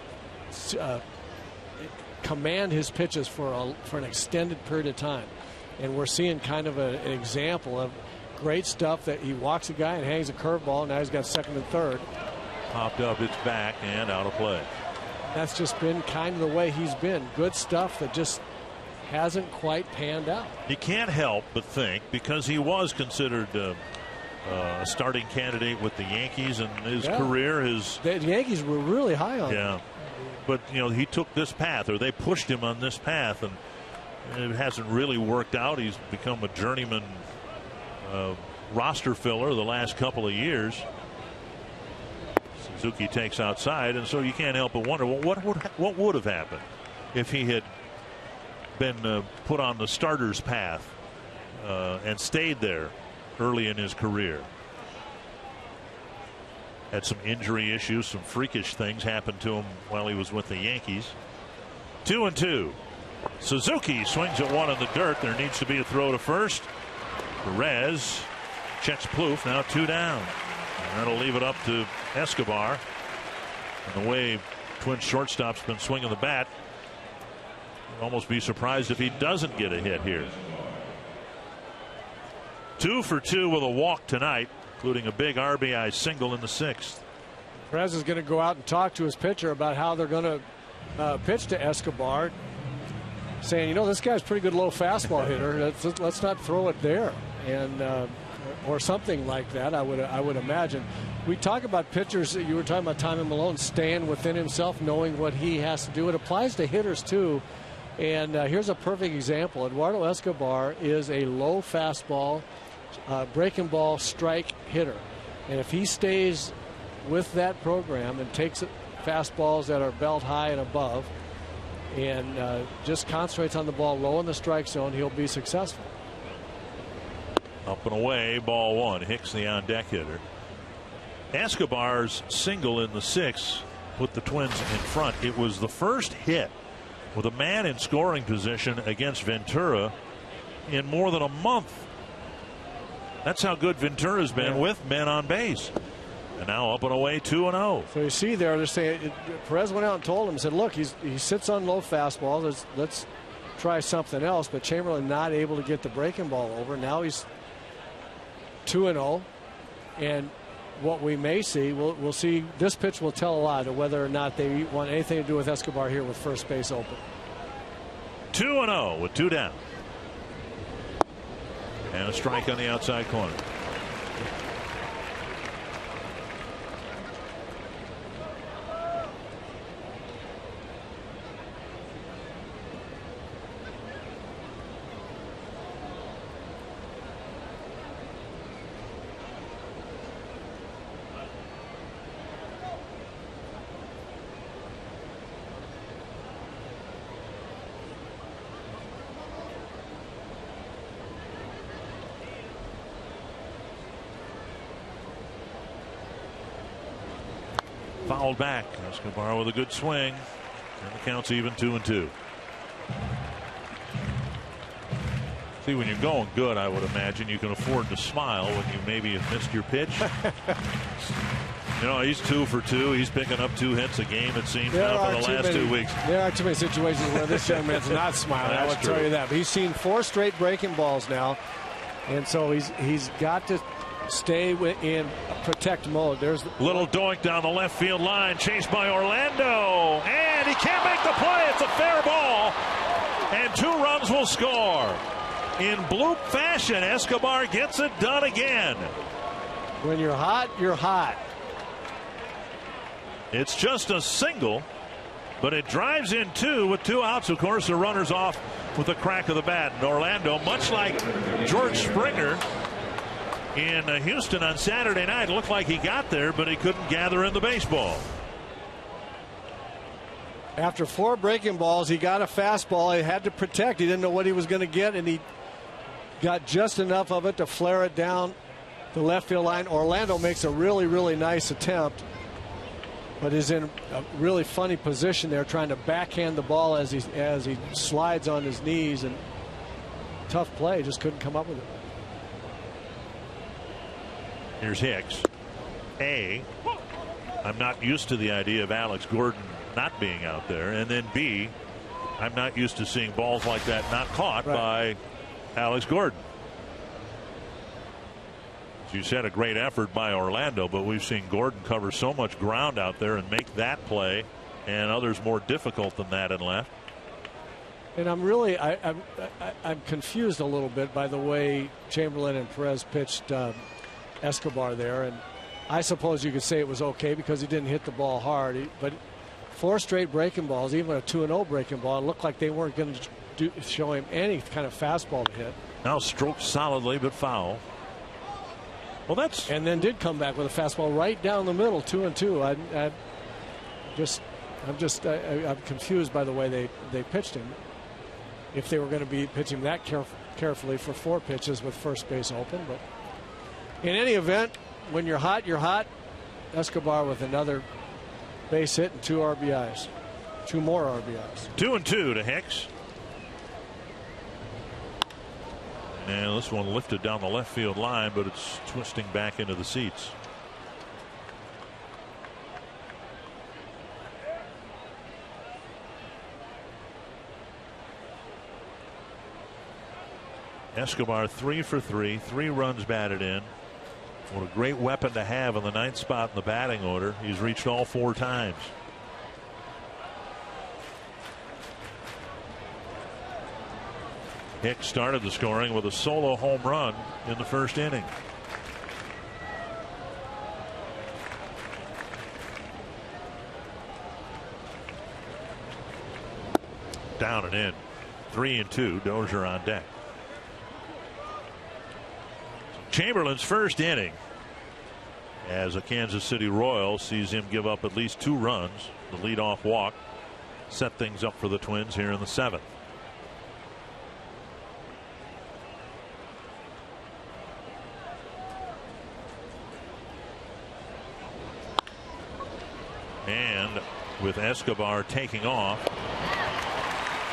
command his pitches for an extended period of time. And we're seeing kind of an example of great stuff that he walks a guy and hangs a curveball. Now he's got second and third. Popped up, it's back and out of play. That's just been kind of the way he's been. Good stuff that just hasn't quite panned out. You can't help but think, because he was considered a starting candidate with the Yankees in his career. The Yankees were really high on him. Yeah. But, he took this path, or they pushed him on this path, and it hasn't really worked out. He's become a journeyman roster filler the last couple of years. Suzuki takes outside, and so you can't help but wonder, well, what would have happened if he had been put on the starter's path and stayed there early in his career. Had some injury issues, some freakish things happened to him while he was with the Yankees. 2-2. Suzuki swings at one in the dirt. There needs to be a throw to first. Perez checks Plouffe, now 2 down. And that'll leave it up to Escobar. And the way Twins shortstop's been swinging the bat, you'd almost be surprised if he doesn't get a hit here. 2 for 2 with a walk tonight, including a big RBI single in the 6th. Perez is going to go out and talk to his pitcher about how they're going to pitch to Escobar, saying, this guy's a pretty good low fastball hitter. Let's not throw it there, and or something like that. I would imagine. We talk about pitchers. You were talking about Tommy Malone staying within himself, knowing what he has to do. It applies to hitters too. And here's a perfect example. Eduardo Escobar is a low fastball, breaking ball strike hitter, and if he stays with that program and takes fastballs that are belt high and above, and just concentrates on the ball low in the strike zone, he'll be successful. Up and away, ball 1. Hicks the on deck hitter. Escobar's single in the 6th put the Twins in front. It was the first hit with a man in scoring position against Ventura in more than a month. That's how good Ventura's been with men on base. And now up and away 2-0. So you see there, they're saying Perez went out and told him, said, look, he sits on low fastballs. Let's try something else. But Chamberlain not able to get the breaking ball over. Now he's 2-0. And what we may see, we'll see. This pitch will tell a lot of whether or not they want anything to do with Escobar here with first base open. 2-0 with 2 down. And a strike on the outside corner. Fouled back. Escobar with a good swing. And the count's even 2-2. See, when you're going good, I would imagine you can afford to smile when you maybe have missed your pitch. You know, he's 2 for 2. He's picking up 2 hits a game, it seems, now for the last 2 weeks. There are too many situations where this young man's not smiling. I will tell you that. But he's seen 4 straight breaking balls now. And so he's got to stay in protect mode. There's little doink down the left field line, chased by Orlando, and he can't make the play. It's a fair ball, and 2 runs will score. In bloop fashion, Escobar gets it done again. When you're hot, you're hot. It's just a single, but it drives in 2 with 2 outs. Of course, the runner's off with the crack of the bat. And Orlando, much like George Springer in Houston on Saturday night, looked like he got there, but he couldn't gather in the baseball. After 4 breaking balls, he got a fastball. He had to protect. He didn't know what he was going to get, and he got just enough of it to flare it down the left field line. Orlando makes a really, really nice attempt, but is in a really funny position there, trying to backhand the ball as he slides on his knees, and tough play, just couldn't come up with it. Here's Hicks. I'm not used to the idea of Alex Gordon not being out there. And then B, I'm not used to seeing balls like that not caught by Alex Gordon. As you said, a great effort by Orlando, but we've seen Gordon cover so much ground out there and make that play, and others more difficult than that in left. And I'm really I'm confused a little bit by the way Chamberlain and Perez pitched Escobar there, and I suppose you could say it was okay because he didn't hit the ball hard, but 4 straight breaking balls, even a 2-0 breaking ball, it looked like they weren't going to show him any kind of fastball to hit. Now stroked solidly but foul. Well, that's and then did come back with a fastball right down the middle, 2-2. I'm confused by the way they pitched him. If they were going to be pitching that carefully for 4 pitches with first base open, but in any event, when you're hot, you're hot. Escobar with another base hit and 2 RBIs. 2 more RBIs. 2-2 to Hicks. And this one lifted down the left field line, but it's twisting back into the seats. Escobar 3 for 3, 3 runs batted in. What a great weapon to have in the 9th spot in the batting order. He's reached all 4 times. Hicks started the scoring with a solo home run in the 1st inning. Down and in. 3-2. Dozier on deck. Chamberlain's 1st inning as a Kansas City Royal sees him give up at least 2 runs. The leadoff walk set things up for the Twins here in the 7th. And with Escobar taking off,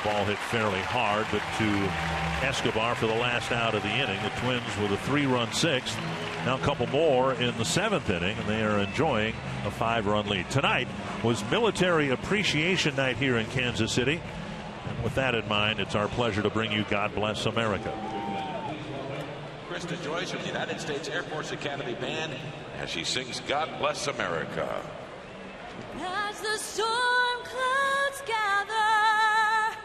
ball hit fairly hard, but to Escobar for the last out of the inning. The Twins with a 3-run sixth. Now a couple more in the 7th inning, and they are enjoying a 5-run lead. Tonight was Military Appreciation Night here in Kansas City. And with that in mind, it's our pleasure to bring you God Bless America. Krista Joyce from the United States Air Force Academy Band as she sings God Bless America. As the storm clouds gather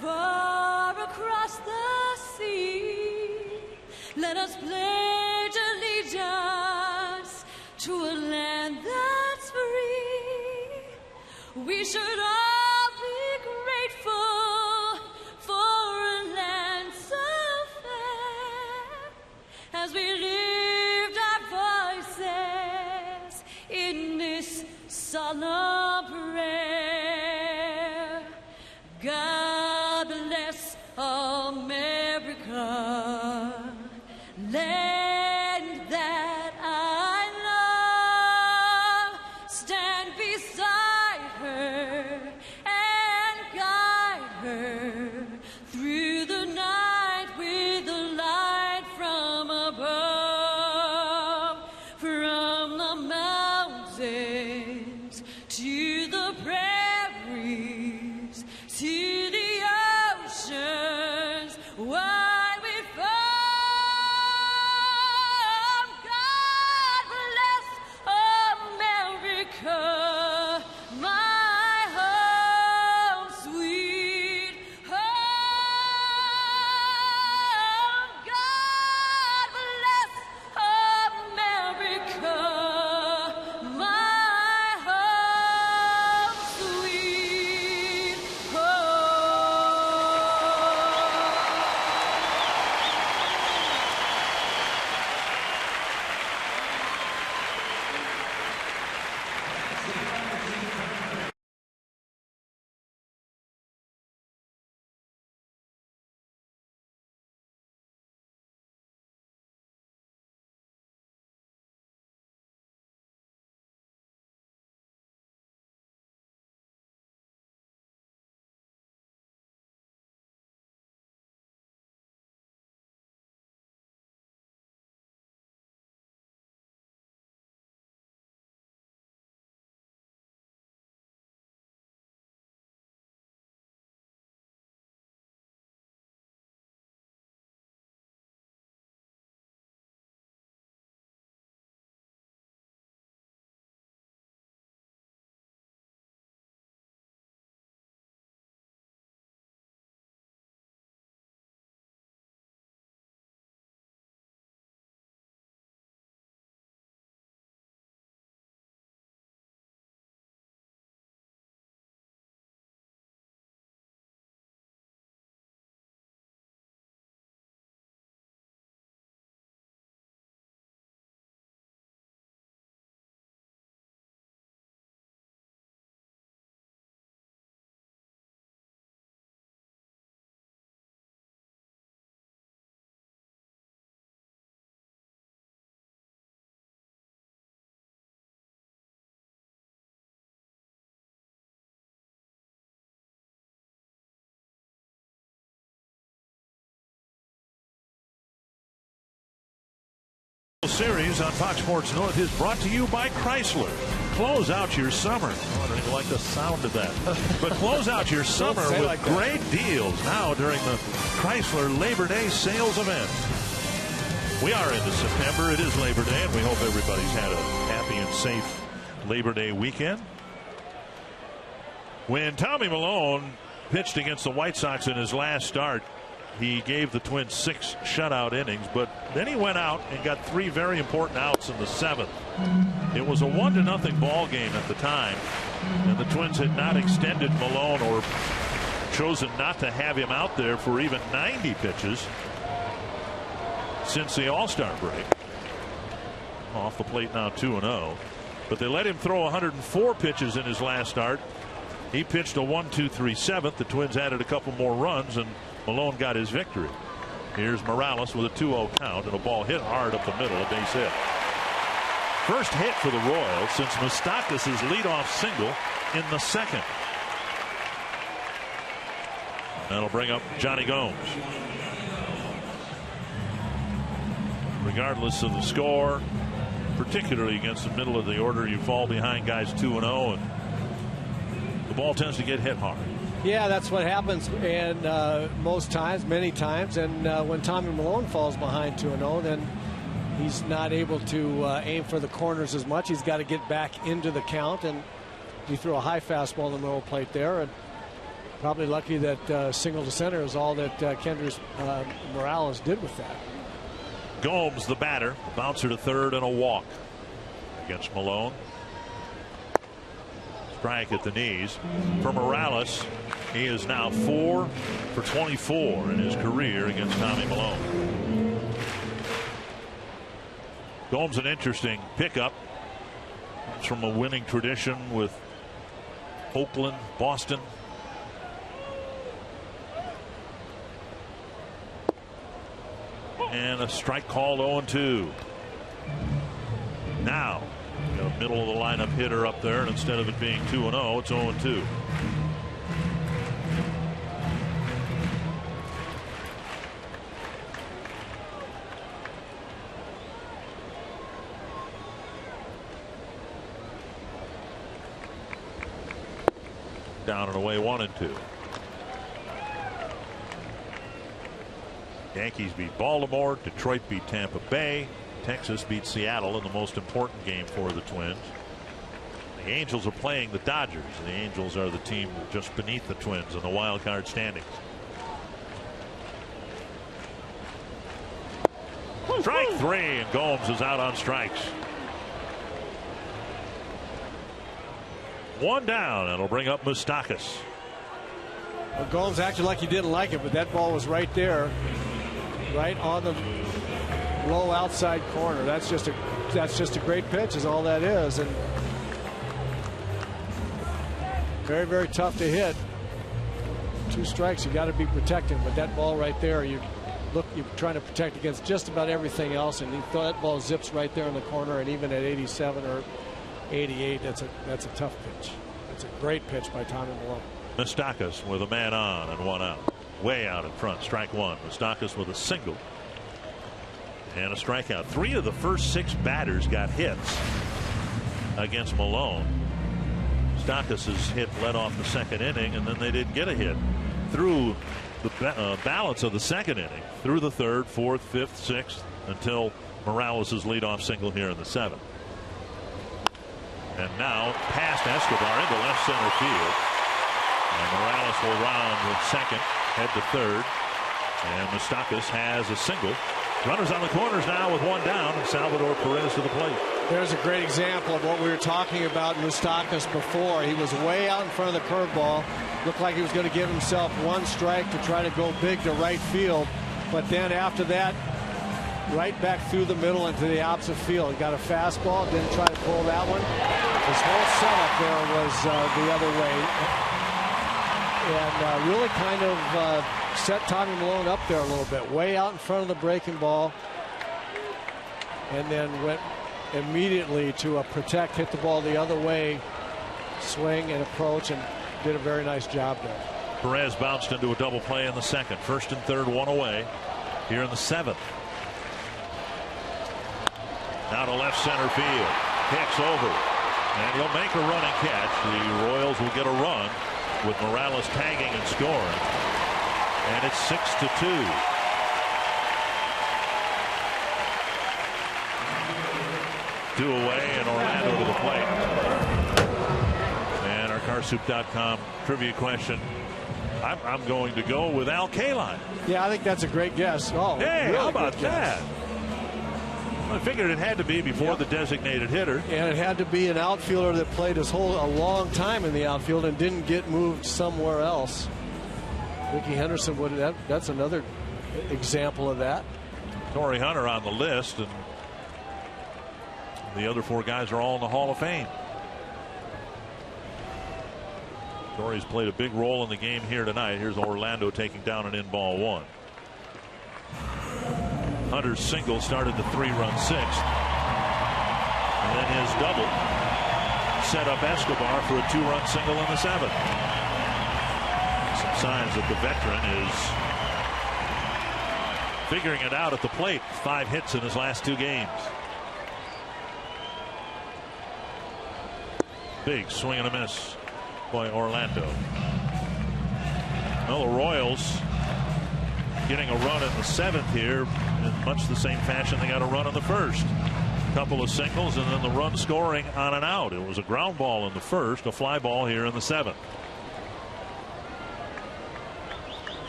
far across the sea, let us pledge allegiance to a land that's free. We should all be grateful for a land so fair as we lift our voices in this solemn prayer. God bless America, land that I love. Stand beside her and guide her through the night with the light from above. From the mountains to the prairies, to the oceans, wide we farm. God bless America, my home, sweet home. God bless America, my home, sweet Series on Fox Sports North is brought to you by Chrysler. Close out your summer. Oh, I don't even like the sound of that. But close out your summer with like great deals now during the Chrysler Labor Day sales event. We are into September. It is Labor Day, and we hope everybody's had a happy and safe Labor Day weekend. When Tommy Milone pitched against the White Sox in his last start, he gave the Twins 6 shutout innings, but then he went out and got 3 very important outs in the 7th. It was a 1-0 ball game at the time, and the Twins had not extended Milone or chosen not to have him out there for even 90 pitches since the All-Star break. Off the plate now 2-0, but they let him throw 104 pitches in his last start. He pitched a 1-2-3 7th. The Twins added a couple more runs, and Milone got his victory. Here's Morales with a 2-0 count, and a ball hit hard up the middle, a base hit. First hit for the Royals since Moustakas' leadoff single in the 2nd. That'll bring up Johnny Gomes. regardless of the score, particularly against the middle of the order, you fall behind guys 2-0, and the ball tends to get hit hard. Yeah, that's what happens, and most times, many times. And when Tommy Milone falls behind 2-0, then he's not able to aim for the corners as much. He's got to get back into the count, and he threw a high fastball in the middle of the plate there, and probably lucky that single to center is all that Kendrys Morales did with that. Gomes, the batter, bouncer to third and a walk against Malone. Strike at the knees for Morales. He is now 4 for 24 in his career against Tommy Malone. Gomes, an interesting pickup. Comes from a winning tradition with Oakland, Boston. And a strike called 0-2. Now, got a middle of the lineup hitter up there, and instead of it being 2-0, it's 0-2. Down and away, 1-2. Yankees beat Baltimore. Detroit beat Tampa Bay. Texas beat Seattle in the most important game for the Twins. The Angels are playing the Dodgers. The Angels are the team just beneath the Twins in the wild card standings. Strike 3, and Gomes is out on strikes. One down. It'll bring up Moustakas. Well, Gomes acted like he didn't like it, but that ball was right there, right on the low outside corner. That's just a great pitch, is all that is, and very, very tough to hit. 2 strikes, you got to be protecting, but that ball right there, you're trying to protect against just about everything else, and that ball zips right there in the corner, and even at 87 or 88, that's a tough pitch. It's a great pitch by Tommy Malone. Moustakas with a man on and 1 out. Way out in front. Strike 1. Moustakas with a single and a strikeout. 3 of the first 6 batters got hits against Malone. Moustakas' hit led off the second inning, and then they didn't get a hit through the balance of the second inning, through the third, fourth, fifth, sixth, until Morales' leadoff single here in the 7th. And now past Escobar into left center field. And Morales will round with second, head to third. And Moustakas has a single. Runners on the corners now with 1 down. Salvador Perez to the plate. There's a great example of what we were talking about Moustakas before. He was way out in front of the curveball. Looked like he was going to give himself 1 strike to try to go big to right field. But then after that, right back through the middle into the opposite field. He got a fastball, didn't try to pull that one. His whole setup there was the other way. And really kind of set Tommy Malone up there a little bit. Way out in front of the breaking ball. And then went immediately to protect, hit the ball the other way, swing and approach, and did a very nice job there. Perez bounced into a double play in the 2nd. 1st and 3rd, 1 away here in the 7th. Now to left center field. Hicks over. And he'll make a running catch. The Royals will get a run with Morales tagging and scoring. And it's 6-2. Two away and Orlando to the plate. And our CarSoup.com trivia question. I'm going to go with Al Kaline. Yeah, I think that's a great guess. Oh, hey, really how about that? I figured it had to be before the designated hitter. And it had to be an outfielder that played a long time in the outfield and didn't get moved somewhere else. Ricky Henderson would. That's another example of that. Torrey Hunter on the list, and the other 4 guys are all in the Hall of Fame. Torrey's played a big role in the game here tonight. Here's Orlando taking down an in-ball 1. Hunter's single started the 3-run 6th. And then his double set up Escobar for a 2-run single in the 7th. Some signs that the veteran is figuring it out at the plate. 5 hits in his last 2 games. Big swing and a miss by Orlando. Well, the Royals getting a run in the 7th here in much the same fashion they got a run in the 1st. Couple of singles and then the run scoring on an out. It was a ground ball in the 1st, a fly ball here in the 7th.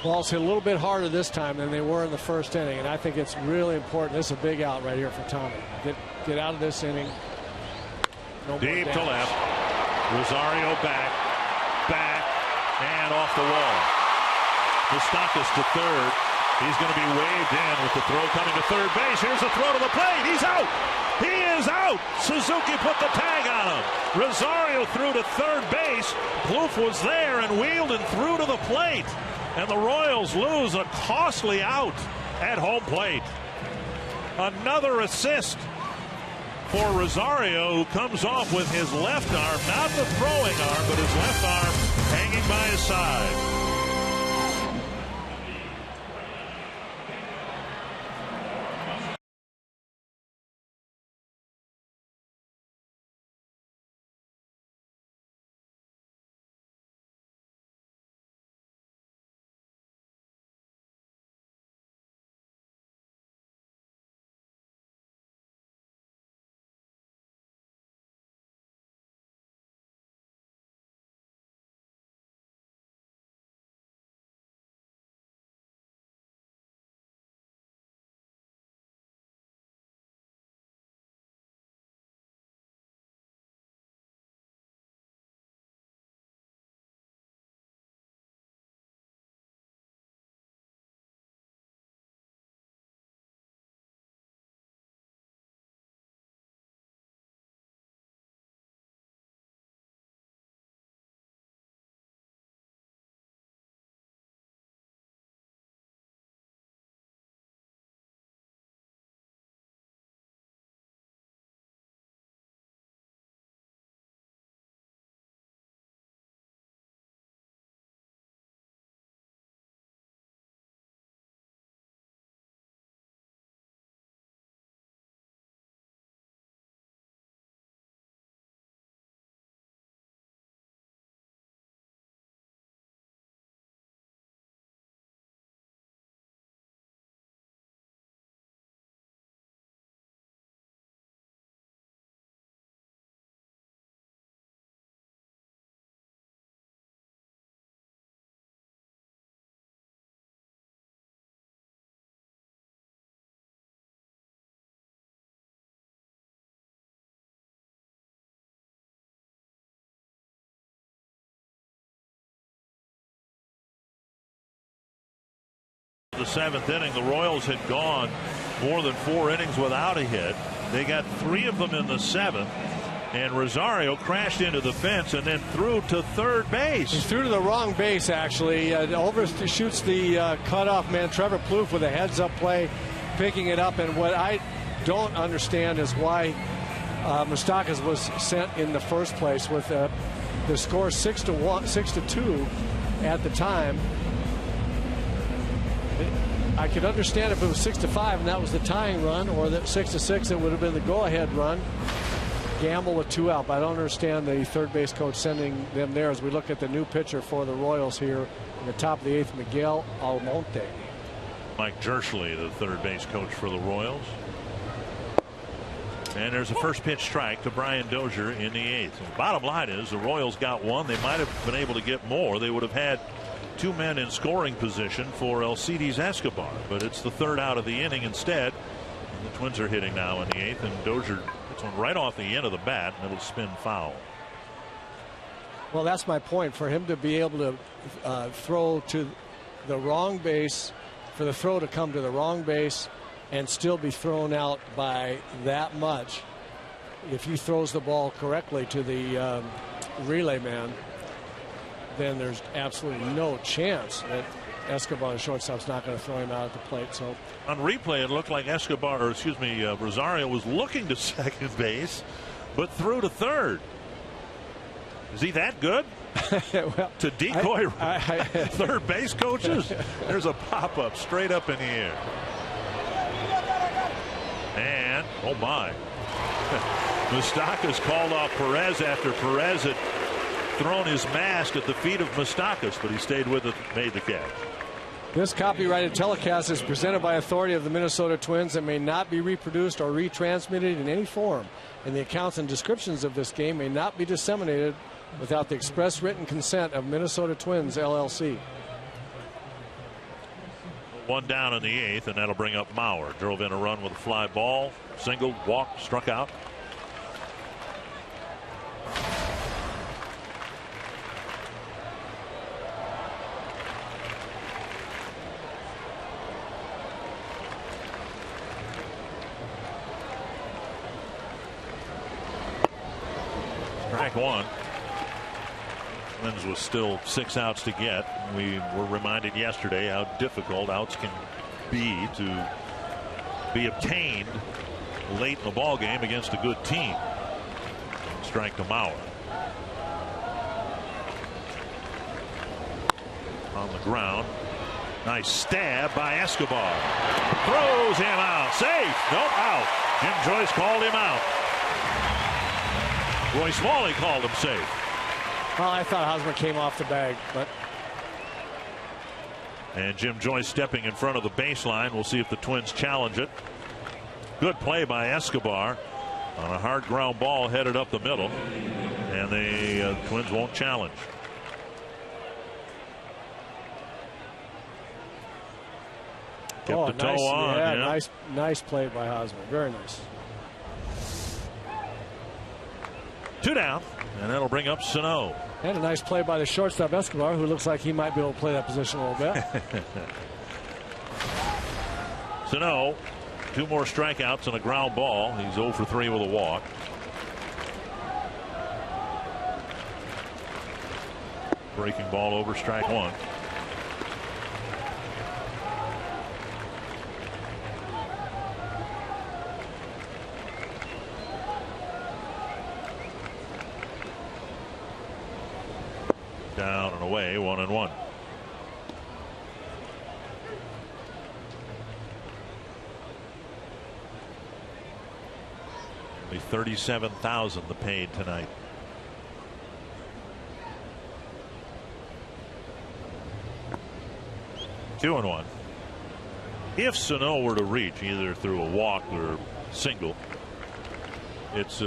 Balls hit a little bit harder this time than they were in the 1st inning, and I think it's really important. This is a big out right here for Tommy. Get out of this inning. No deep to left. Rosario back, and off the wall. Moustakas to third. He's going to be waved in with the throw coming to third base. Here's the throw to the plate. He's out. He is out. Suzuki put the tag on him. Rosario threw to third base. Plouffe was there and wheeled and threw to the plate. And the Royals lose a costly out at home plate. Another assist for Rosario, who comes off with his left arm, not the throwing arm, but his left arm hanging by his side. The 7th inning, the Royals had gone more than 4 innings without a hit. They got 3 of them in the 7th, and Rosario crashed into the fence and then threw to third base. He threw to the wrong base, actually. Overshoots the cutoff man, Trevor Plouffe, with a heads-up play, picking it up. And what I don't understand is why Moustakas was sent in the first place with the score 6-2 at the time. I could understand if it was 6-5 and that was the tying run, or that 6-6 it would have been the go-ahead run. Gamble with 2 out, but I don't understand the third base coach sending them there as we look at the new pitcher for the Royals here in the top of the 8th, Miguel Almonte. Mike Jerschley, the third base coach for the Royals. And there's a first pitch strike to Brian Dozier in the 8th. So the bottom line is the Royals got 1. They might have been able to get more. They would have had 2 men in scoring position for Alcides Escobar, but it's the 3rd out of the inning instead. And the Twins are hitting now in the 8th, and Dozier hits one right off the end of the bat, and it'll spin foul. Well, that's my point. For him to be able to throw to the wrong base, for the throw to come to the wrong base and still be thrown out by that much, if he throws the ball correctly to the relay man, then there's absolutely no chance that Escobar, the shortstop's, not going to throw him out at the plate. So on replay, it looked like Rosario was looking to second base, but threw to third. Is he that good? Well, to decoy third base coaches? There's a pop-up straight up in the air. Oh, my. Moustakas called off Perez after Perez had thrown his mask at the feet of Moustakas, but he stayed with it, made the catch. This copyrighted telecast is presented by authority of the Minnesota Twins and may not be reproduced or retransmitted in any form. And the accounts and descriptions of this game may not be disseminated without the express written consent of Minnesota Twins, LLC. One down in the 8th, and that'll bring up Mauer. Drove in a run with a fly ball, singled, walked, struck out. Strike one. Twins was still 6 outs to get. We were reminded yesterday how difficult outs can be to be obtained late in the ball game against a good team. Strike to Mauer. On the ground. Nice stab by Escobar. Throws him out. Safe. Nope, out. Jim Joyce called him out. Roy Smalley called him safe. Well, I thought Hosmer came off the bag, but. And Jim Joyce stepping in front of the baseline. We'll see if the Twins challenge it. Good play by Escobar on a hard ground ball headed up the middle. And the Twins won't challenge. Kept the toe nice, on. Yeah, nice play by Hosmer. Very nice. 2 down, and that'll bring up Sano. And a nice play by the shortstop Escobar, who looks like he might be able to play that position a little bit. Sano, 2 more strikeouts and a ground ball. He's 0 for 3 with a walk. Breaking ball over, strike 1. Down and away, 1-1. Only 37,000 the paid tonight. Two and 1. If Sano were to reach either through a walk or single, it's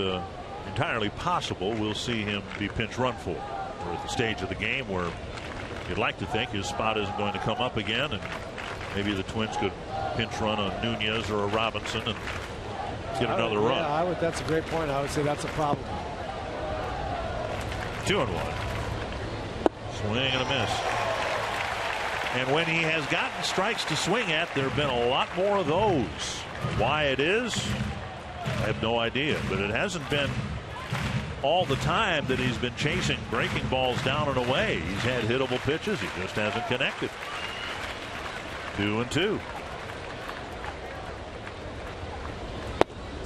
entirely possible we'll see him be pinch run for. We're at the stage of the game where you'd like to think his spot isn't going to come up again, and maybe the Twins could pinch run a Nunez or a Robinson and get another run. Yeah, that's a great point. I would say that's a problem. 2 and 1. Swing and a miss. And when he has gotten strikes to swing at, there have been a lot more of those. Why it is, I have no idea, but it hasn't been all the time that he's been chasing breaking balls down and away. He's had hittable pitches. He just hasn't connected. 2 and 2.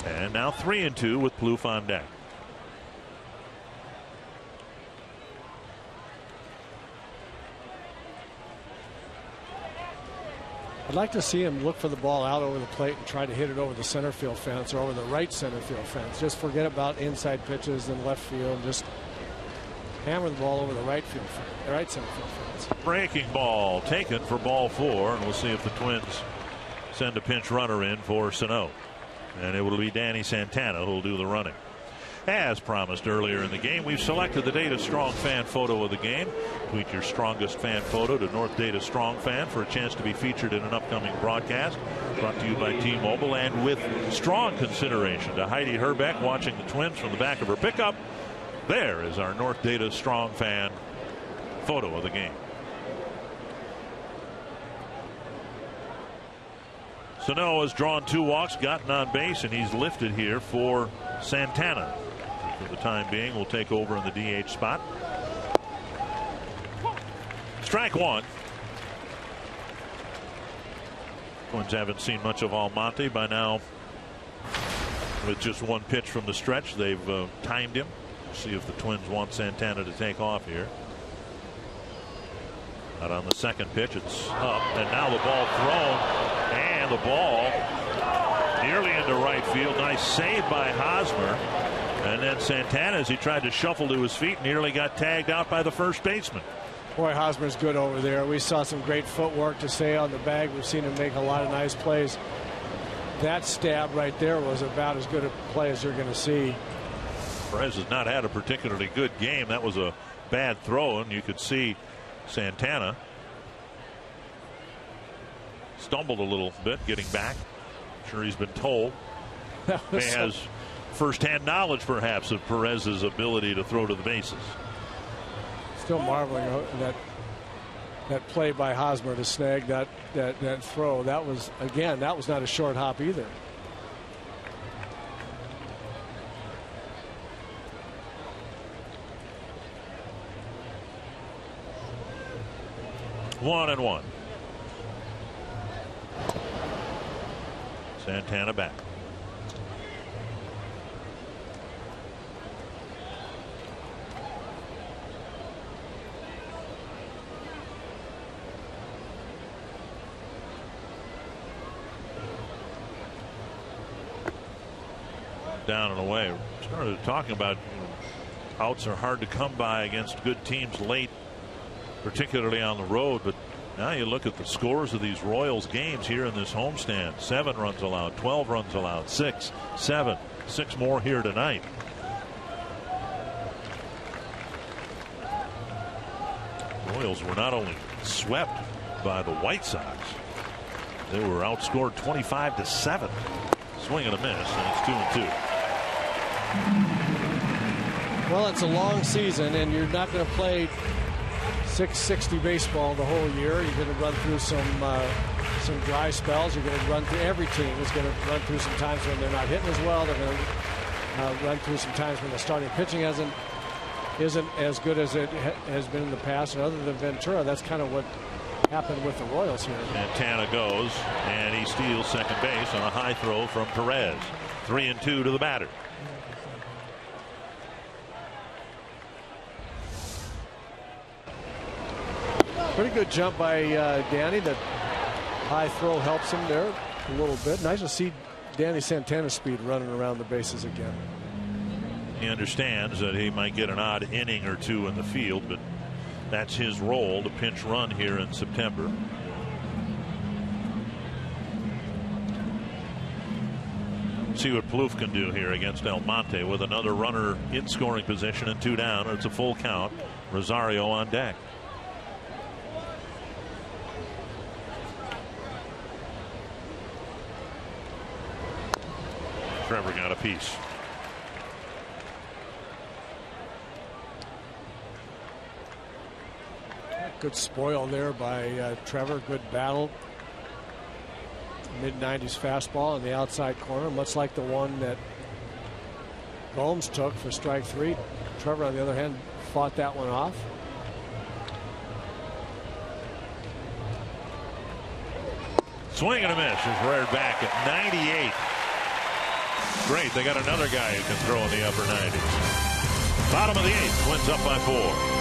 And now 3 and 2 with Plouffe on deck. I'd like to see him look for the ball out over the plate and try to hit it over the center field fence or over the right center field fence. Just forget about inside pitches and left field. Just hammer the ball over the right center field fence. Breaking ball taken for ball 4, and we'll see if the Twins send a pinch runner in for Sano. And it will be Danny Santana who will do the running. As promised earlier in the game, we've selected the Data Strong fan photo of the game. Tweet your strongest fan photo to North Data Strong Fan for a chance to be featured in an upcoming broadcast. Brought to you by T-Mobile, and with strong consideration to Heidi Herbeck watching the Twins from the back of her pickup. There is our North Data Strong Fan photo of the game. Sano has drawn 2 walks, gotten on base, and he's lifted here for Santana. For the time being, will take over in the DH spot. Strike 1. Twins haven't seen much of Almonte by now. With just 1 pitch from the stretch, they've timed him. See if the Twins want Santana to take off here. Out on the second pitch, it's up, and now the ball thrown, and the ball nearly into right field. Nice save by Hosmer. And then Santana, as he tried to shuffle to his feet, nearly got tagged out by the first baseman. Boy, Hosmer's good over there. We saw some great footwork to stay on the bag. We've seen him make a lot of nice plays. That stab right there was about as good a play as you're going to see. Perez has not had a particularly good game. That was a bad throw, and you could see Santana stumbled a little bit getting back. I'm sure he's been told. He has firsthand knowledge, perhaps, of Perez's ability to throw to the bases. Still marveling that play by Hosmer to snag that throw. That was, again, that was not a short hop either. One and one. Santana back. Down and away. Started talking about outs are hard to come by against good teams late, particularly on the road. But now you look at the scores of these Royals games here in this homestand. 7 runs allowed, 12 runs allowed, 6, 7, 6 more here tonight. Royals were not only swept by the White Sox, they were outscored 25-7. Swing and a miss, and it's 2-2. Well, it's a long season, and you're not going to play 660 baseball the whole year. You're going to run through some dry spells. You're going to run through, every team is going to run through some times when they're not hitting as well. They're going to run through some times when the starting pitching isn't as good as it has been in the past. And other than Ventura, that's kind of what happened with the Royals here. Santana goes, and he steals second base on a high throw from Perez. 3-2 to the batter. Pretty good jump by Danny. That high throw helps him there a little bit. Nice to see Danny Santana's speed running around the bases again. He understands that he might get an odd inning or two in the field, but that's his role to pinch run here in September. See what Plouffe can do here against El Monte with another runner in scoring position and 2 down. It's a full count. Rosario on deck. Trevor got a piece. Good spoil there by Trevor. Good battle. Mid-90s fastball in the outside corner, much like the one that Gomes took for strike 3. Trevor, on the other hand, fought that one off. Swing and a miss is reared back at 98. Great, they got another guy who can throw in the upper 90s. Bottom of the 8th, Twins up by 4.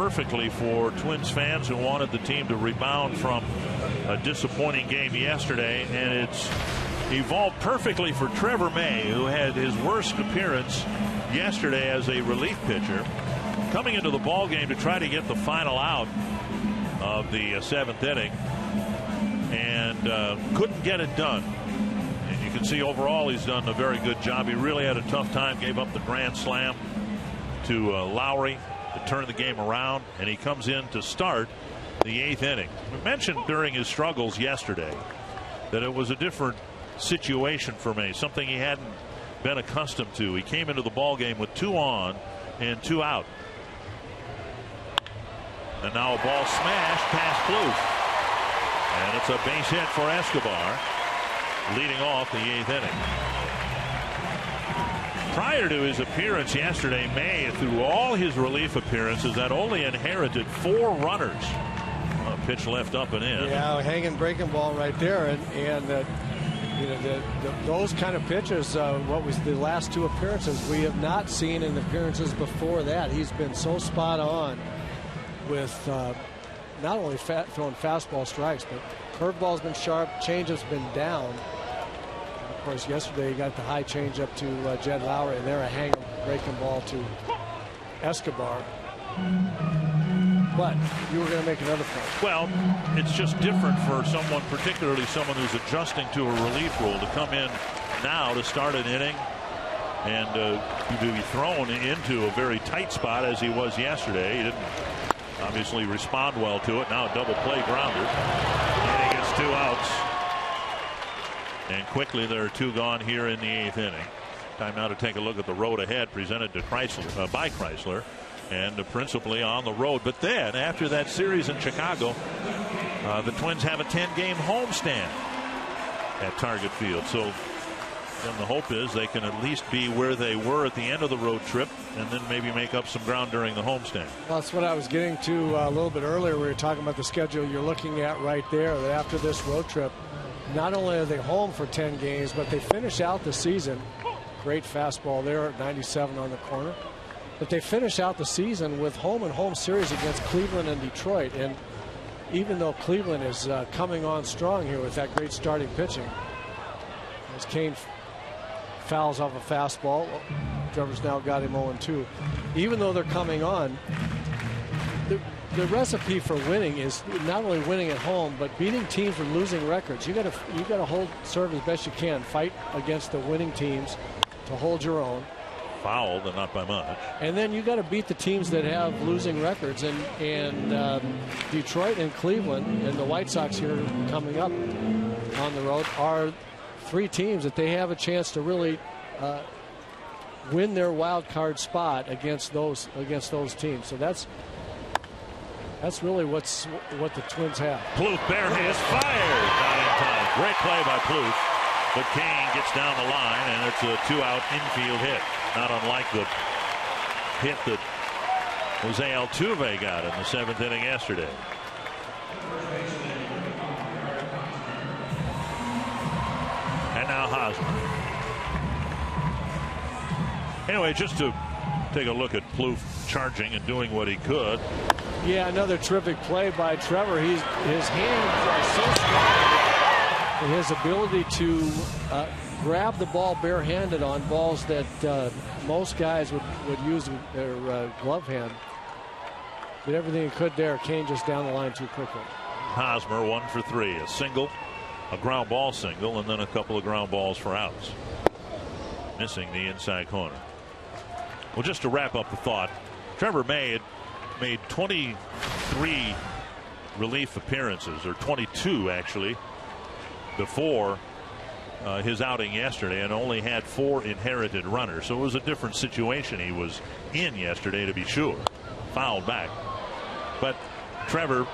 perfectly for Twins fans who wanted the team to rebound from a disappointing game yesterday, and it's evolved perfectly for Trevor May, who had his worst appearance yesterday as a relief pitcher, coming into the ball game to try to get the final out of the 7th inning, and couldn't get it done. And you can see overall he's done a very good job. He really had a tough time, gave up the grand slam to Lowry to turn the game around, and he comes in to start the 8th inning. We mentioned during his struggles yesterday that it was a different situation for May, something he hadn't been accustomed to. He came into the ball game with 2 on and 2 out. And now a ball smashed past Plouffe. And it's a base hit for Escobar, leading off the 8th inning. Prior to his appearance yesterday, May, through all his relief appearances, had only inherited 4 runners. Pitch left up and in. Yeah, hanging breaking ball right there, and you know, those kind of pitches. What was the last 2 appearances we have not seen in appearances before that. He's been so spot on with not only throwing fastball strikes, but curveball's been sharp, changeup's been down. And of course, yesterday he got the high changeup to Jed Lowry, and there a hanging breaking ball to Escobar. But you were going to make another point. Well, it's just different for someone, particularly someone who's adjusting to a relief role, to come in now to start an inning and to be thrown into a very tight spot as he was yesterday. He didn't obviously respond well to it. Now a double play grounder, and he gets 2 outs. And quickly there are 2 gone here in the 8th inning. Time now to take a look at the road ahead, presented to Chrysler by Chrysler, and principally on the road. But then after that series in Chicago, the Twins have a 10-game homestand at Target Field. So then the hope is they can at least be where they were at the end of the road trip, and then maybe make up some ground during the homestand. Well, that's what I was getting to a little bit earlier. We were talking about the schedule you're looking at right there, that after this road trip, not only are they home for 10 games, but they finish out the season. Great fastball there at 97 on the corner. But they finish out the season with home and home series against Cleveland and Detroit. And even though Cleveland is coming on strong here with that great starting pitching, as Kane fouls off a fastball, Trevor's now got him 0-2. Even though they're coming on, the recipe for winning is not only winning at home, but beating teams with losing records. You got to serve as best you can, fight against the winning teams to hold your own. Fouled, and not by much. And then you got to beat the teams that have losing records, and Detroit and Cleveland and the White Sox here coming up on the road are 3 teams that they have a chance to really win their wild card spot against those teams. So that's really what the Twins have. Plouffe barehand is fired, not in time. Great play by Plouffe, but Kane gets down the line, and it's a 2-out infield hit. Not unlike the hit that Jose Altuve got in the 7th inning yesterday. And now Hosmer. Anyway, just to take a look at Plouffe charging and doing what he could. Yeah, another terrific play by Trevor. His hands are so strong, and his ability to grab the ball barehanded on balls that most guys would use their glove hand. Did everything he could there. Kane just down the line too quickly. Hosmer 1 for 3, a single, a ground ball single, and then a couple of ground balls for outs. Missing the inside corner. Well, just to wrap up the thought, Trevor May had made 23 relief appearances, or 22 actually, before his outing yesterday, and only had 4 inherited runners. So it was a different situation he was in yesterday, to be sure. Fouled back. But Trevor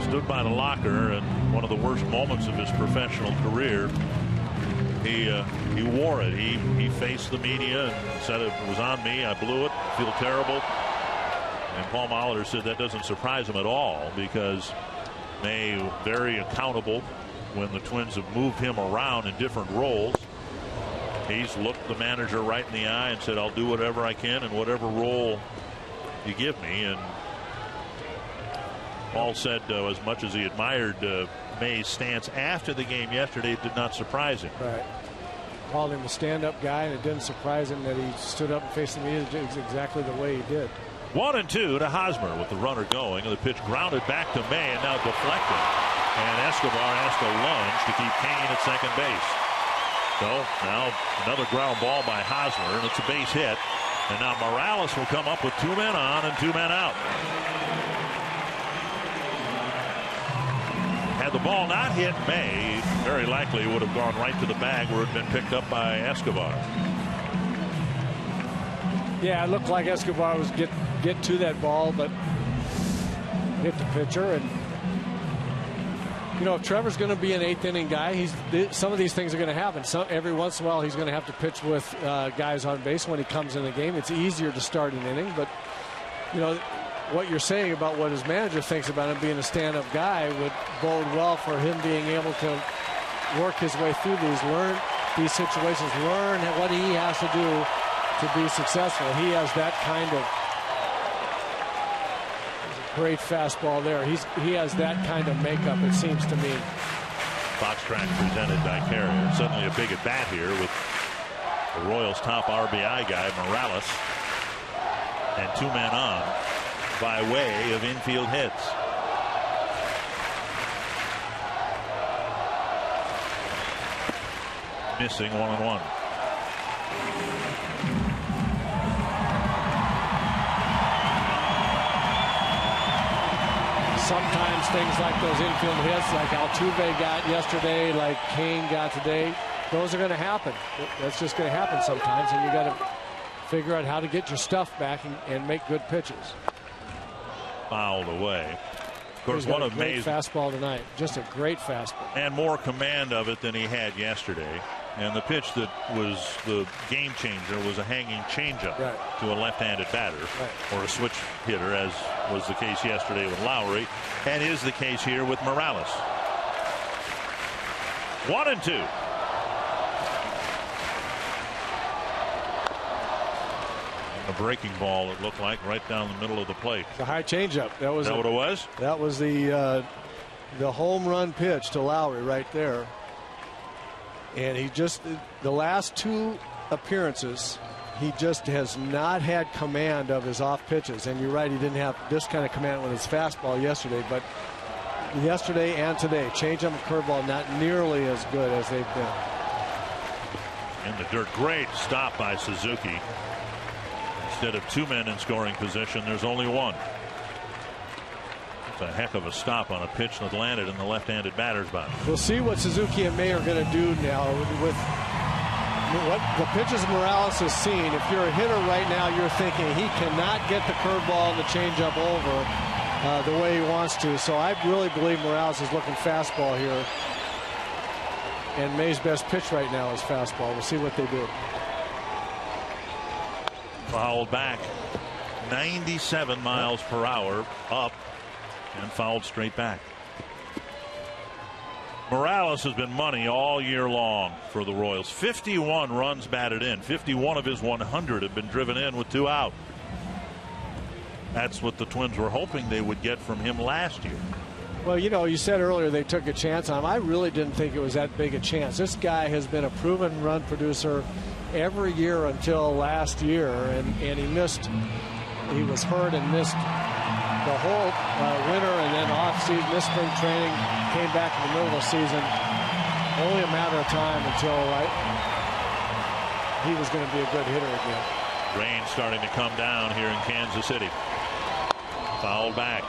stood by the locker, and one of the worst moments of his professional career, he wore it. He faced the media and said, it was on me, I blew it, feel terrible. And Paul Molitor said that doesn't surprise him at all, because May very accountable when the Twins have moved him around in different roles. He's looked the manager right in the eye and said, I'll do whatever I can in whatever role you give me. And Paul said as much as he admired May's stance after the game yesterday, it did not surprise him. Right. Called him a stand-up guy, and it didn't surprise him that he stood up and faced the media exactly the way he did. 1-2 to Hosmer with the runner going, and the pitch grounded back to May and now deflected. And Escobar has to lunge to keep Kane at second base. So now another ground ball by Hosmer, and it's a base hit. And now Morales will come up with 2 men on and 2 men out. Had the ball not hit May, very likely would have gone right to the bag where it had been picked up by Escobar. Yeah, it looked like Escobar was get to that ball, but hit the pitcher. And you know, if Trevor's going to be an 8th inning guy, some of these things are going to happen. Every once in a while, he's going to have to pitch with guys on base when he comes in the game. It's easier to start an inning, but you know what you're saying about what his manager thinks about him being a stand-up guy would bode well for him being able to work his way through learn these situations, learn what he has to do to be successful. He has that kind of great fastball there. He has that kind of makeup, it seems to me. Fox track presented by Carrier. Suddenly a big at bat here with the Royals' top RBI guy, Morales, and 2 men on by way of infield hits. Missing 1-1. Sometimes things like those infield hits, like Altuve got yesterday, like Kane got today, those are going to happen. That's just going to happen sometimes, and you got to figure out how to get your stuff back and make good pitches. Fouled away. Of course, one of May's fastball tonight, just a great fastball, and more command of it than he had yesterday. And the pitch that was the game changer was a hanging changeup to a left-handed batter, or a switch hitter, as was the case yesterday with Lowry, and is the case here with Morales. 1-2. A breaking ball, it looked like, right down the middle of the plate. The high changeup. That was what it was. That was the home run pitch to Lowry right there. And he just, the last 2 appearances, he just has not had command of his off pitches. And you're right, he didn't have this kind of command with his fastball yesterday. But yesterday and today, changeup and curveball not nearly as good as they've been. In the dirt, great stop by Suzuki. Instead of 2 men in scoring position, there's only 1. It's a heck of a stop on a pitch that landed in the left-handed batter's box. We'll see what Suzuki and May are going to do now with what the pitches Morales has seen. If you're a hitter right now, you're thinking he cannot get the curveball and the changeup over the way he wants to. So I really believe Morales is looking fastball here. And May's best pitch right now is fastball. We'll see what they do. Fouled back 97 miles per hour up and fouled straight back. Morales has been money all year long for the Royals. 51 runs batted in. 51 of his 100 have been driven in with 2 out. That's what the Twins were hoping they would get from him last year. Well, you know, you said earlier they took a chance on him. I really didn't think it was that big a chance. This guy has been a proven run producer every year until last year, and he missed. He was hurt and missed the whole winter, and then off-season, missed spring training, came back in the middle of the season. Only a matter of time until he was going to be a good hitter again. Rain starting to come down here in Kansas City. Fouled back.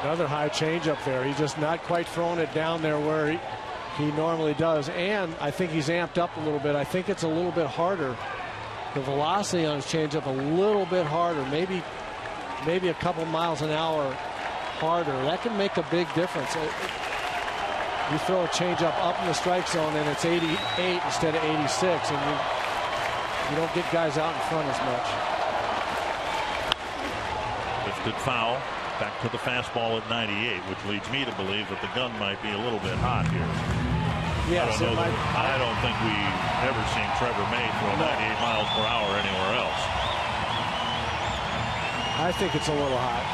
Another high changeup there. He's just not quite throwing it down there where he normally does. And I think he's amped up a little bit. I think it's a little bit harder. The velocity on his changeup a little bit harder. Maybe a couple miles an hour harder. That can make a big difference. You throw a changeup up in the strike zone and it's 88 instead of 86, and you don't get guys out in front as much. Lifted foul. Back to the fastball at 98, which leads me to believe that the gun might be a little bit hot here. Yes, I don't think we've ever seen Trevor May throw 98 miles per hour anywhere else. I think it's a little hot.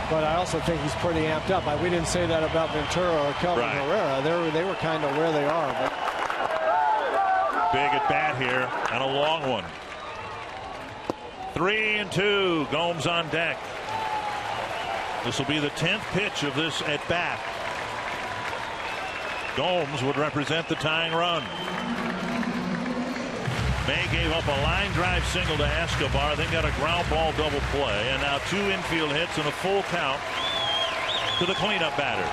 But I also think he's pretty amped up. We didn't say that about Ventura or Kelvin Herrera. They were kind of where they are. But big at bat here and a long one. 3-2. Gomes on deck. This will be the 10th pitch of this at bat. Gomes would represent the tying run. May gave up a line drive single to Escobar, then got a ground ball double play, and now 2 infield hits and a full count to the cleanup batter.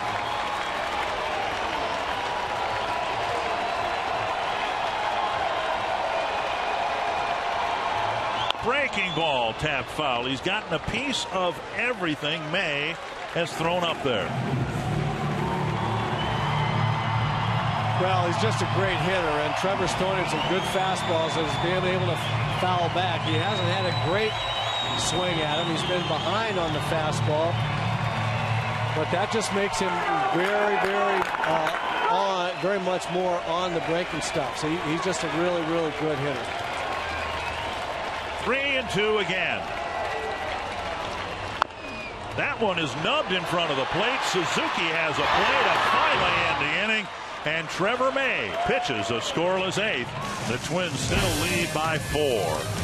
Breaking ball tapped foul. He's gotten a piece of everything May has thrown up there. Well, he's just a great hitter, and Trevor's throwing him some good fastballs and he's been able to foul back. He hasn't had a great swing at him. He's been behind on the fastball, but that just makes him very much more on the breaking stuff. So he's just a really good hitter. 3-2 again. That one is nubbed in front of the plate. Suzuki has a play to finally end the inning. And Trevor May pitches a scoreless 8th. The Twins still lead by 4.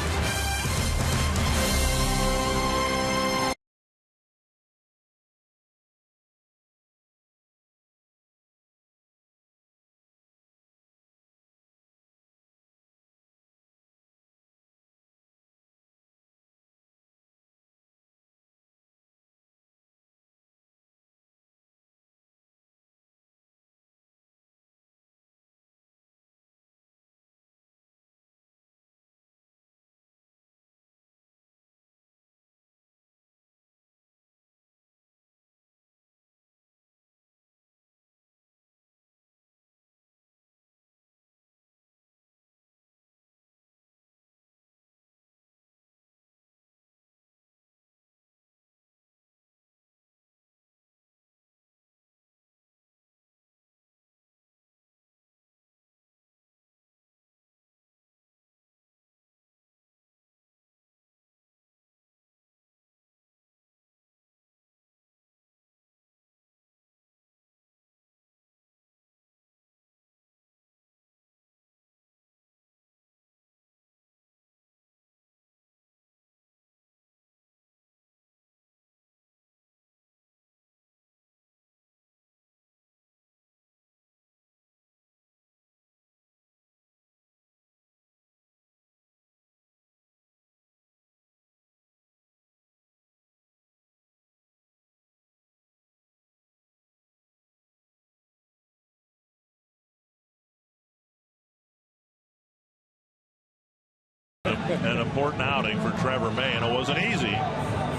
An important outing for Trevor May, and it wasn't easy,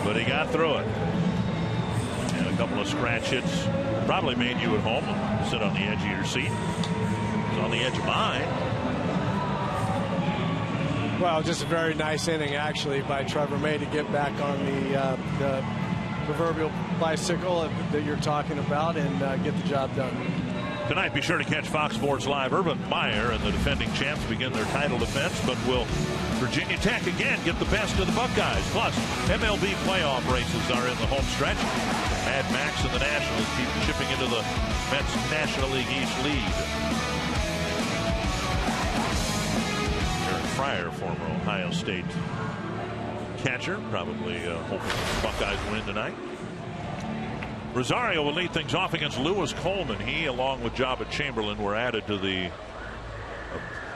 but he got through it. And a couple of scratch hits probably made you at home sit on the edge of your seat. It's on the edge of mine. Well, just a very nice inning, actually, by Trevor May to get back on the proverbial bicycle that you're talking about and get the job done. Tonight, be sure to catch Fox Sports Live. Urban Meyer and the defending champs begin their title defense, but will Virginia Tech again get the best of the Buckeyes? Plus, MLB playoff races are in the home stretch. Mad Max and the Nationals keep chipping into the Mets National League East lead. Eric Fryer, former Ohio State catcher, probably hoping the Buckeyes win tonight. Rosario will lead things off against Lewis Coleman. He, along with Jabba Chamberlain, were added to the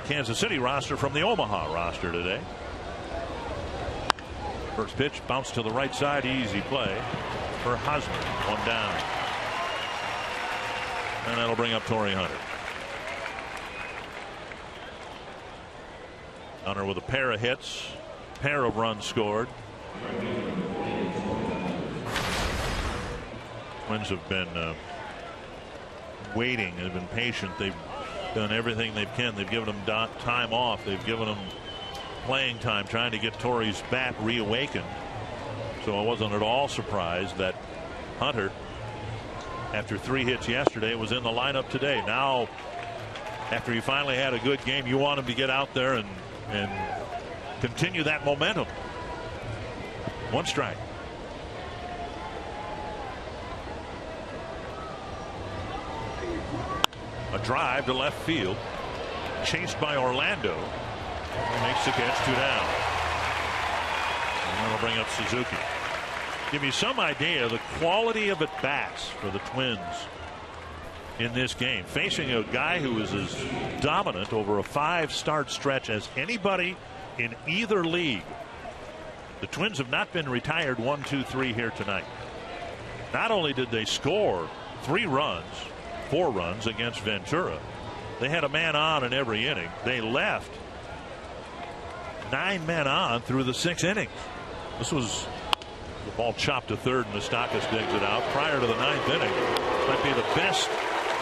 Kansas City roster from the Omaha roster today. First pitch, bounce to the right side, easy play for Hosmer. 1 down. And that'll bring up Torrey Hunter. Hunter with a pair of hits, pair of runs scored. Twins have been waiting, have been patient. They've done everything they can. They've given them time off. They've given them playing time, trying to get Torrey's bat reawakened. So I wasn't at all surprised that Hunter, after 3 hits yesterday, was in the lineup today. Now, after he finally had a good game, you want him to get out there and continue that momentum. 1 strike. drive to left field. Chased by Orlando. He makes the catch, 2 down. And that'll bring up Suzuki. Give you some idea of the quality of at-bats for the Twins in this game. Facing a guy who is as dominant over a 5-start stretch as anybody in either league. The Twins have not been retired 1, 2, 3 here tonight. Not only did they score 4 runs against Ventura, they had a man on in every inning. They left 9 men on through the 6 innings. This was the ball chopped to third and Moustakas digs it out. Prior to the 9th inning, might be the best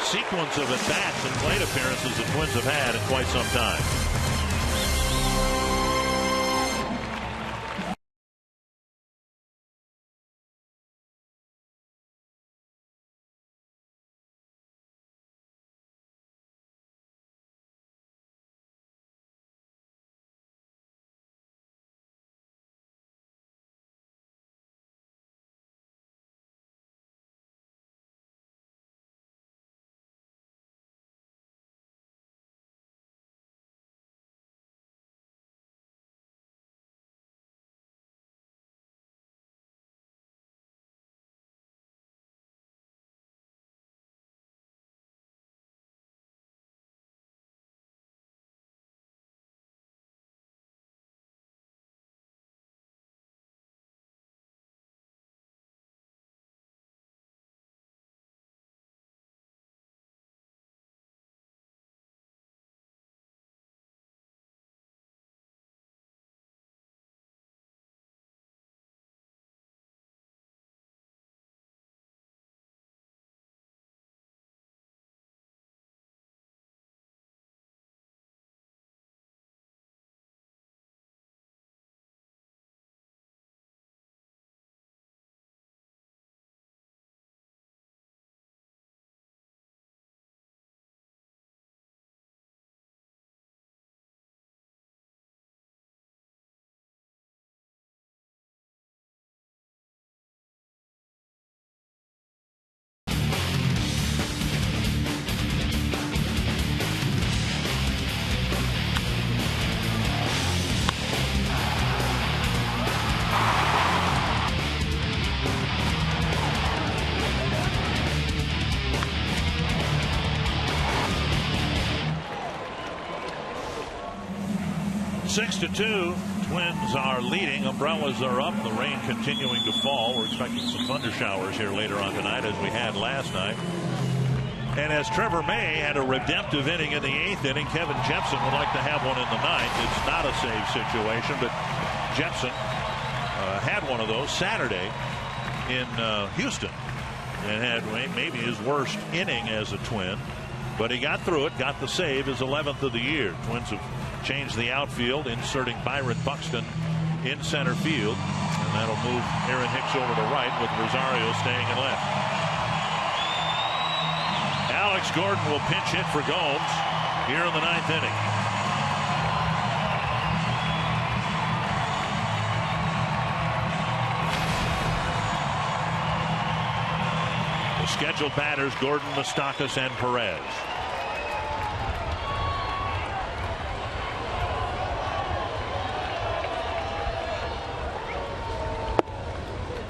sequence of at-bats and plate appearances the Twins have had in quite some time. Six to 2. Twins are leading. Umbrellas are up. The rain continuing to fall. We're expecting some thunder showers here later on tonight, as we had last night. And as Trevor May had a redemptive inning in the 8th inning, Kevin Jepsen would like to have one in the 9th. It's not a save situation, but Jepsen had one of those Saturday in Houston and had maybe his worst inning as a Twin. But he got through it, got the save, his 11th of the year. Twins have changed the outfield, inserting Byron Buxton in center field. And that'll move Aaron Hicks over to right with Rosario staying in left. Alex Gordon will pinch hit for Gomes here in the 9th inning. The scheduled batters: Gordon, Moustakas, and Perez.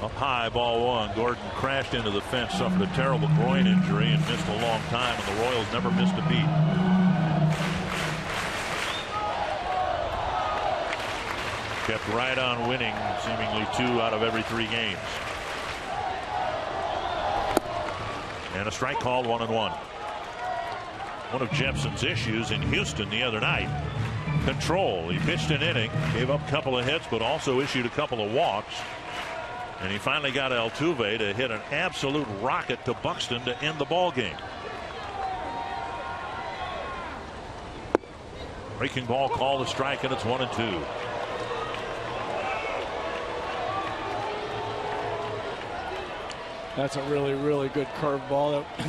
Up high, ball 1. Gordon crashed into the fence, suffered a terrible groin injury, and missed a long time, and the Royals never missed a beat. Kept right on winning seemingly 2 out of every 3 games. And a strike called, 1-1. One of Jepsen's issues in Houston the other night: control. He pitched an inning, gave up a couple of hits, but also issued a couple of walks. And he finally got Altuve to hit an absolute rocket to Buxton to end the ball game. Breaking ball called a strike, and it's 1-2. That's a really, really good curveball that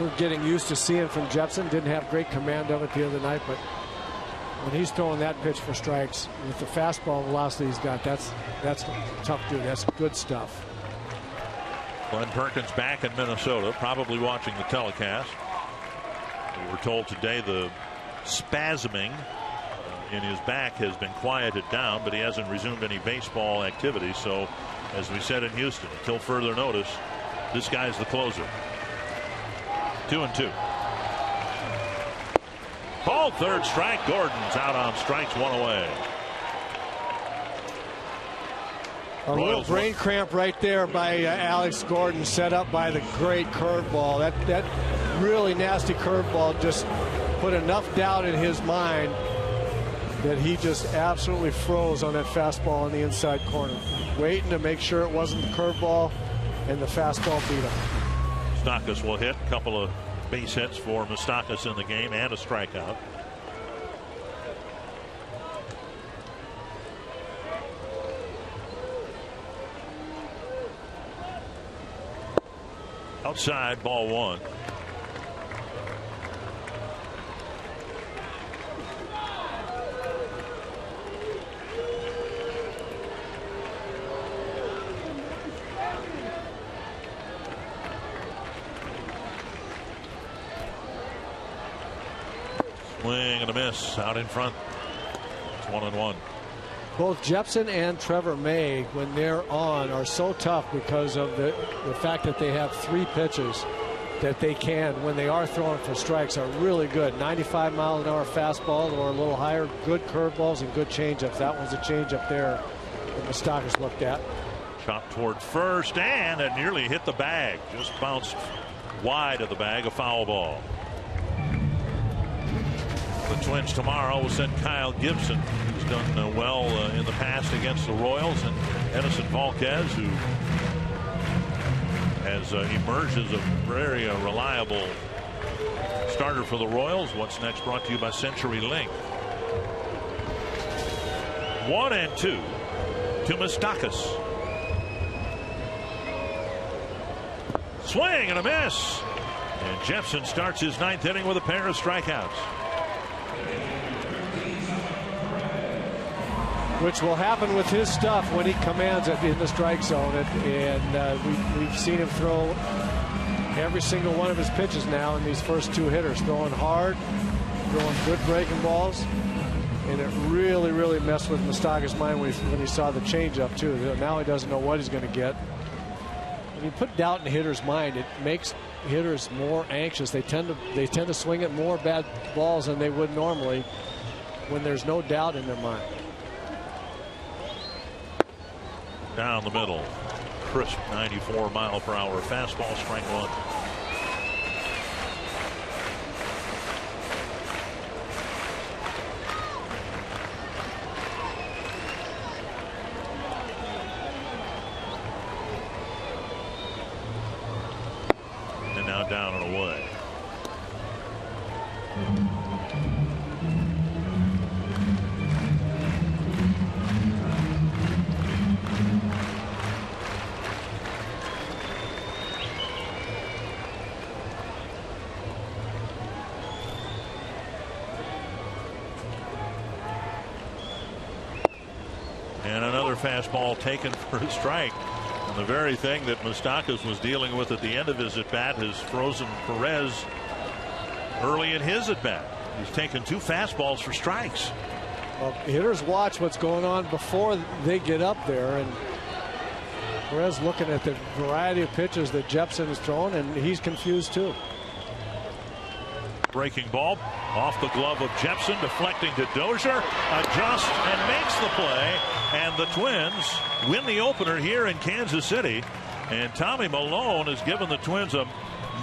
we're getting used to seeing from Jepsen. Didn't have great command of it the other night, but when he's throwing that pitch for strikes with the fastball velocity he's got, that's tough, dude. That's good stuff. Glenn Perkins back in Minnesota, probably watching the telecast. We were told today the spasming in his back has been quieted down, but he hasn't resumed any baseball activity. So, as we said in Houston, until further notice, this guy's the closer. 2-2. Ball, third strike. Gordon's out on strikes, one away. A little brain cramp right there by Alex Gordon, set up by the great curveball. That really nasty curveball just put enough doubt in his mind that he just absolutely froze on that fastball on the inside corner, waiting to make sure it wasn't the curveball, and the fastball beat him. Moustakas will hit. A couple of base hits for Moustakas in the game and a strikeout. Outside, ball one. Swing and a miss out in front. It's 1-1. Both Jepson and Trevor May, when they're on, are so tough because of the fact that they have three pitches that they can, when they are throwing for strikes, are really good. 95-mile-an-hour fastball or a little higher, good curveballs and good changeups. That was a changeup there that Moustakas looked at. Chopped toward first, and it nearly hit the bag. Just bounced wide of the bag, a foul ball. The Twins tomorrow will send Kyle Gibson, who's done well in the past against the Royals, and Edison Volquez, who has emerged as a very reliable starter for the Royals. What's next brought to you by Century Link. 1-2 to Moustakas. Swing and a miss. And Jepson starts his ninth inning with a pair of strikeouts. Which will happen with his stuff when he commands it in the strike zone. And we've seen him throw every single one of his pitches now in these first two hitters. Throwing hard, throwing good breaking balls. And it really, really messed with Moustakas' mind when he saw the changeup, too. Now he doesn't know what he's going to get. When you put doubt in a hitter's mind, it makes hitters more anxious. They tend to swing at more bad balls than they would normally when there's no doubt in their mind. Down the middle, crisp 94-mile-per-hour fastball, strike one. And now down and away. And another fastball taken for a strike. And the very thing that Moustakas was dealing with at the end of his at-bat has frozen Perez early in his at-bat. He's taken two fastballs for strikes. Well, hitters watch what's going on before they get up there. And Perez looking at the variety of pitches that Jepson is throwing, and he's confused too. Breaking ball off the glove of Jepson, deflecting to Dozier, adjusts and makes the play, and the Twins win the opener here in Kansas City. And Tommy Milone has given the Twins a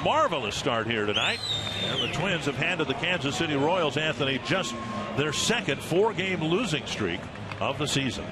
marvelous start here tonight, and the Twins have handed the Kansas City Royals, Anthony, just their second 4-game losing streak of the season.